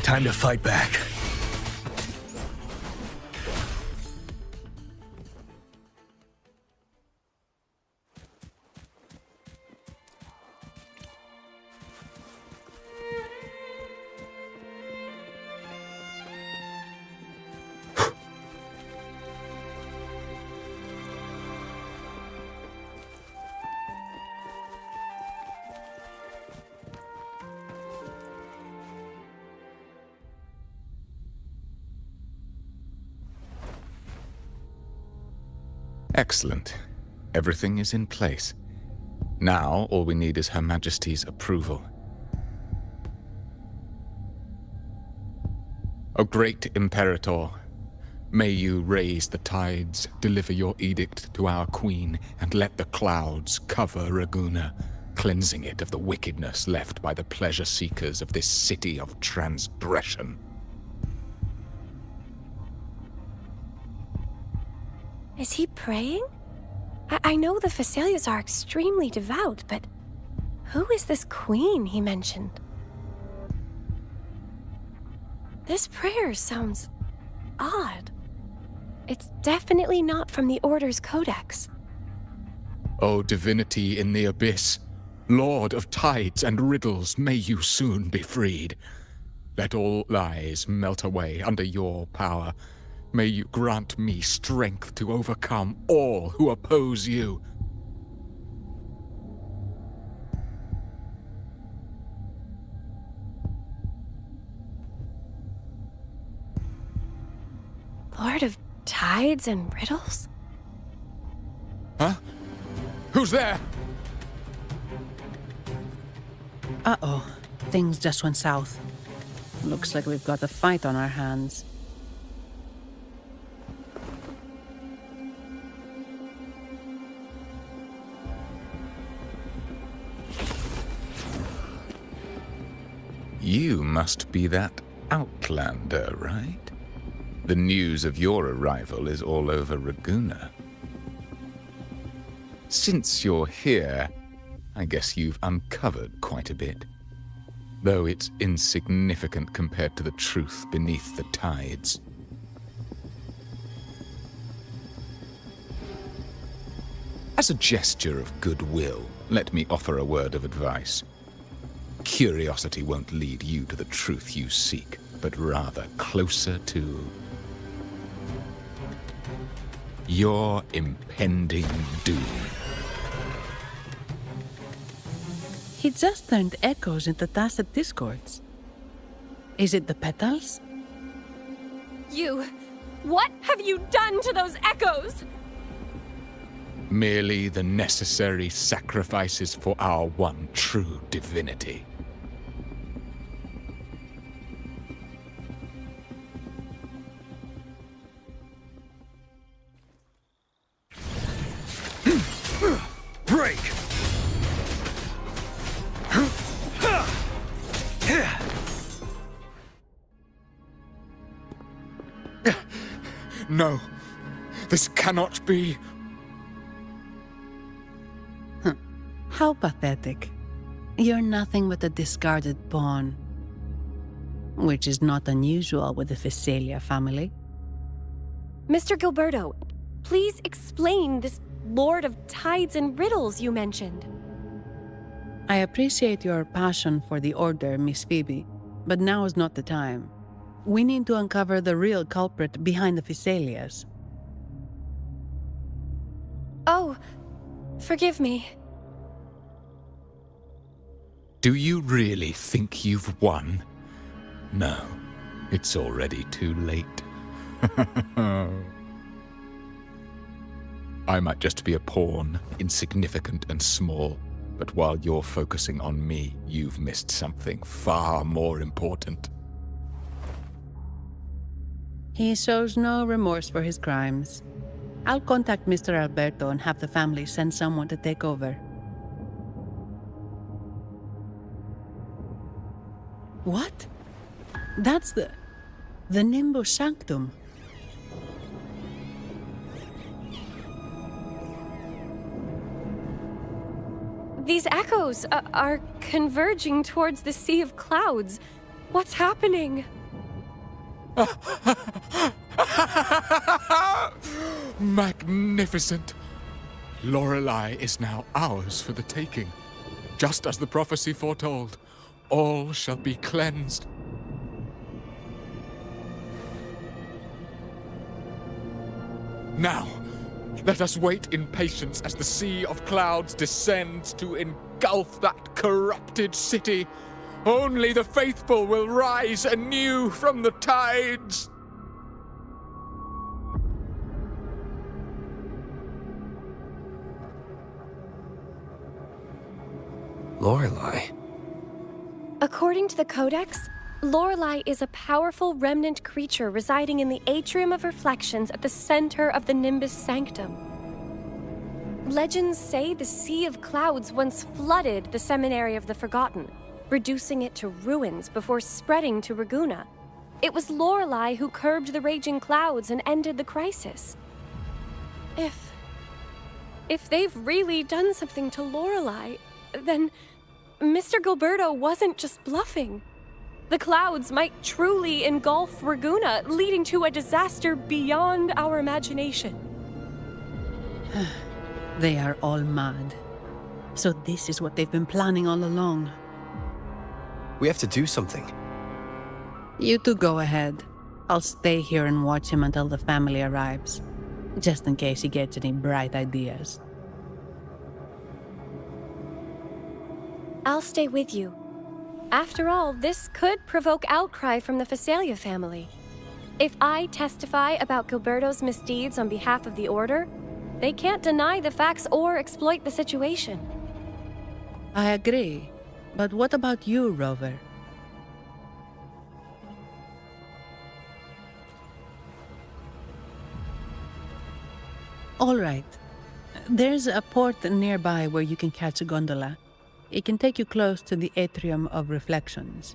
Time to fight back. Excellent. Everything is in place. Now, all we need is Her Majesty's approval. O great Imperator, may you raise the tides, deliver your edict to our queen, and let the clouds cover Raguna, cleansing it of the wickedness left by the pleasure-seekers of this city of transgression. Is he praying? I know the Fesalias are extremely devout, but who is this queen he mentioned? This prayer sounds odd. It's definitely not from the Order's codex. O divinity in the abyss, Lord of tides and riddles, may you soon be freed. Let all lies melt away under your power. May you grant me strength to overcome all who oppose you. Lord of tides and riddles? Huh? Who's there? Uh-oh. Things just went south. Looks like we've got a fight on our hands. You must be that outlander, right? The news of your arrival is all over Raguna. Since you're here, I guess you've uncovered quite a bit. Though it's insignificant compared to the truth beneath the tides. As a gesture of goodwill, let me offer a word of advice. Curiosity won't lead you to the truth you seek, but rather closer to your impending doom. He just turned echoes into tacit discords. Is it the petals? What have you done to those echoes? Merely the necessary sacrifices for our one true divinity. Break! No. This cannot be. How pathetic. You're nothing but a discarded pawn. Which is not unusual with the Phasalia family. Mr. Gilberto, please explain this Lord of Tides and Riddles you mentioned. I appreciate your passion for the Order, Miss Phoebe, but now is not the time. We need to uncover the real culprit behind the Phasalias. Oh, forgive me. Do you really think you've won? No, it's already too late. I might just be a pawn, insignificant and small, but while you're focusing on me, you've missed something far more important. He shows no remorse for his crimes. I'll contact Mr. Alberto and have the family send someone to take over. What? That's the Nimbus Sanctum. These echoes are converging towards the Sea of Clouds. What's happening? Magnificent! Lorelei is now ours for the taking. Just as the prophecy foretold, all shall be cleansed. Now, let us wait in patience as the Sea of Clouds descends to engulf that corrupted city. Only the faithful will rise anew from the tides. Lorelei. According to the Codex, Lorelei is a powerful remnant creature residing in the Atrium of Reflections at the center of the Nimbus Sanctum. Legends say the Sea of Clouds once flooded the Seminary of the Forgotten, reducing it to ruins before spreading to Ragunna. It was Lorelei who curbed the raging clouds and ended the crisis. If they've really done something to Lorelei, then Mr. Gilberto wasn't just bluffing. The clouds might truly engulf Ragunna, leading to a disaster beyond our imagination. They are all mad. So this is what they've been planning all along. We have to do something. You two go ahead. I'll stay here and watch him until the family arrives, just in case he gets any bright ideas. I'll stay with you. After all, this could provoke outcry from the Phasalia family. If I testify about Gilberto's misdeeds on behalf of the Order, they can't deny the facts or exploit the situation. I agree. But what about you, Rover? All right. There's a port nearby where you can catch a gondola. It can take you close to the Atrium of Reflections.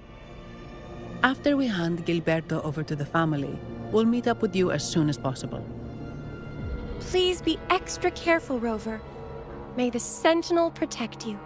After we hand Gilberto over to the family, we'll meet up with you as soon as possible. Please be extra careful, Rover. May the Sentinel protect you.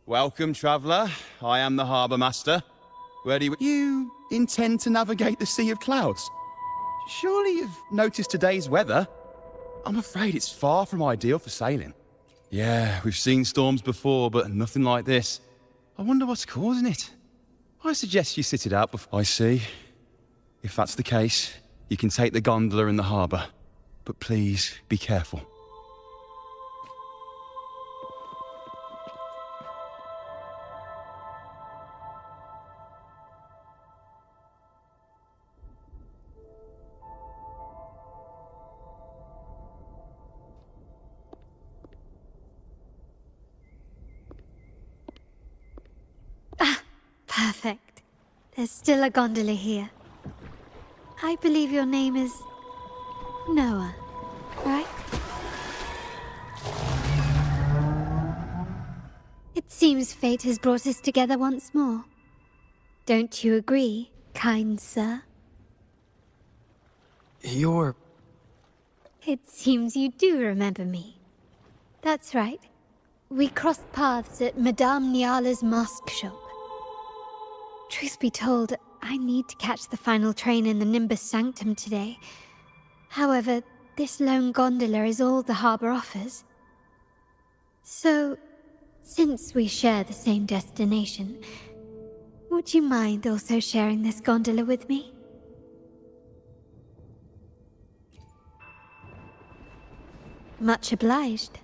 Welcome, traveller. I am the Harbour Master. Where do you intend to navigate the Sea of Clouds? Surely you've noticed today's weather. I'm afraid it's far from ideal for sailing. Yeah, we've seen storms before, but nothing like this. I wonder what's causing it. I suggest you sit it out before I see. If that's the case, you can take the gondola in the harbour. But please, be careful. Perfect. There's still a gondola here. I believe your name is Noah, right? It seems fate has brought us together once more. Don't you agree, kind sir? You're... It seems you do remember me. That's right. We crossed paths at Madame Niala's mask shop. Truth be told, I need to catch the final train in the Nimbus Sanctum today. However, this lone gondola is all the harbour offers. So, since we share the same destination, would you mind also sharing this gondola with me? Much obliged.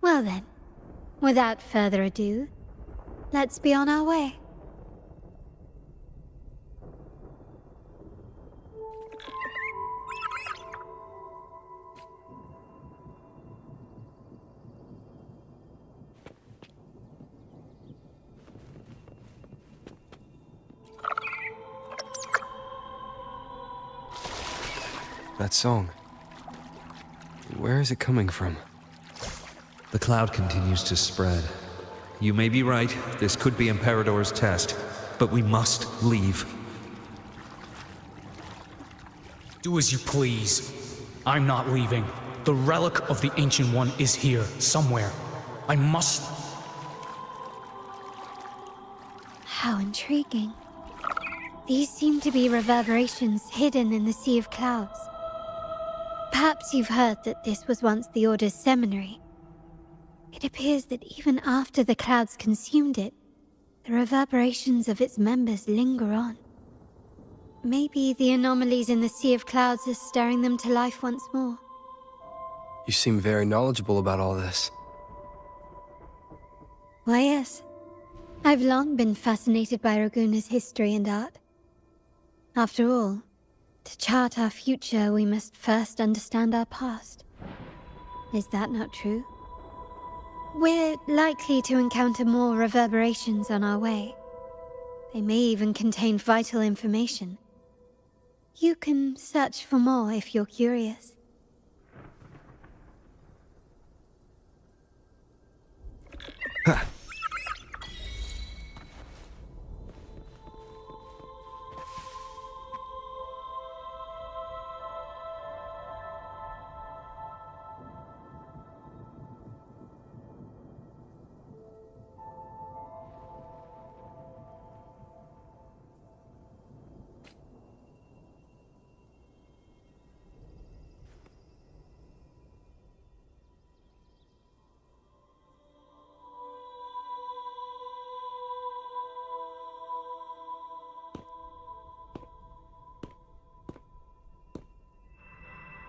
Well then, without further ado, let's be on our way. That song. Where is it coming from? The cloud continues to spread. You may be right, this could be Imperador's test, but we must leave. Do as you please. I'm not leaving. The relic of the Ancient One is here, somewhere. I must... How intriguing. These seem to be reverberations hidden in the Sea of Clouds. Perhaps you've heard that this was once the Order's seminary. It appears that even after the clouds consumed it, the reverberations of its members linger on. Maybe the anomalies in the Sea of Clouds are stirring them to life once more. You seem very knowledgeable about all this. Why, yes. I've long been fascinated by Raguna's history and art. After all, to chart our future, we must first understand our past. Is that not true? We're likely to encounter more reverberations on our way. They may even contain vital information. You can search for more if you're curious.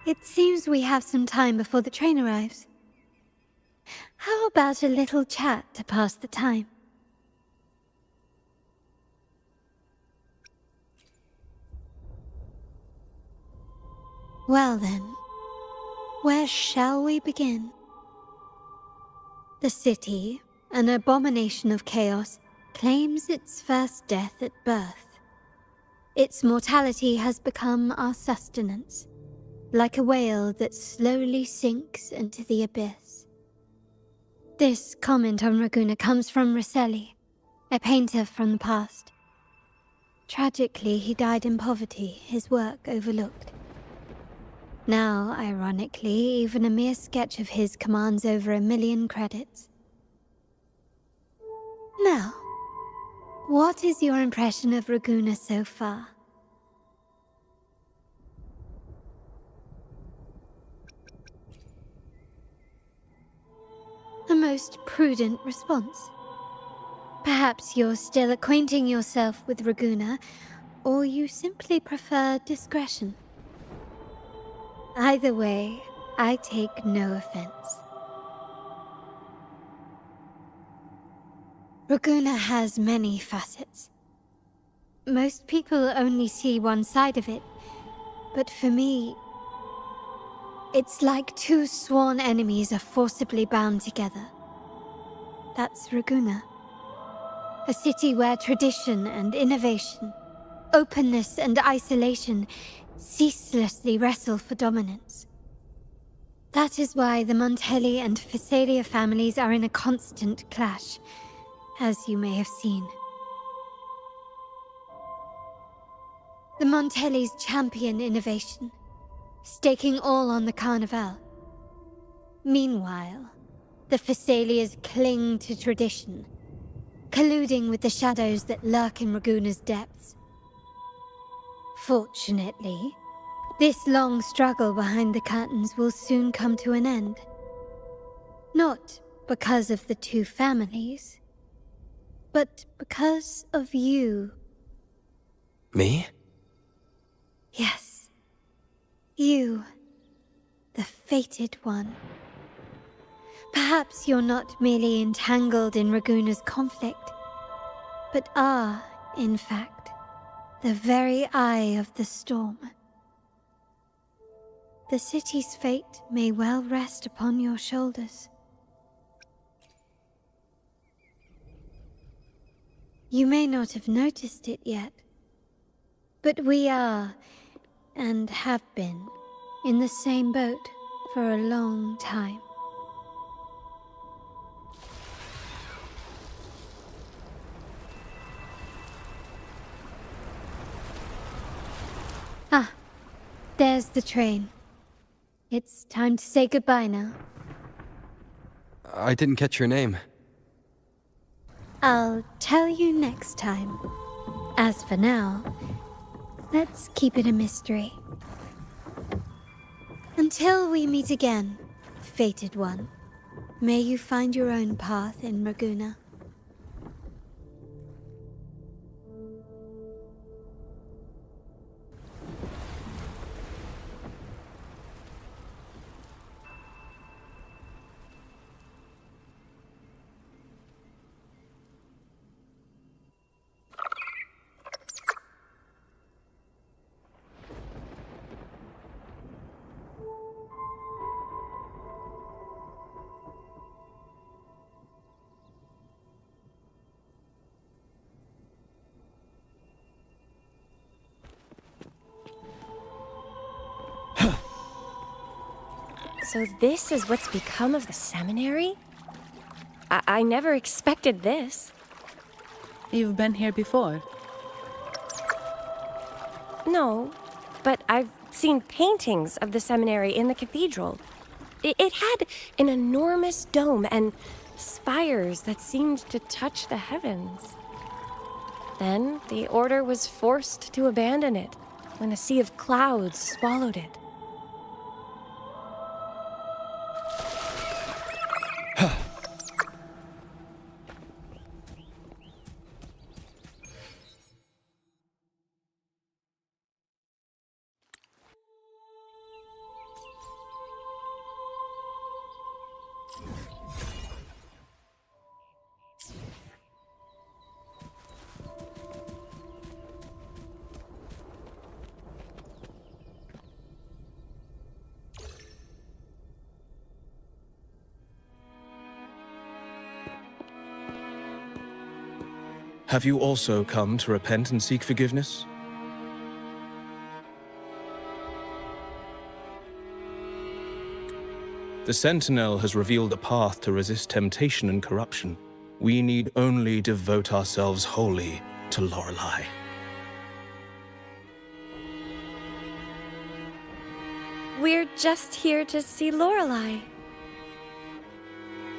It seems we have some time before the train arrives. How about a little chat to pass the time? Well then, where shall we begin? The city, an abomination of chaos, claims its first death at birth. Its mortality has become our sustenance, like a whale that slowly sinks into the abyss. This comment on Raguna comes from Rosselli, a painter from the past. Tragically, he died in poverty, his work overlooked. Now, ironically, even a mere sketch of his commands over 1 million credits. Now, what is your impression of Raguna so far? most prudent response. Perhaps you're still acquainting yourself with Raguna, or you simply prefer discretion. Either way, I take no offense. Raguna has many facets. Most people only see one side of it, but for me, it's like two sworn enemies are forcibly bound together. That's Raguna. A city where tradition and innovation, openness and isolation ceaselessly wrestle for dominance. That is why the Montelli and Phasalia families are in a constant clash, as you may have seen. The Montellis champion innovation, staking all on the Carnival. Meanwhile, the Phasalias cling to tradition, colluding with the shadows that lurk in Raguna's depths. Fortunately, this long struggle behind the curtains will soon come to an end. Not because of the two families, but because of you. Me? Yes. You. The fated one. Perhaps you're not merely entangled in Raguna's conflict, but are, in fact, the very eye of the storm. The city's fate may well rest upon your shoulders. You may not have noticed it yet, but we are, and have been, in the same boat for a long time. Ah, there's the train. It's time to say goodbye now. I didn't catch your name. I'll tell you next time. As for now, let's keep it a mystery. Until we meet again, fated one, may you find your own path in Raguna. So this is what's become of the seminary? I never expected this. You've been here before? No, but I've seen paintings of the seminary in the cathedral. It had an enormous dome and spires that seemed to touch the heavens. Then the order was forced to abandon it when a sea of clouds swallowed it. Have you also come to repent and seek forgiveness? The Sentinel has revealed a path to resist temptation and corruption. We need only devote ourselves wholly to Lorelei. We're just here to see Lorelei.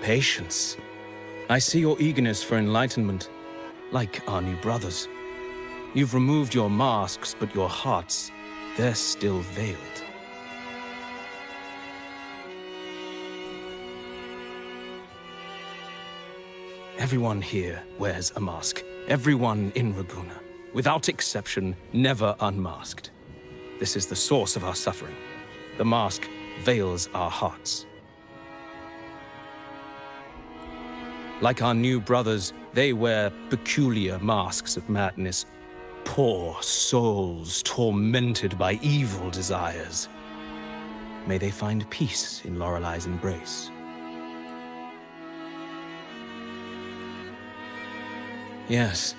Patience. I see your eagerness for enlightenment, like our new brothers. You've removed your masks, but your hearts, they're still veiled. Everyone here wears a mask. Everyone in Raguna, without exception, never unmasked. This is the source of our suffering. The mask veils our hearts. Like our new brothers, they wear peculiar masks of madness. Poor souls tormented by evil desires. May they find peace in Lorelei's embrace. Yes,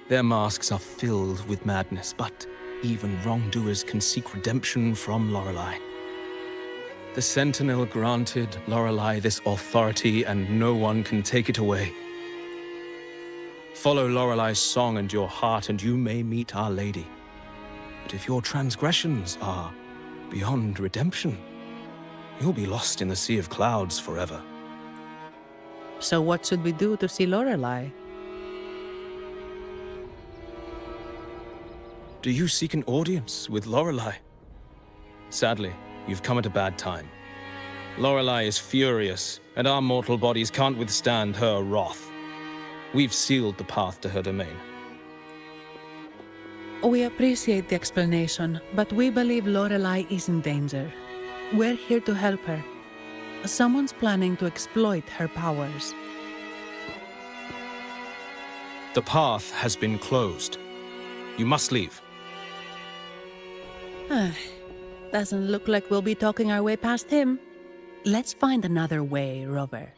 their masks are filled with madness, but even wrongdoers can seek redemption from Lorelei. The Sentinel granted Lorelei this authority, and no one can take it away. Follow Lorelei's song and your heart, and you may meet Our Lady. But if your transgressions are beyond redemption, you'll be lost in the sea of clouds forever. So what should we do to see Lorelei? Do you seek an audience with Lorelei? Sadly, you've come at a bad time. Lorelei is furious, and our mortal bodies can't withstand her wrath. We've sealed the path to her domain. We appreciate the explanation, but we believe Lorelei is in danger. We're here to help her. Someone's planning to exploit her powers. The path has been closed. You must leave. Doesn't look like we'll be talking our way past him. Let's find another way, Rover.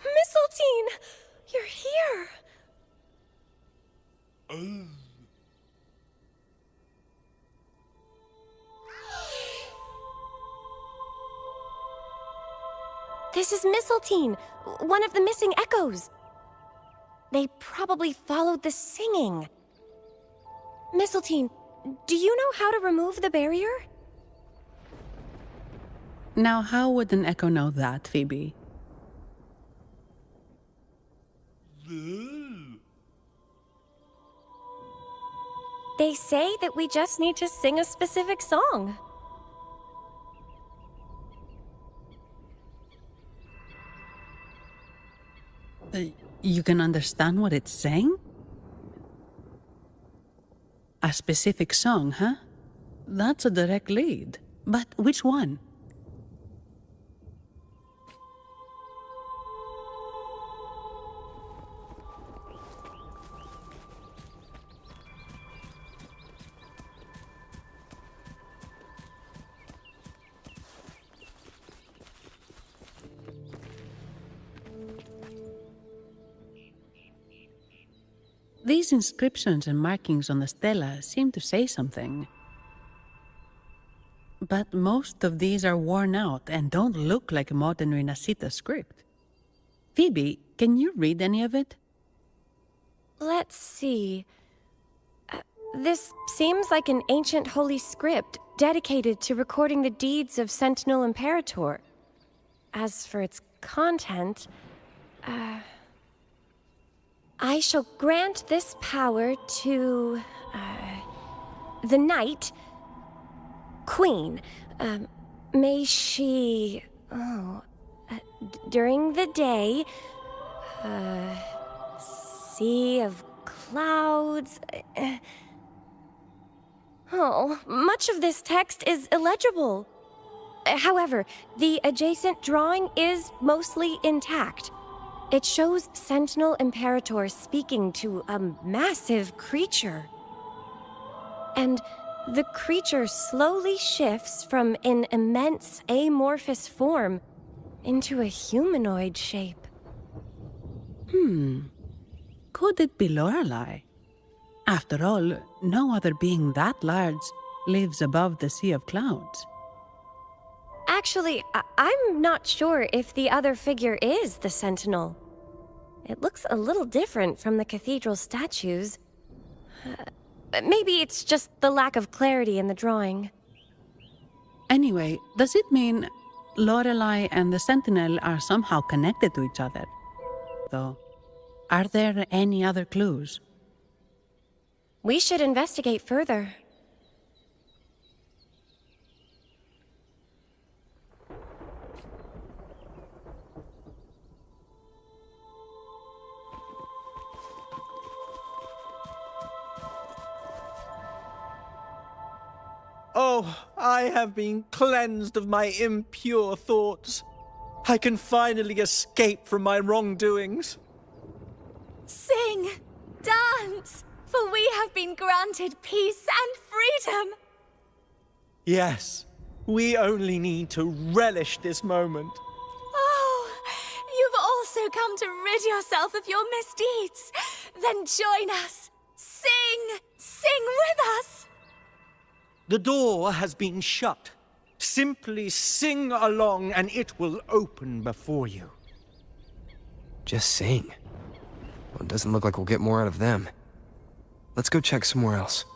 Mistletoe! You're here! This is Mistletoe, one of the missing echoes. They probably followed the singing. Mistletoe, do you know how to remove the barrier? Now, how would an echo know that, Phoebe? They say that we just need to sing a specific song. You can understand what it's saying? A specific song, huh? That's a direct lead. But which one? These inscriptions and markings on the stela seem to say something. But most of these are worn out and don't look like modern Renacita script. Phoebe, can you read any of it? Let's see. This seems like an ancient holy script dedicated to recording the deeds of Sentinel Imperator. As for its content, I shall grant this power to the Knight Queen. May she, during the day, sea of clouds. Much of this text is illegible. However, the adjacent drawing is mostly intact. It shows Sentinel Imperator speaking to a massive creature. And The creature slowly shifts from an immense amorphous form into a humanoid shape. Could it be Lorelei? After all, no other being that large lives above the sea of clouds. Actually, I'm not sure if the other figure is the Sentinel. It looks a little different from the cathedral statues. Maybe it's just the lack of clarity in the drawing. Anyway, does it mean Lorelei and the Sentinel are somehow connected to each other? Though, are there any other clues? We should investigate further. Oh, I have been cleansed of my impure thoughts. I can finally escape from my wrongdoings. Sing! Dance! For we have been granted peace and freedom! Yes, we only need to relish this moment. Oh, you've also come to rid yourself of your misdeeds. Then join us. Sing! Sing with us! The door has been shut. Simply sing along and it will open before you. Just sing. Well, it doesn't look like we'll get more out of them. Let's go check somewhere else.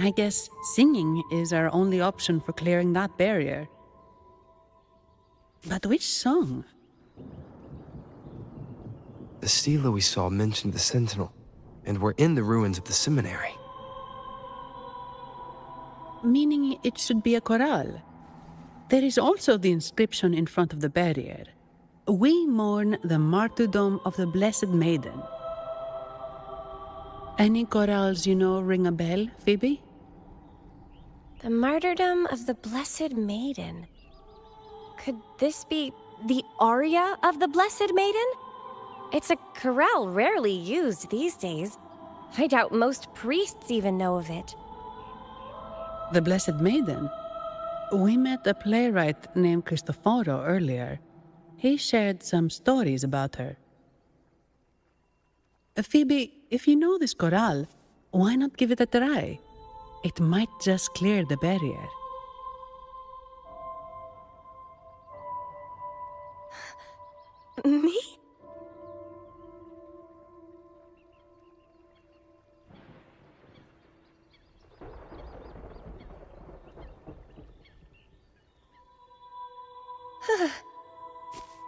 I guess singing is our only option for clearing that barrier. But which song? The stela we saw mentioned the Sentinel, and we're in the ruins of the seminary. Meaning it should be a chorale. There is also the inscription in front of the barrier. We mourn the martyrdom of the Blessed Maiden. Any chorales you know ring a bell, Phoebe? The martyrdom of the Blessed Maiden. Could this be the aria of the Blessed Maiden? It's a chorale rarely used these days. I doubt most priests even know of it. The Blessed Maiden? We met a playwright named Cristoforo earlier. He shared some stories about her. Phoebe, if you know this chorale, why not give it a try? It might just clear the barrier. Me?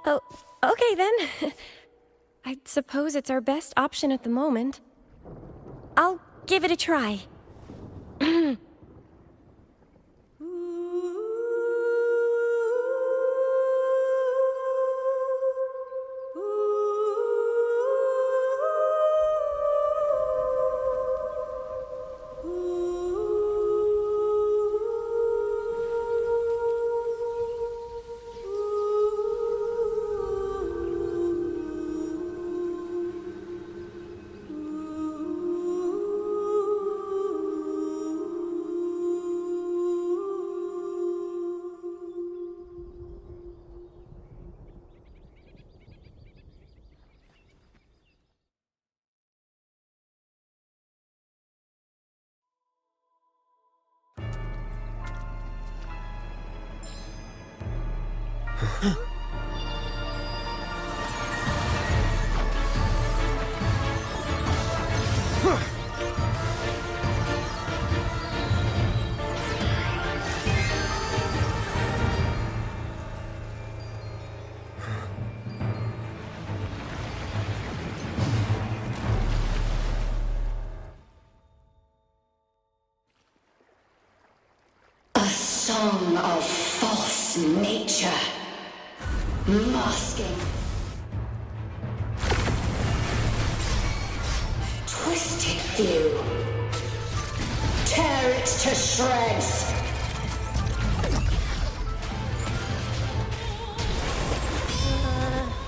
Oh, okay then. I suppose it's our best option at the moment. I'll give it a try. song of false nature. Masking. Twisted view. Tear it to shreds.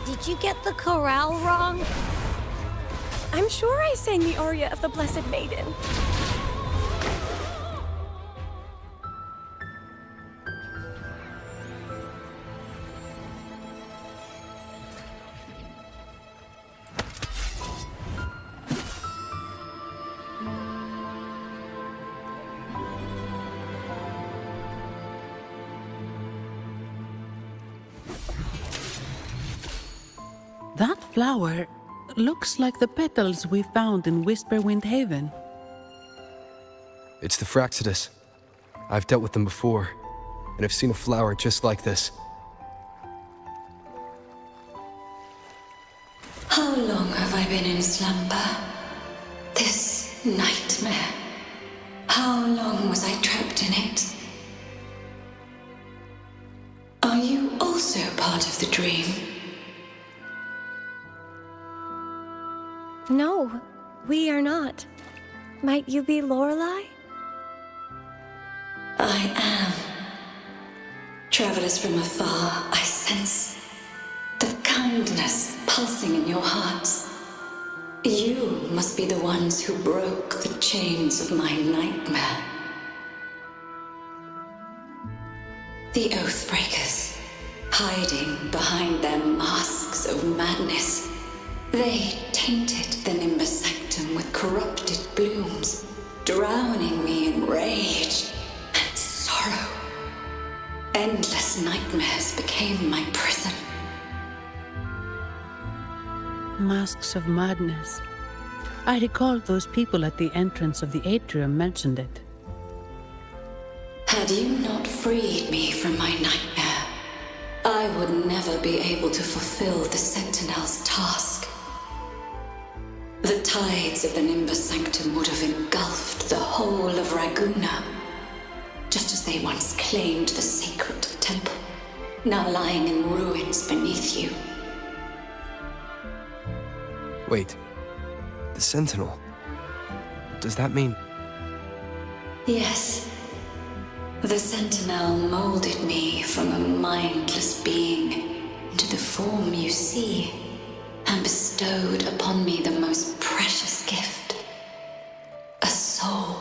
Did you get the chorale wrong? I'm sure I sang the aria of the Blessed Maiden. That flower looks like the petals we found in Whisperwind Haven. It's the Fraxidus. I've dealt with them before, and I've seen a flower just like this. How long have I been in slumber? This nightmare. How long was I trapped in it? Are you also part of the dream? No, we are not. Might you be Lorelei? I am. Travelers from afar, I sense the kindness pulsing in your hearts. You must be the ones who broke the chains of my nightmare. The Oathbreakers, hiding behind their masks of madness. They tainted the Nimbus Sanctum with corrupted blooms, drowning me in rage and sorrow. Endless nightmares became my prison. Masks of madness. I recall those people at the entrance of the atrium mentioned it. Had you not freed me from my nightmare, I would never be able to fulfill the Sentinel's task. The tides of the Nimbus Sanctum would have engulfed the whole of Raguna, just as they once claimed the sacred temple, now lying in ruins beneath you. Wait, the Sentinel. Does that mean... Yes. The Sentinel molded me from a mindless being into the form you see, and bestowed upon me the most precious gift, a soul.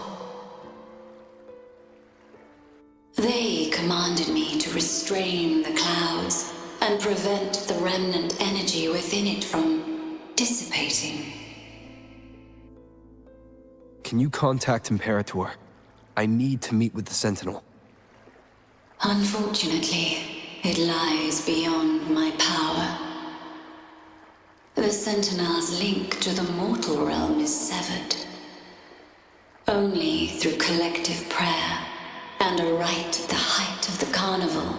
They commanded me to restrain the clouds and prevent the remnant energy within it from dissipating. Can you contact Imperator? I need to meet with the Sentinel. Unfortunately, it lies beyond my power. The Sentinel's link to the mortal realm is severed. Only through collective prayer and a rite at the height of the carnival,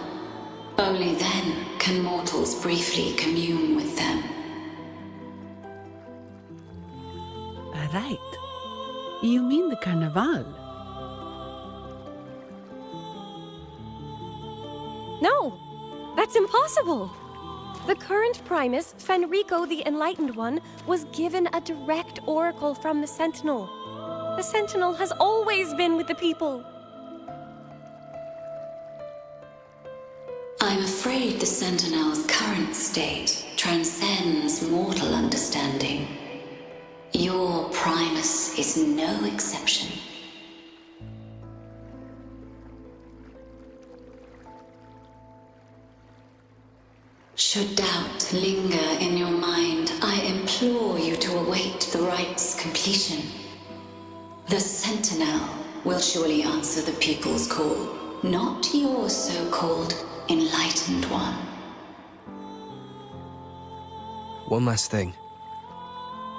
only then can mortals briefly commune with them. A rite? You mean the carnival? No, that's impossible. The current Primus, Fenrico the Enlightened One, was given a direct oracle from the Sentinel. The Sentinel has always been with the people. I'm afraid the Sentinel's current state transcends mortal understanding. Your Primus is no exception. Should doubt linger in your mind, I implore you to await the rite's completion. The Sentinel will surely answer the people's call, not your so-called Enlightened One. One last thing.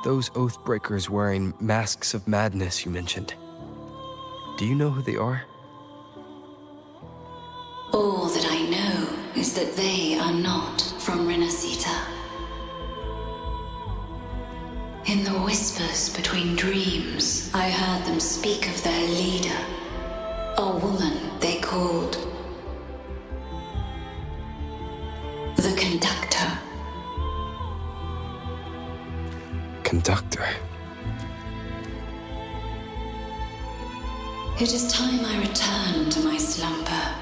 Those Oathbreakers wearing masks of madness you mentioned. Do you know who they are? All that I know is that they are not from Renacita. In the whispers between dreams, I heard them speak of their leader, A woman they called the Conductor. Conductor. It is time I return to my slumber.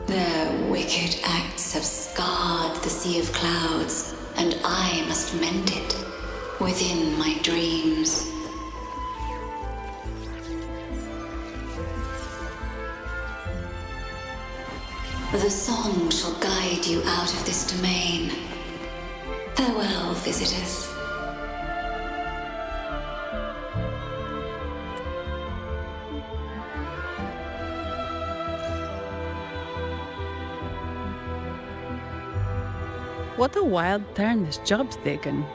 Their wicked acts have scarred the sea of clouds, and I must mend it within my dreams. The song shall guide you out of this domain. Farewell, visitors. What a wild turn this job's taken.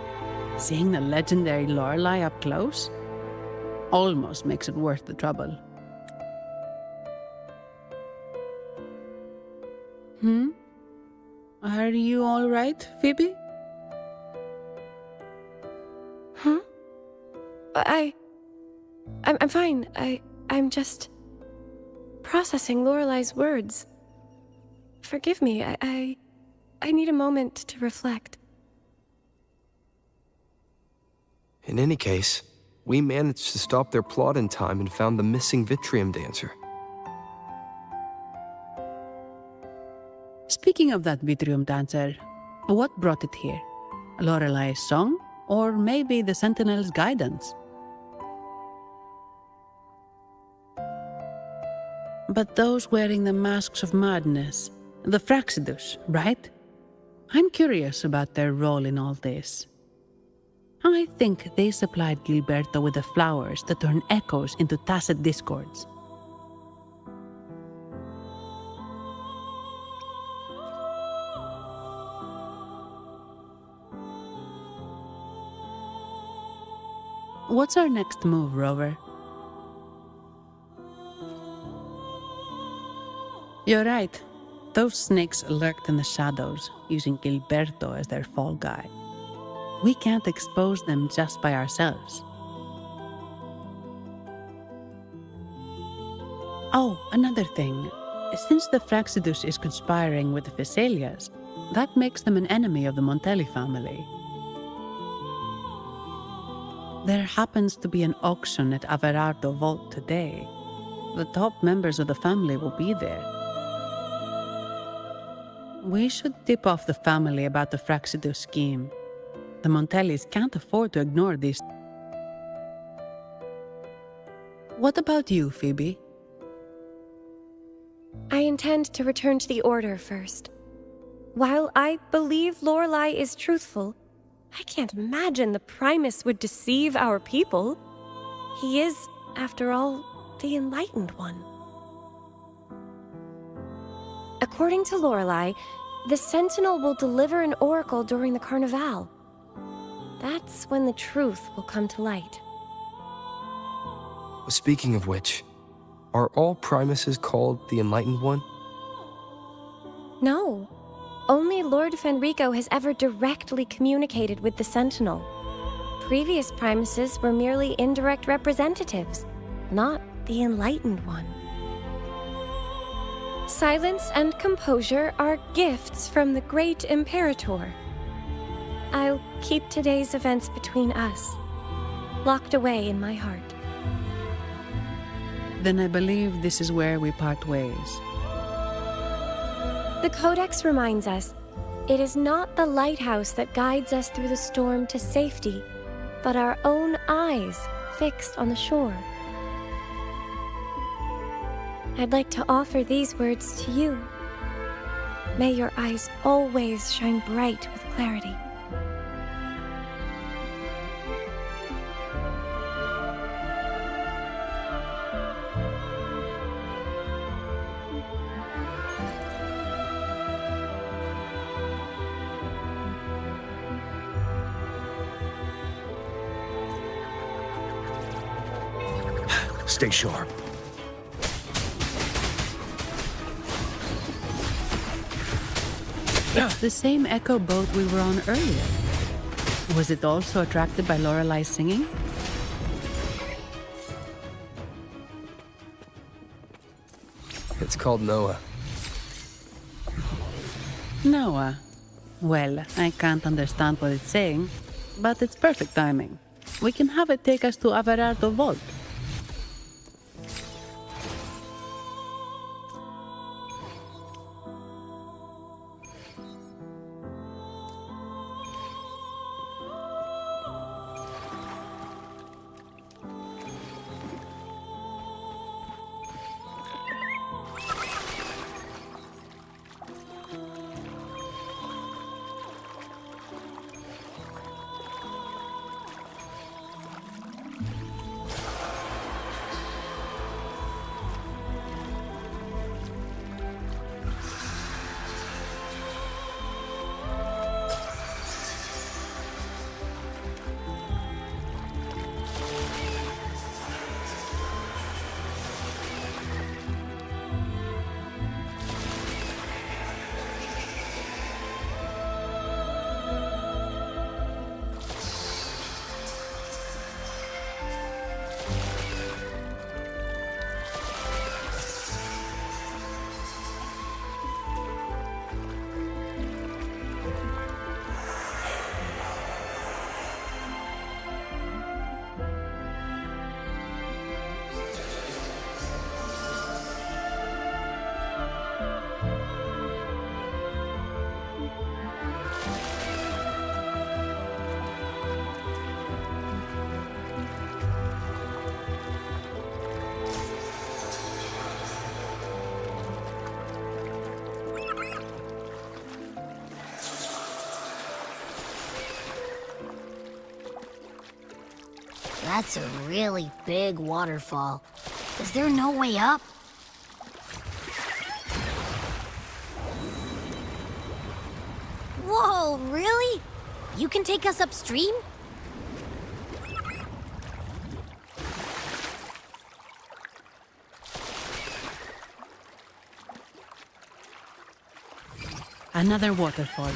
Seeing the legendary Lorelei up close almost makes it worth the trouble. Are you all right, Phoebe? I'm fine. I'm just processing Lorelei's words. Forgive me. I need a moment to reflect. In any case, we managed to stop their plot in time and found the missing Vitrium dancer. Speaking of that Vitrium dancer, what brought it here? Lorelei's song? Or maybe the Sentinel's guidance? But those wearing the masks of madness, the Fraxidus, right? I'm curious about their role in all this. I think they supplied Gilberto with the flowers that turn echoes into tacit discords. What's our next move, Rover? You're right. Those snakes lurked in the shadows, using Gilberto as their fall guy. We can't expose them just by ourselves. Oh, another thing. Since the Fraxidus is conspiring with the Phassalias, that makes them an enemy of the Montelli family. There happens to be an auction at Averardo Vault today. The top members of the family will be there. We should tip off the family about the Fraxidus scheme. The Montellis can't afford to ignore these. What about you, Phoebe? I intend to return to the Order first. While I believe Lorelei is truthful, I can't imagine the Primus would deceive our people. He is, after all, the Enlightened One. According to Lorelei, the Sentinel will deliver an oracle during the Carnival. That's when the truth will come to light. Speaking of which, are all Primuses called the Enlightened One? No. Only Lord Fenrico has ever directly communicated with the Sentinel. Previous Primuses were merely indirect representatives, not the Enlightened One. Silence and composure are gifts from the great Imperator. I'll keep today's events between us, locked away in my heart. Then I believe this is where we part ways. The Codex reminds us, it is not the lighthouse that guides us through the storm to safety, but our own eyes fixed on the shore. I'd like to offer these words to you. May your eyes always shine bright with clarity. Stay sharp. It's the same echo boat we were on earlier. Was it also attracted by Lorelei's singing? It's called Noah. Noah. Well, I can't understand what it's saying, but it's perfect timing. We can have it take us to Averardo Vault. That's a really big waterfall. Is there no way up? Whoa, really? You can take us upstream? Another waterfall.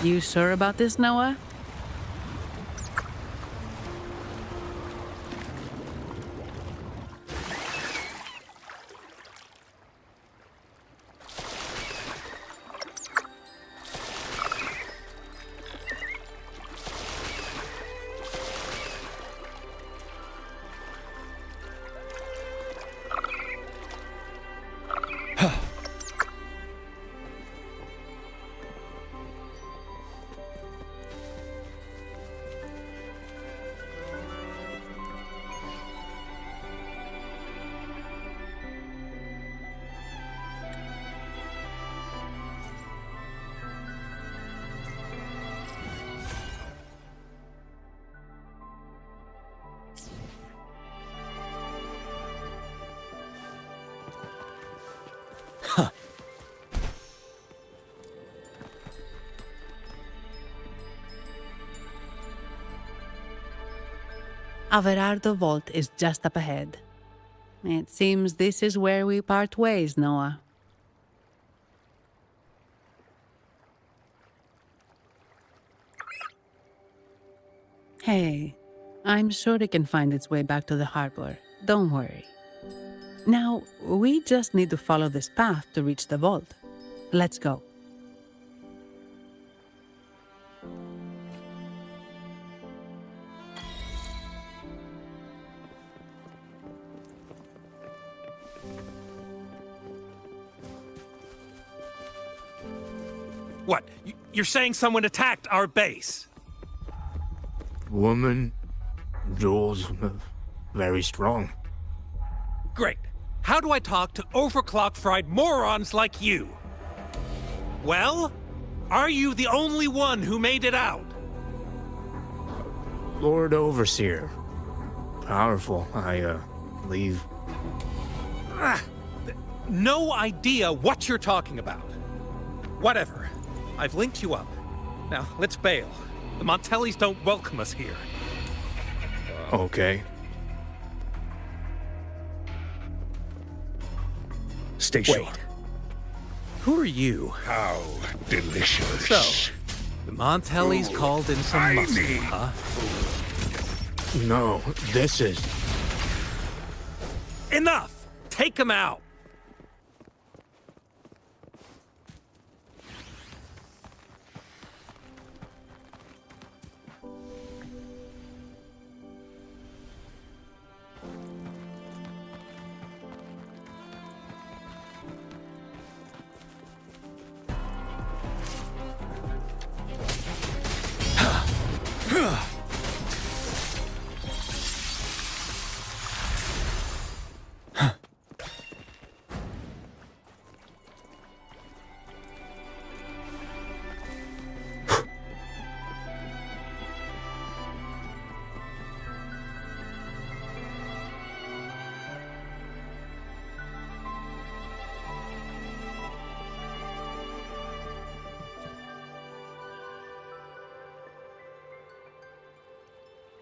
You sure about this, Noah? Averardo Vault is just up ahead. It seems this is where we part ways, Noah. Hey, I'm sure it can find its way back to the harbor. Don't worry. Now, we just need to follow this path to reach the vault. Let's go. What? You're saying someone attacked our base? Woman, Jules, very strong. Great. How do I talk to overclock-fried morons like you? Well, are you the only one who made it out? Lord Overseer. Powerful, I believe. No idea what you're talking about. Whatever. I've linked you up. Now, let's bail. The Montellis don't welcome us here. Okay. Stay short. Who are you? How delicious. So, the Montellis called in some muscle, huh? No, this is... Enough! Take him out!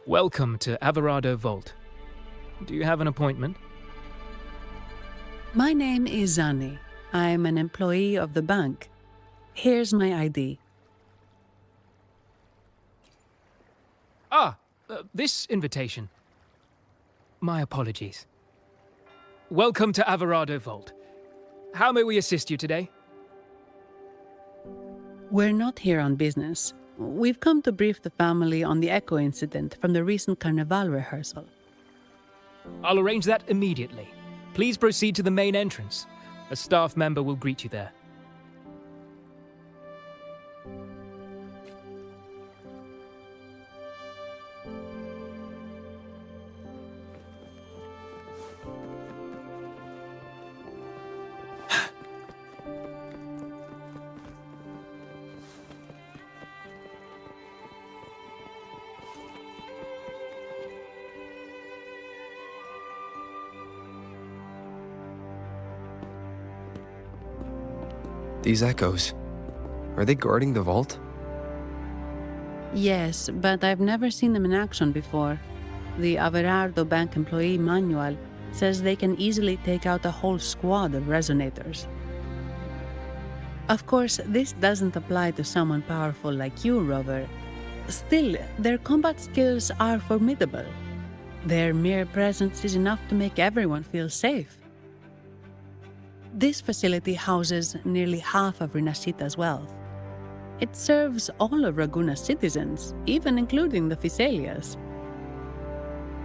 Welcome to Averado Vault. Do you have an appointment? My name is Zani. I'm an employee of the bank. Here's my ID. This invitation. My apologies. Welcome to Averado Vault. How may we assist you today? We're not here on business. We've come to brief the family on the Echo incident from the recent Carnival rehearsal. I'll arrange that immediately. Please proceed to the main entrance. A staff member will greet you there. These echoes, are they guarding the vault? Yes, but I've never seen them in action before. The Averardo Bank employee manual says they can easily take out a whole squad of resonators. Of course, this doesn't apply to someone powerful like you, Rover. Still, their combat skills are formidable. Their mere presence is enough to make everyone feel safe. This facility houses nearly half of Rinascita's wealth. It serves all of Raguna's citizens, even including the Physaelias.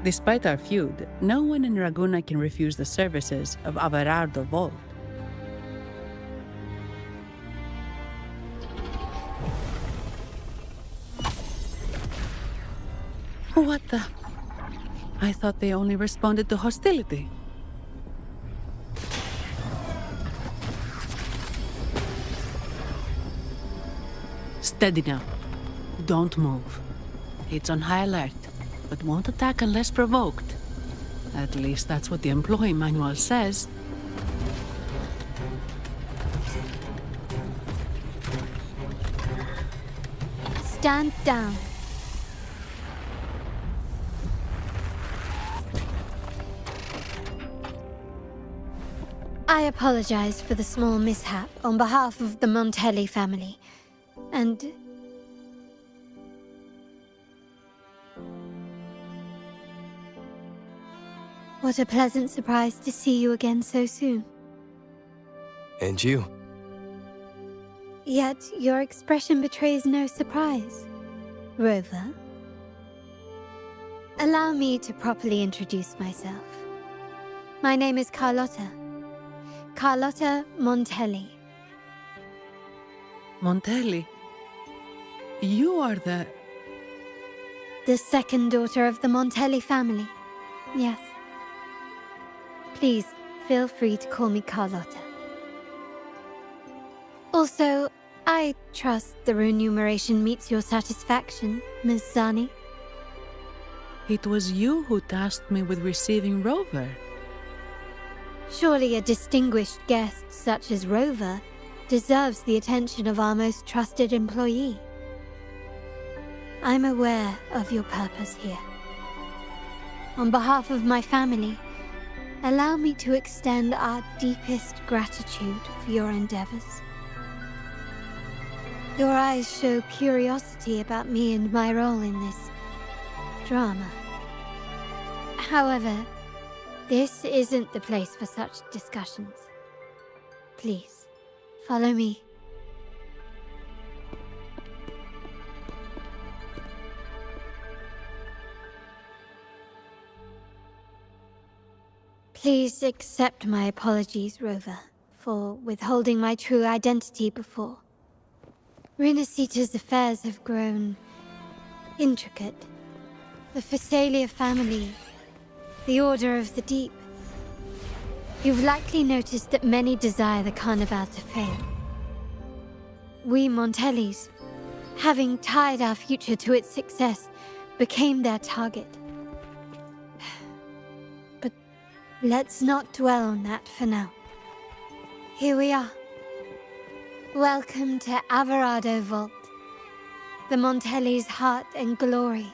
Despite our feud, no one in Raguna can refuse the services of Averardo Vault. What the? I thought they only responded to hostility. Steady now. Don't move. It's on high alert, but won't attack unless provoked. At least that's what the employee manual says. Stand down. I apologize for the small mishap on behalf of the Montelli family. And what a pleasant surprise to see you again so soon. And you. Yet your expression betrays no surprise, Rover. Allow me to properly introduce myself. My name is Carlotta. Carlotta Montelli. Montelli? You are the second daughter of the Montelli family. Yes. Please, feel free to call me Carlotta. Also, I trust the remuneration meets your satisfaction, Ms. Zani. It was you who tasked me with receiving Rover. Surely a distinguished guest such as Rover deserves the attention of our most trusted employee. I'm aware of your purpose here. On behalf of my family, allow me to extend our deepest gratitude for your endeavors. Your eyes show curiosity about me and my role in this drama. However, this isn't the place for such discussions. Please, follow me. Please accept my apologies, Rover, for withholding my true identity before. Rinascita's affairs have grown intricate. The Physaelia family, the Order of the Deep. You've likely noticed that many desire the Carnival to fail. We Montellis, having tied our future to its success, became their target. But let's not dwell on that for now. Here we are. Welcome to Averardo Vault, the Montelli's heart and glory.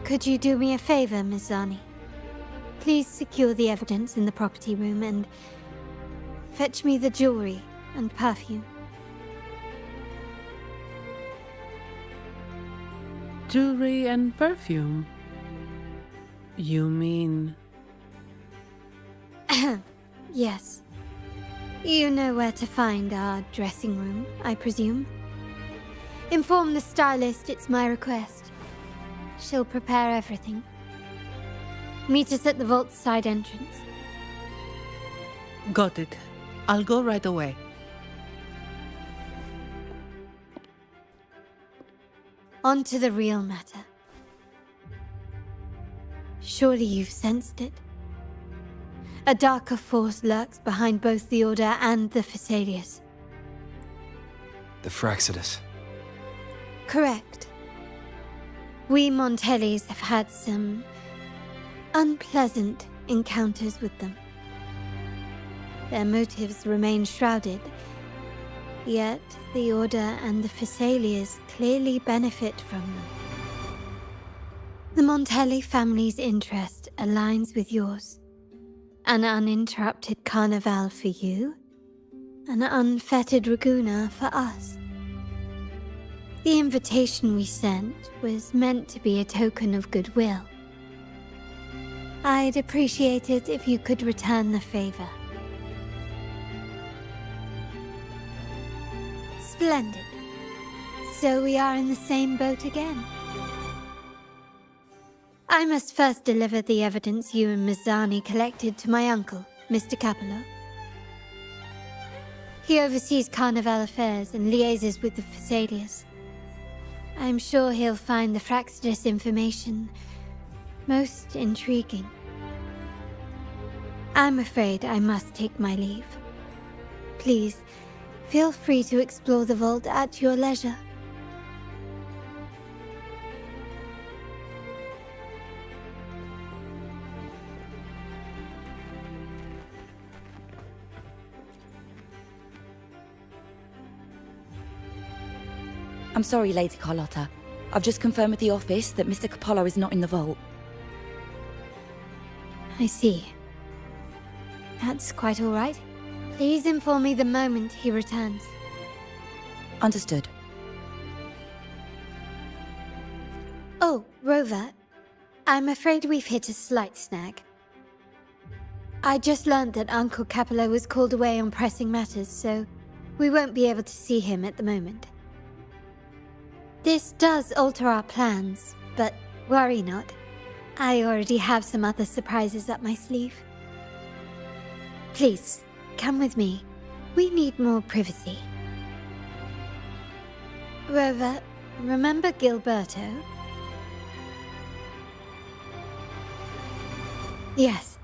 Could you do me a favor, Miss Zani? Please secure the evidence in the property room and fetch me the jewelry and perfume. Jewelry and perfume? You mean... Yes. You know where to find our dressing room, I presume? Inform the stylist it's my request. She'll prepare everything. Meet us at the vault's side entrance. Got it. I'll go right away. On to the real matter. Surely you've sensed it. A darker force lurks behind both the Order and the Phasaelius. The Fraxidus. Correct. We Montellis have had some unpleasant encounters with them. Their motives remain shrouded, yet the Order and the Phasaelius clearly benefit from them. The Montelli family's interest aligns with yours. An uninterrupted carnival for you, an unfettered Raguna for us. The invitation we sent was meant to be a token of goodwill. I'd appreciate it if you could return the favor. Splendid. So we are in the same boat again. I must first deliver the evidence you and Miss Zani collected to my uncle, Mr. Capello. He oversees Carnival affairs and liaises with the Phasaelius. I'm sure he'll find the Fraxidus information most intriguing. I'm afraid I must take my leave. Please, feel free to explore the vault at your leisure. I'm sorry, Lady Carlotta. I've just confirmed with the office that Mr. Capello is not in the vault. I see. That's quite all right. Please inform me the moment he returns. Understood. Oh, Rover. I'm afraid we've hit a slight snag. I just learned that Uncle Capello was called away on pressing matters, so we won't be able to see him at the moment. This does alter our plans, but worry not. I already have some other surprises up my sleeve. Please, come with me. We need more privacy. Rover, remember Gilberto? Yes.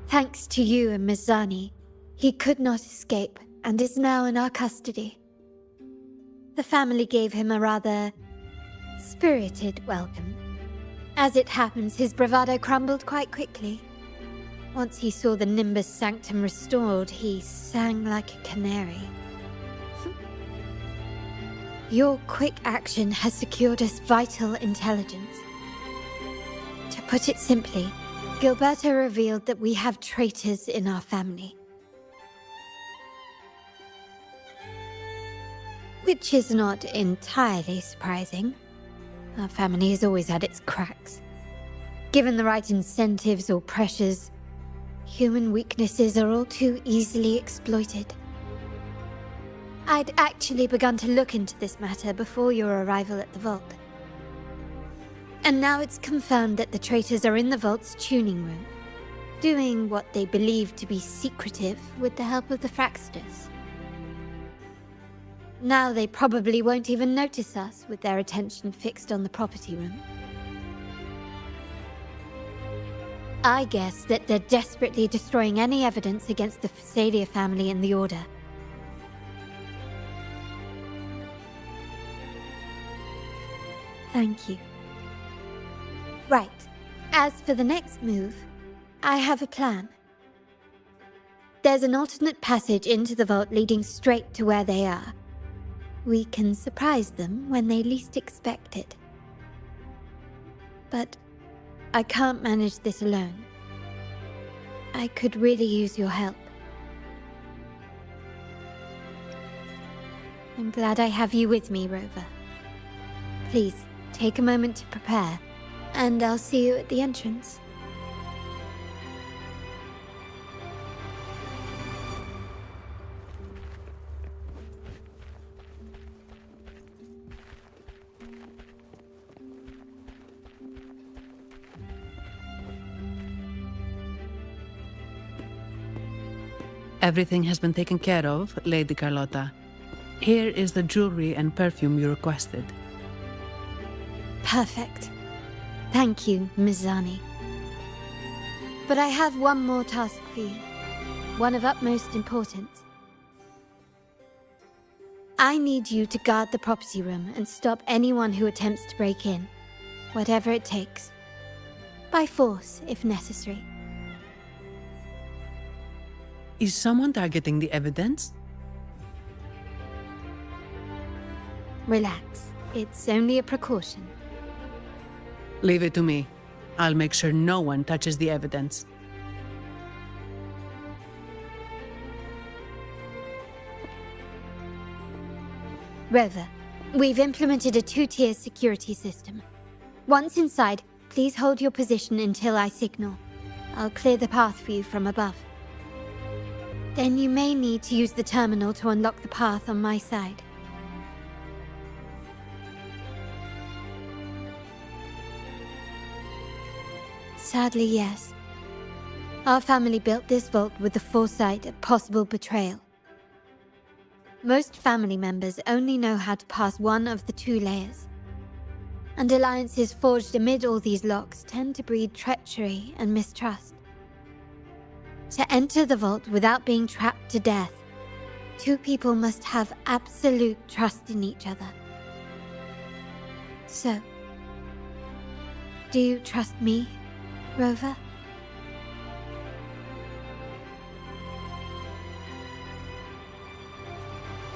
Thanks to you and Miss Zani, he could not escape and is now in our custody. The family gave him a rather spirited welcome. As it happens, his bravado crumbled quite quickly. Once he saw the Nimbus Sanctum restored, he sang like a canary. Your quick action has secured us vital intelligence. To put it simply, Gilberto revealed that we have traitors in our family. Which is not entirely surprising. Our family has always had its cracks. Given the right incentives or pressures, human weaknesses are all too easily exploited. I'd actually begun to look into this matter before your arrival at the vault. And now it's confirmed that the traitors are in the vault's tuning room, doing what they believe to be secretive with the help of the Fraxidus. Now they probably won't even notice us with their attention fixed on the property room. I guess that they're desperately destroying any evidence against the Phasalia family and the Order. Thank you. Right. As for the next move, I have a plan. There's an alternate passage into the vault leading straight to where they are. We can surprise them when they least expect it. but I can't manage this alone. I could really use your help. I'm glad I have you with me, Rover. Please, take a moment to prepare, and I'll see you at the entrance. Everything has been taken care of, Lady Carlotta. Here is the jewelry and perfume you requested. Perfect. Thank you, Mizani. But I have one more task for you. One of utmost importance. I need you to guard the property room and stop anyone who attempts to break in. Whatever it takes. By force, if necessary. Is someone targeting the evidence? Relax. It's only a precaution. Leave it to me. I'll make sure no one touches the evidence. Rover, we've implemented a 2-tier security system. Once inside, please hold your position until I signal. I'll clear the path for you from above. Then you may need to use the terminal to unlock the path on my side. Sadly, yes. Our family built this vault with the foresight of possible betrayal. Most family members only know how to pass one of the 2 layers. And alliances forged amid all these locks tend to breed treachery and mistrust. To enter the vault without being trapped to death, 2 people must have absolute trust in each other. So, do you trust me, Rover?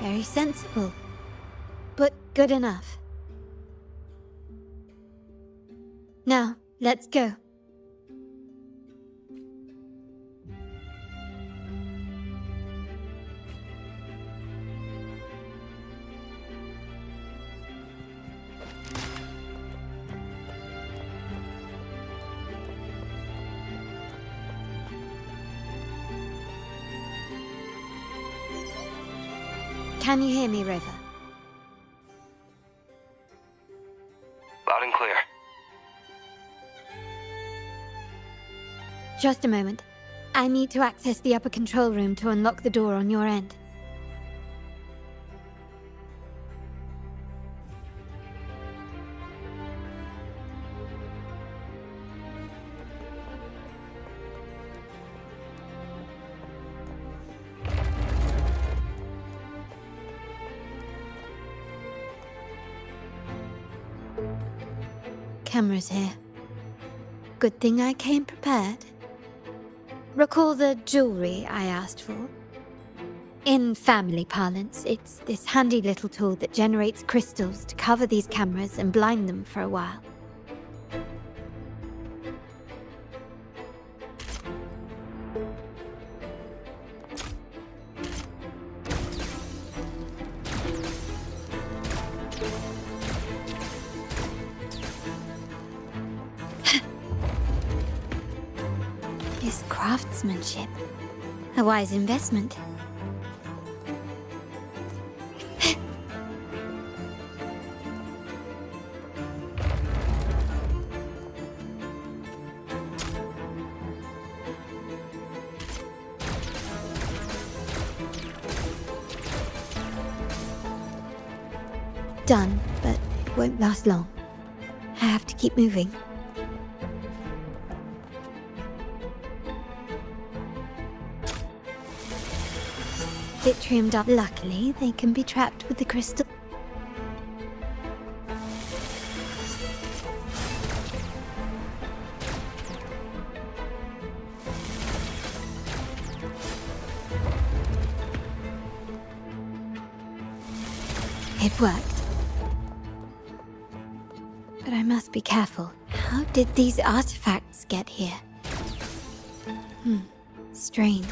Very sensible, but good enough. Now, let's go. Can you hear me, Rover? Loud and clear. Just a moment. I need to access the upper control room to unlock the door on your end. Cameras here. Good thing I came prepared. Recall the jewelry I asked for? In family parlance, it's this handy little tool that generates crystals to cover these cameras and blind them for a while. This craftsmanship. A wise investment. Done, but it won't last long. I have to keep moving. Bit trimmed up. Luckily, they can be trapped with the crystal. It worked. But I must be careful. How did these artifacts get here? Strange.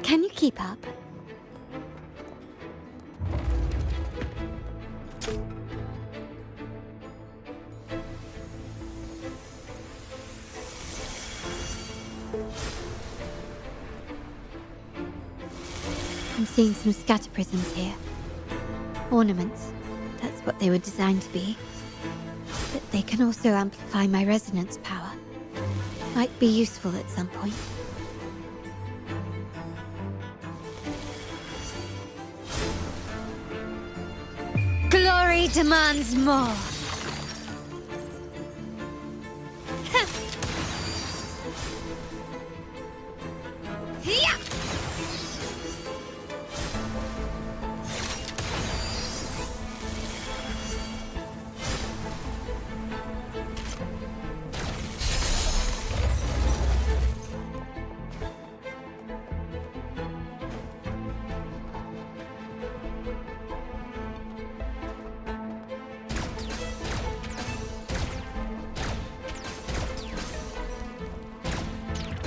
Can you keep up? I'm seeing some scatter prisms here. Ornaments. That's what they were designed to be. But they can also amplify my resonance power. Might be useful at some point. Glory demands more.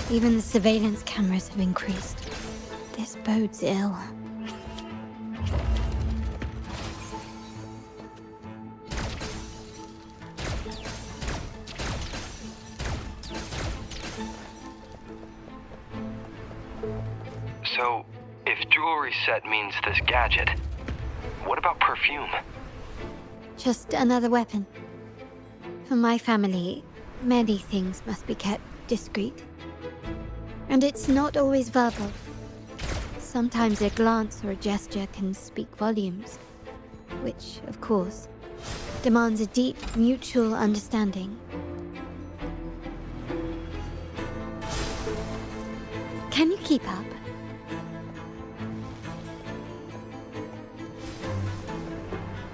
Even the surveillance cameras have increased. This bodes ill. So, if jewelry set means this gadget, what about perfume? Just another weapon. For my family, many things must be kept discreet. And it's not always verbal. Sometimes a glance or a gesture can speak volumes. Which, of course, demands a deep mutual understanding. Can you keep up?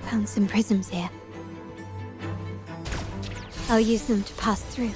Found some prisms here. I'll use them to pass through.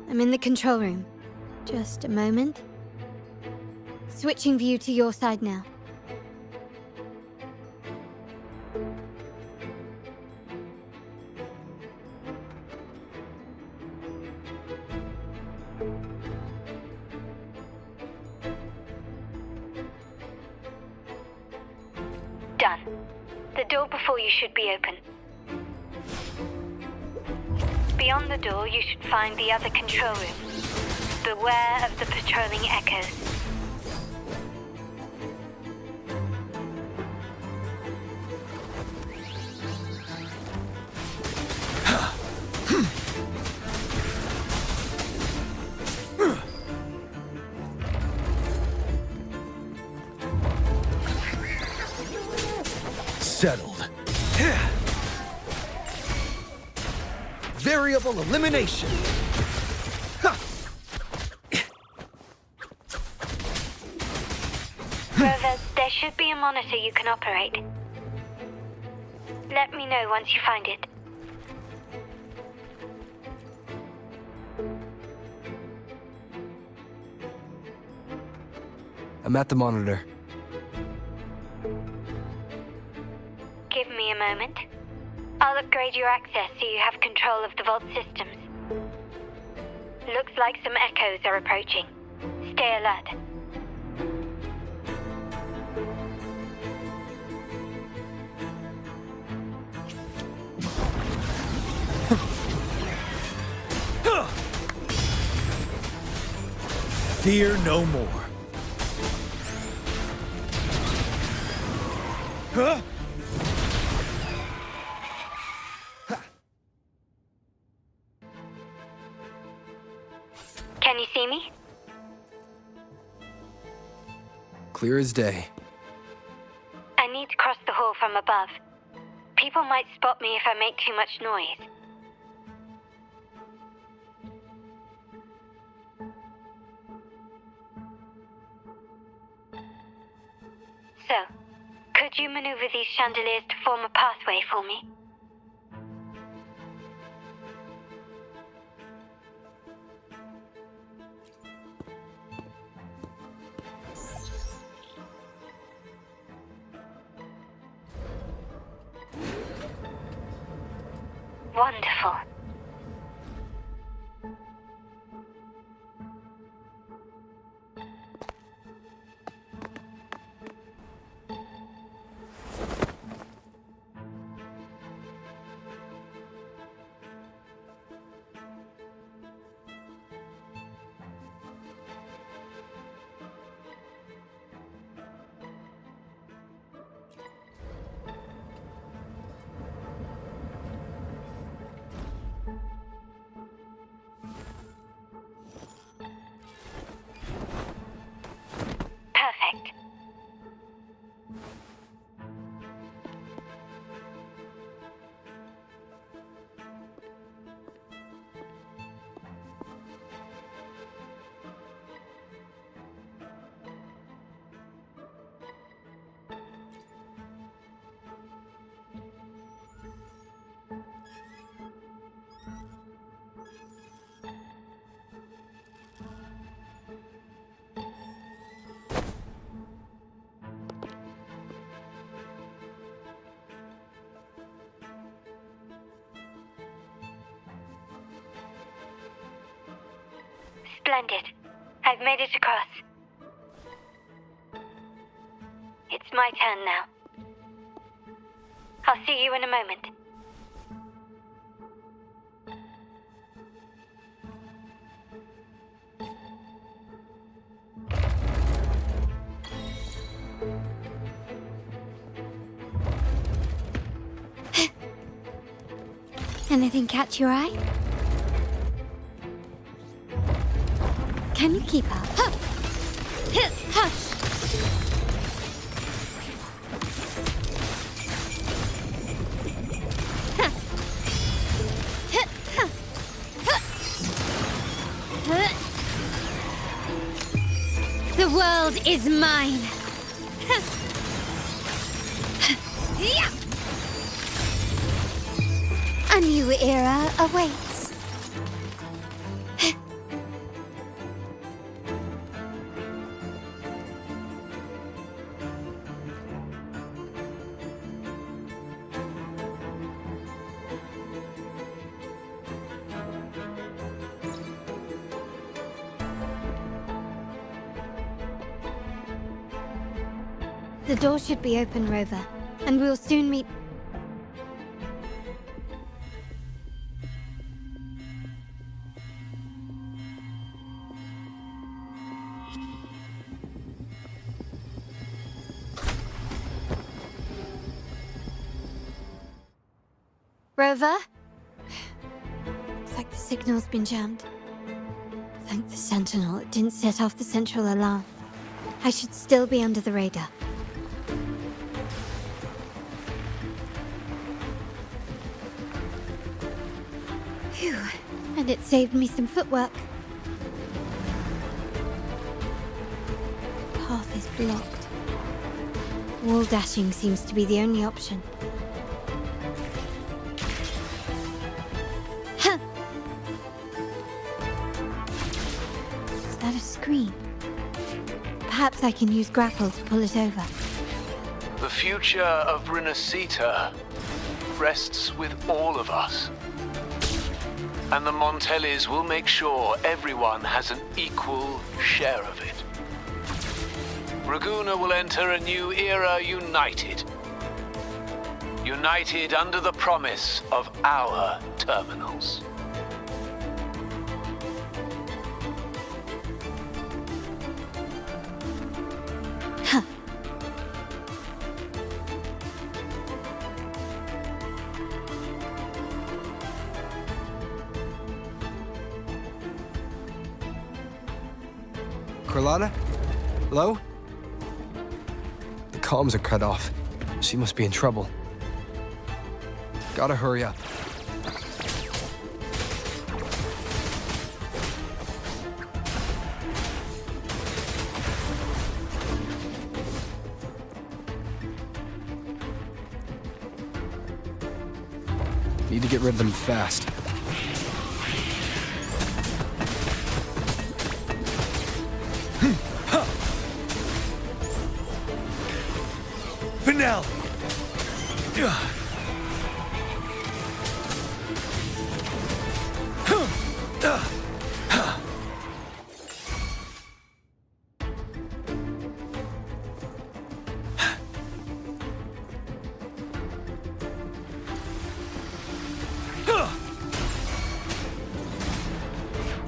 I'm in the control room. Just a moment. Switching view to your side now. Done. The door before you should be open. Beyond the door, you should find the other control room. Beware of the patrolling echoes. Settled. Variable elimination. Rover, there should be a monitor you can operate. Let me know once you find it. I'm at the monitor. Give me a moment. I'll upgrade your access so you have control of the vault systems. Looks like some echoes are approaching. Stay alert. Fear no more. Huh? Can you see me? Clear as day. I need to cross the hall from above. People might spot me if I make too much noise. So, could you maneuver these chandeliers to form a pathway for me? Wonderful. Perfect. Splendid. I've made it across. It's my turn now. I'll see you in a moment. Anything catch your eye? Can you keep up? Hush! The world is mine! A new era awaits. The door should be open, Rover, and we'll soon meet. Rover? Looks like the signal's been jammed. Thank the Sentinel it didn't set off the central alarm. I should still be under the radar. Phew, and it saved me some footwork. Path is blocked. Wall dashing seems to be the only option. Is that a screen? Perhaps I can use grapple to pull it over. The future of Renacita rests with all of us. And the Montellis will make sure everyone has an equal share of it. Raguna will enter a new era united. United under the promise of our terminals. Carlotta? Hello? The comms are cut off. She must be in trouble. Gotta hurry up. Need to get rid of them fast. Finale!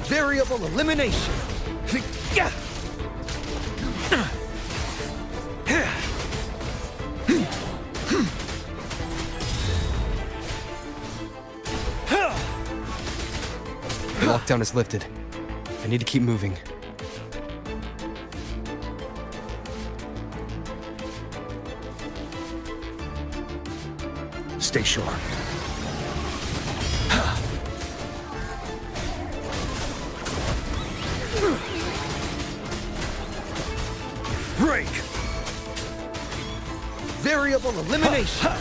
Variable elimination! The lockdown is lifted. I need to keep moving. Stay sharp. Break! Variable elimination!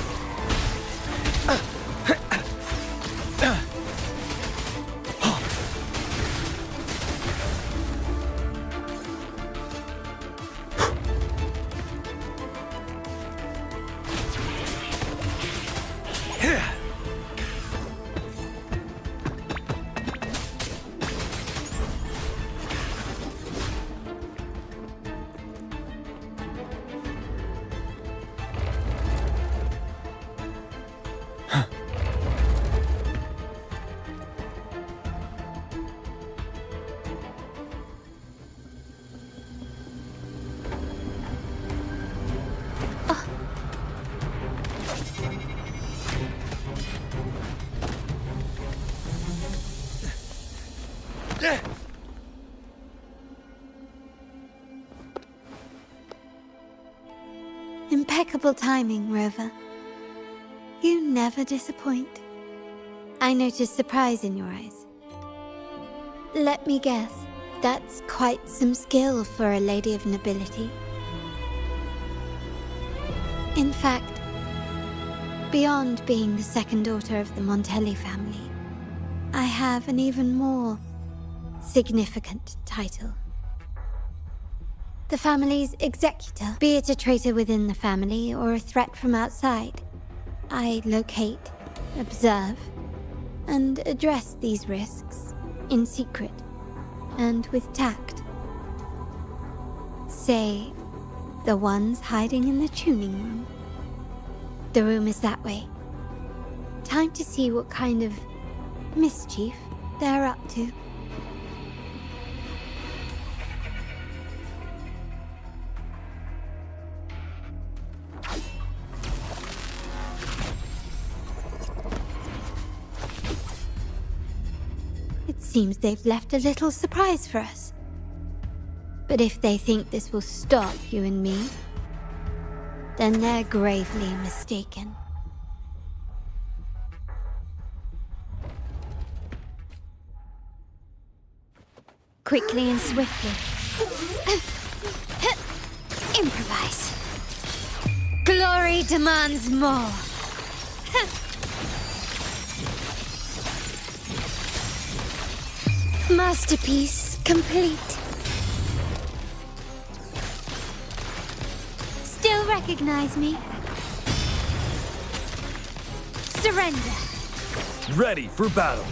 Impeccable timing, Rover. You never disappoint. I noticed surprise in your eyes. Let me guess, that's quite some skill for a lady of nobility. In fact, beyond being the second daughter of the Montelli family, I have an even more significant title. The family's executor, be it a traitor within the family or a threat from outside. I locate, observe, and address these risks in secret and with tact. Say, the ones hiding in the tuning room. The room is that way. Time to see what kind of mischief they're up to. Seems they've left a little surprise for us. But if they think this will stop you and me, then they're gravely mistaken. Quickly and swiftly. Improvise. Glory demands more. Masterpiece complete. Still recognize me? Surrender. Ready for battle.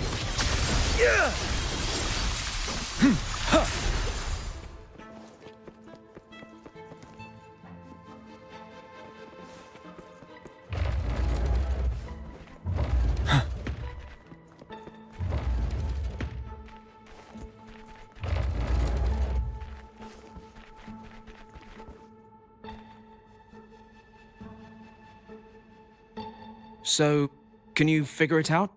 Yeah! So, can you figure it out?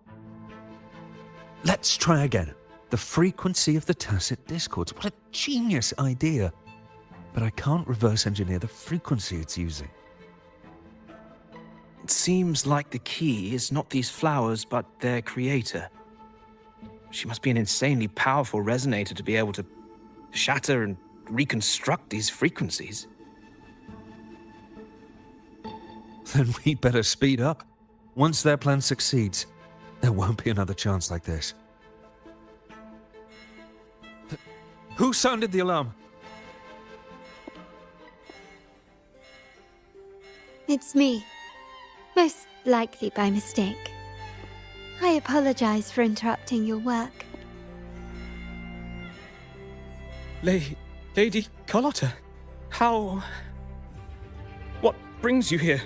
Let's try again. The frequency of the tacit discords. What a genius idea. But I can't reverse engineer the frequency it's using. It seems like the key is not these flowers, but their creator. She must be an insanely powerful resonator to be able to shatter and reconstruct these frequencies. Then we better speed up. Once their plan succeeds, there won't be another chance like this. Who sounded the alarm? It's me. Most likely by mistake. I apologize for interrupting your work. Lady Carlotta, how... What brings you here?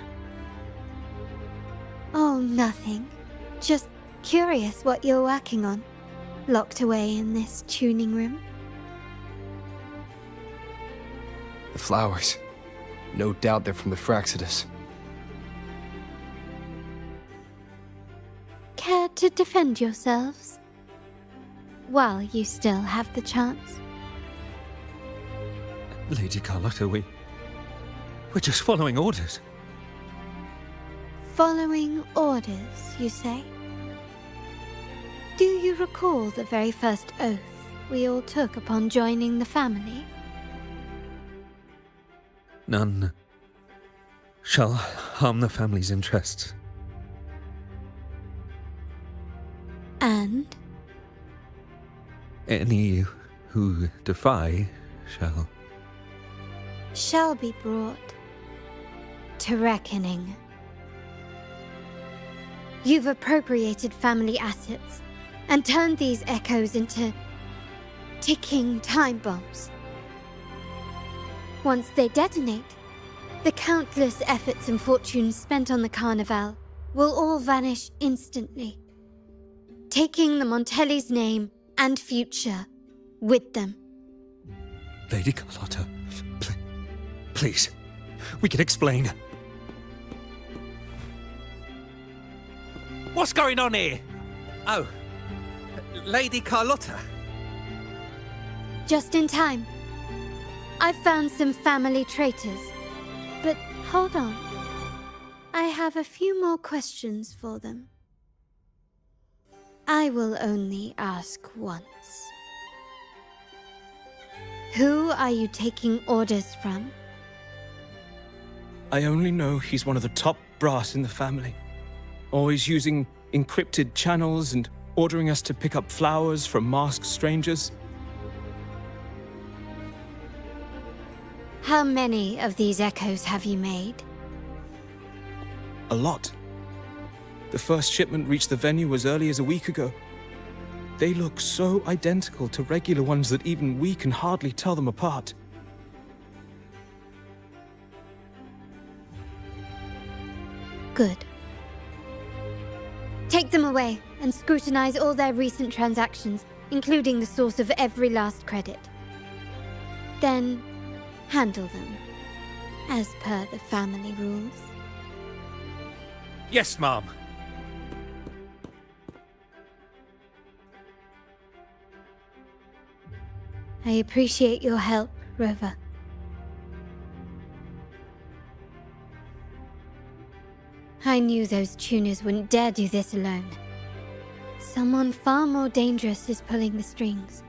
Oh, nothing. Just curious what you're working on. Locked away in this tuning room. The flowers. No doubt they're from the Fraxidus. Care to defend yourselves? While you still have the chance. Lady Carlotta, we're just following orders. Following orders, you say? Do you recall the very first oath we all took upon joining the family? None shall harm the family's interests. And? Any who defy shall be brought to reckoning. You've appropriated family assets and turned these echoes into ticking time bombs. Once they detonate, the countless efforts and fortunes spent on the Carnival will all vanish instantly, taking the Montelli's name and future with them. Lady Carlotta, please, we can explain. What's going on here? Oh, Lady Carlotta. Just in time. I've found some family traitors. But hold on. I have a few more questions for them. I will only ask once. Who are you taking orders from? I only know he's one of the top brass in the family. Always using encrypted channels and ordering us to pick up flowers from masked strangers. How many of these echoes have you made? A lot. The first shipment reached the venue as early as a week ago. They look so identical to regular ones that even we can hardly tell them apart. Good. Take them away and scrutinize all their recent transactions, including the source of every last credit. Then handle them, as per the family rules. Yes, Mom. I appreciate your help, Rover. I knew those tuners wouldn't dare do this alone. Someone far more dangerous is pulling the strings.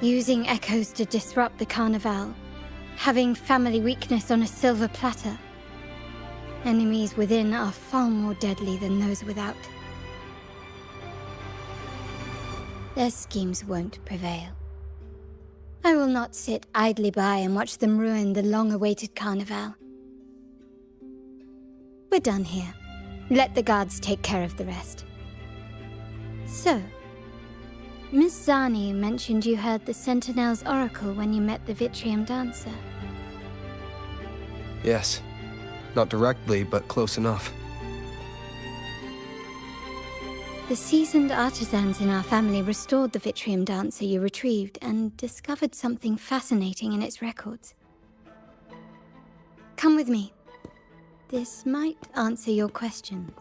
Using echoes to disrupt the Carnival. Having family weakness on a silver platter. Enemies within are far more deadly than those without. Their schemes won't prevail. I will not sit idly by and watch them ruin the long-awaited Carnival. We're done here. Let the guards take care of the rest. So, Miss Zani mentioned you heard the Sentinel's oracle when you met the Wuthering dancer. Yes. Not directly, but close enough. The seasoned artisans in our family restored the Wuthering dancer you retrieved and discovered something fascinating in its records. Come with me. This might answer your questions.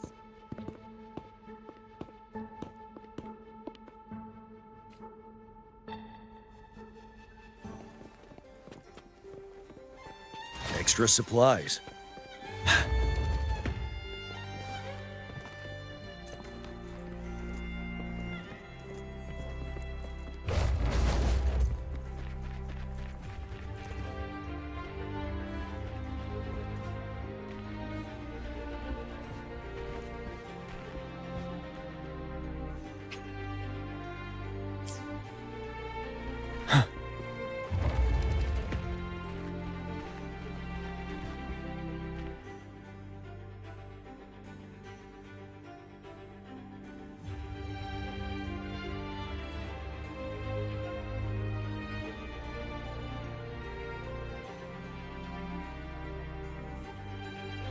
extra supplies.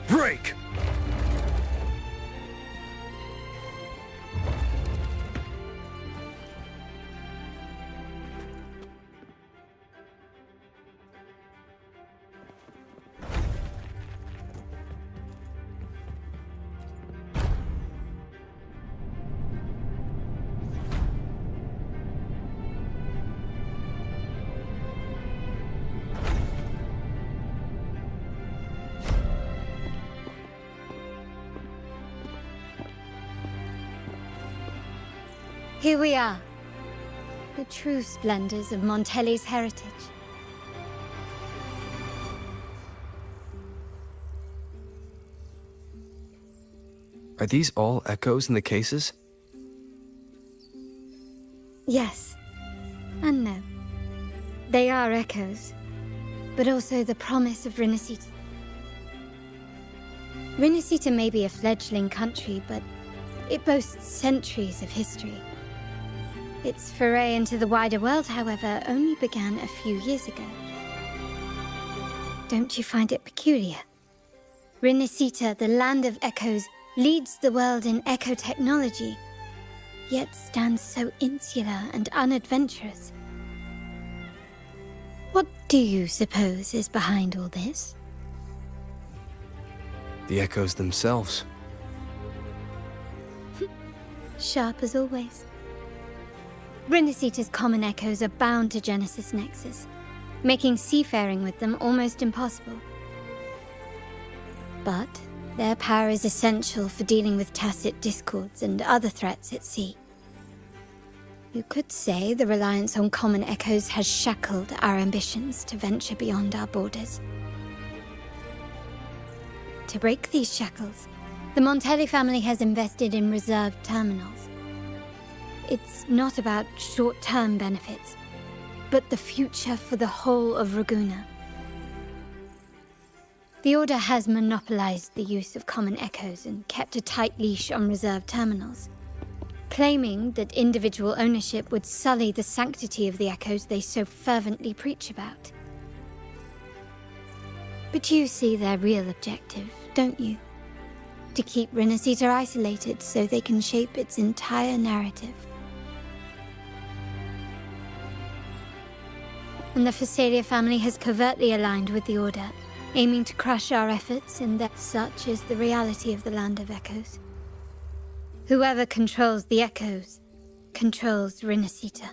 Break! Here we are. The true splendors of Montelli's heritage. Are these all echoes in the cases? Yes. And no. They are echoes, but also the promise of Rinascita. Rinascita may be a fledgling country, but it boasts centuries of history. Its foray into the wider world, however, only began a few years ago. Don't you find it peculiar? Rinascita, the land of echoes, leads the world in echo technology, yet stands so insular and unadventurous. What do you suppose is behind all this? The echoes themselves. Sharp as always. Rinascita's common echoes are bound to Genesis Nexus, making seafaring with them almost impossible. But their power is essential for dealing with tacit discords and other threats at sea. You could say the reliance on common echoes has shackled our ambitions to venture beyond our borders. To break these shackles, the Montelli family has invested in reserved terminals. It's not about short-term benefits, but the future for the whole of Ragusa. The Order has monopolized the use of common echoes and kept a tight leash on reserved terminals, claiming that individual ownership would sully the sanctity of the echoes they so fervently preach about. But you see their real objective, don't you? To keep Rinascita isolated so they can shape its entire narrative. And the Phasalia family has covertly aligned with the Order, aiming to crush our efforts, and that such is the reality of the Land of Echoes. Whoever controls the Echoes controls Rinascita.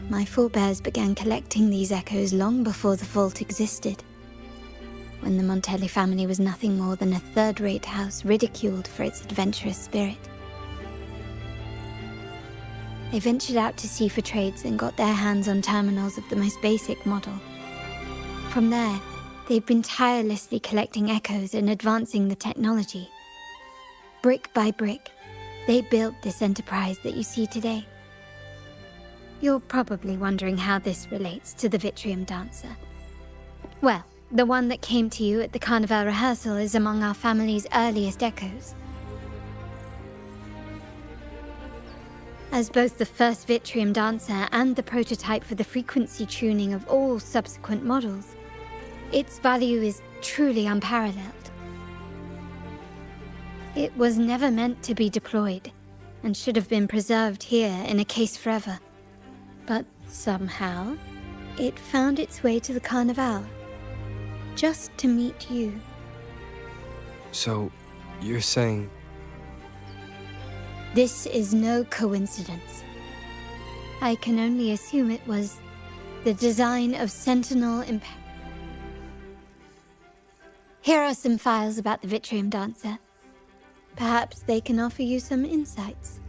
My forebears began collecting these echoes long before the vault existed, when the Montelli family was nothing more than a third-rate house ridiculed for its adventurous spirit. They ventured out to sea for trades and got their hands on terminals of the most basic model. From there, they've been tirelessly collecting echoes and advancing the technology. Brick by brick, they built this enterprise that you see today. You're probably wondering how this relates to the Vitrium Dancer. Well, the one that came to you at the Carnival rehearsal is among our family's earliest echoes. As both the first Vitrium Dancer and the prototype for the frequency tuning of all subsequent models, its value is truly unparalleled. It was never meant to be deployed, and should have been preserved here in a case forever. But somehow, it found its way to the Carnival, just to meet you. So, you're saying... This is no coincidence. I can only assume it was the design of Sentinel Here are some files about the Vitrium Dancer. Perhaps they can offer you some insights.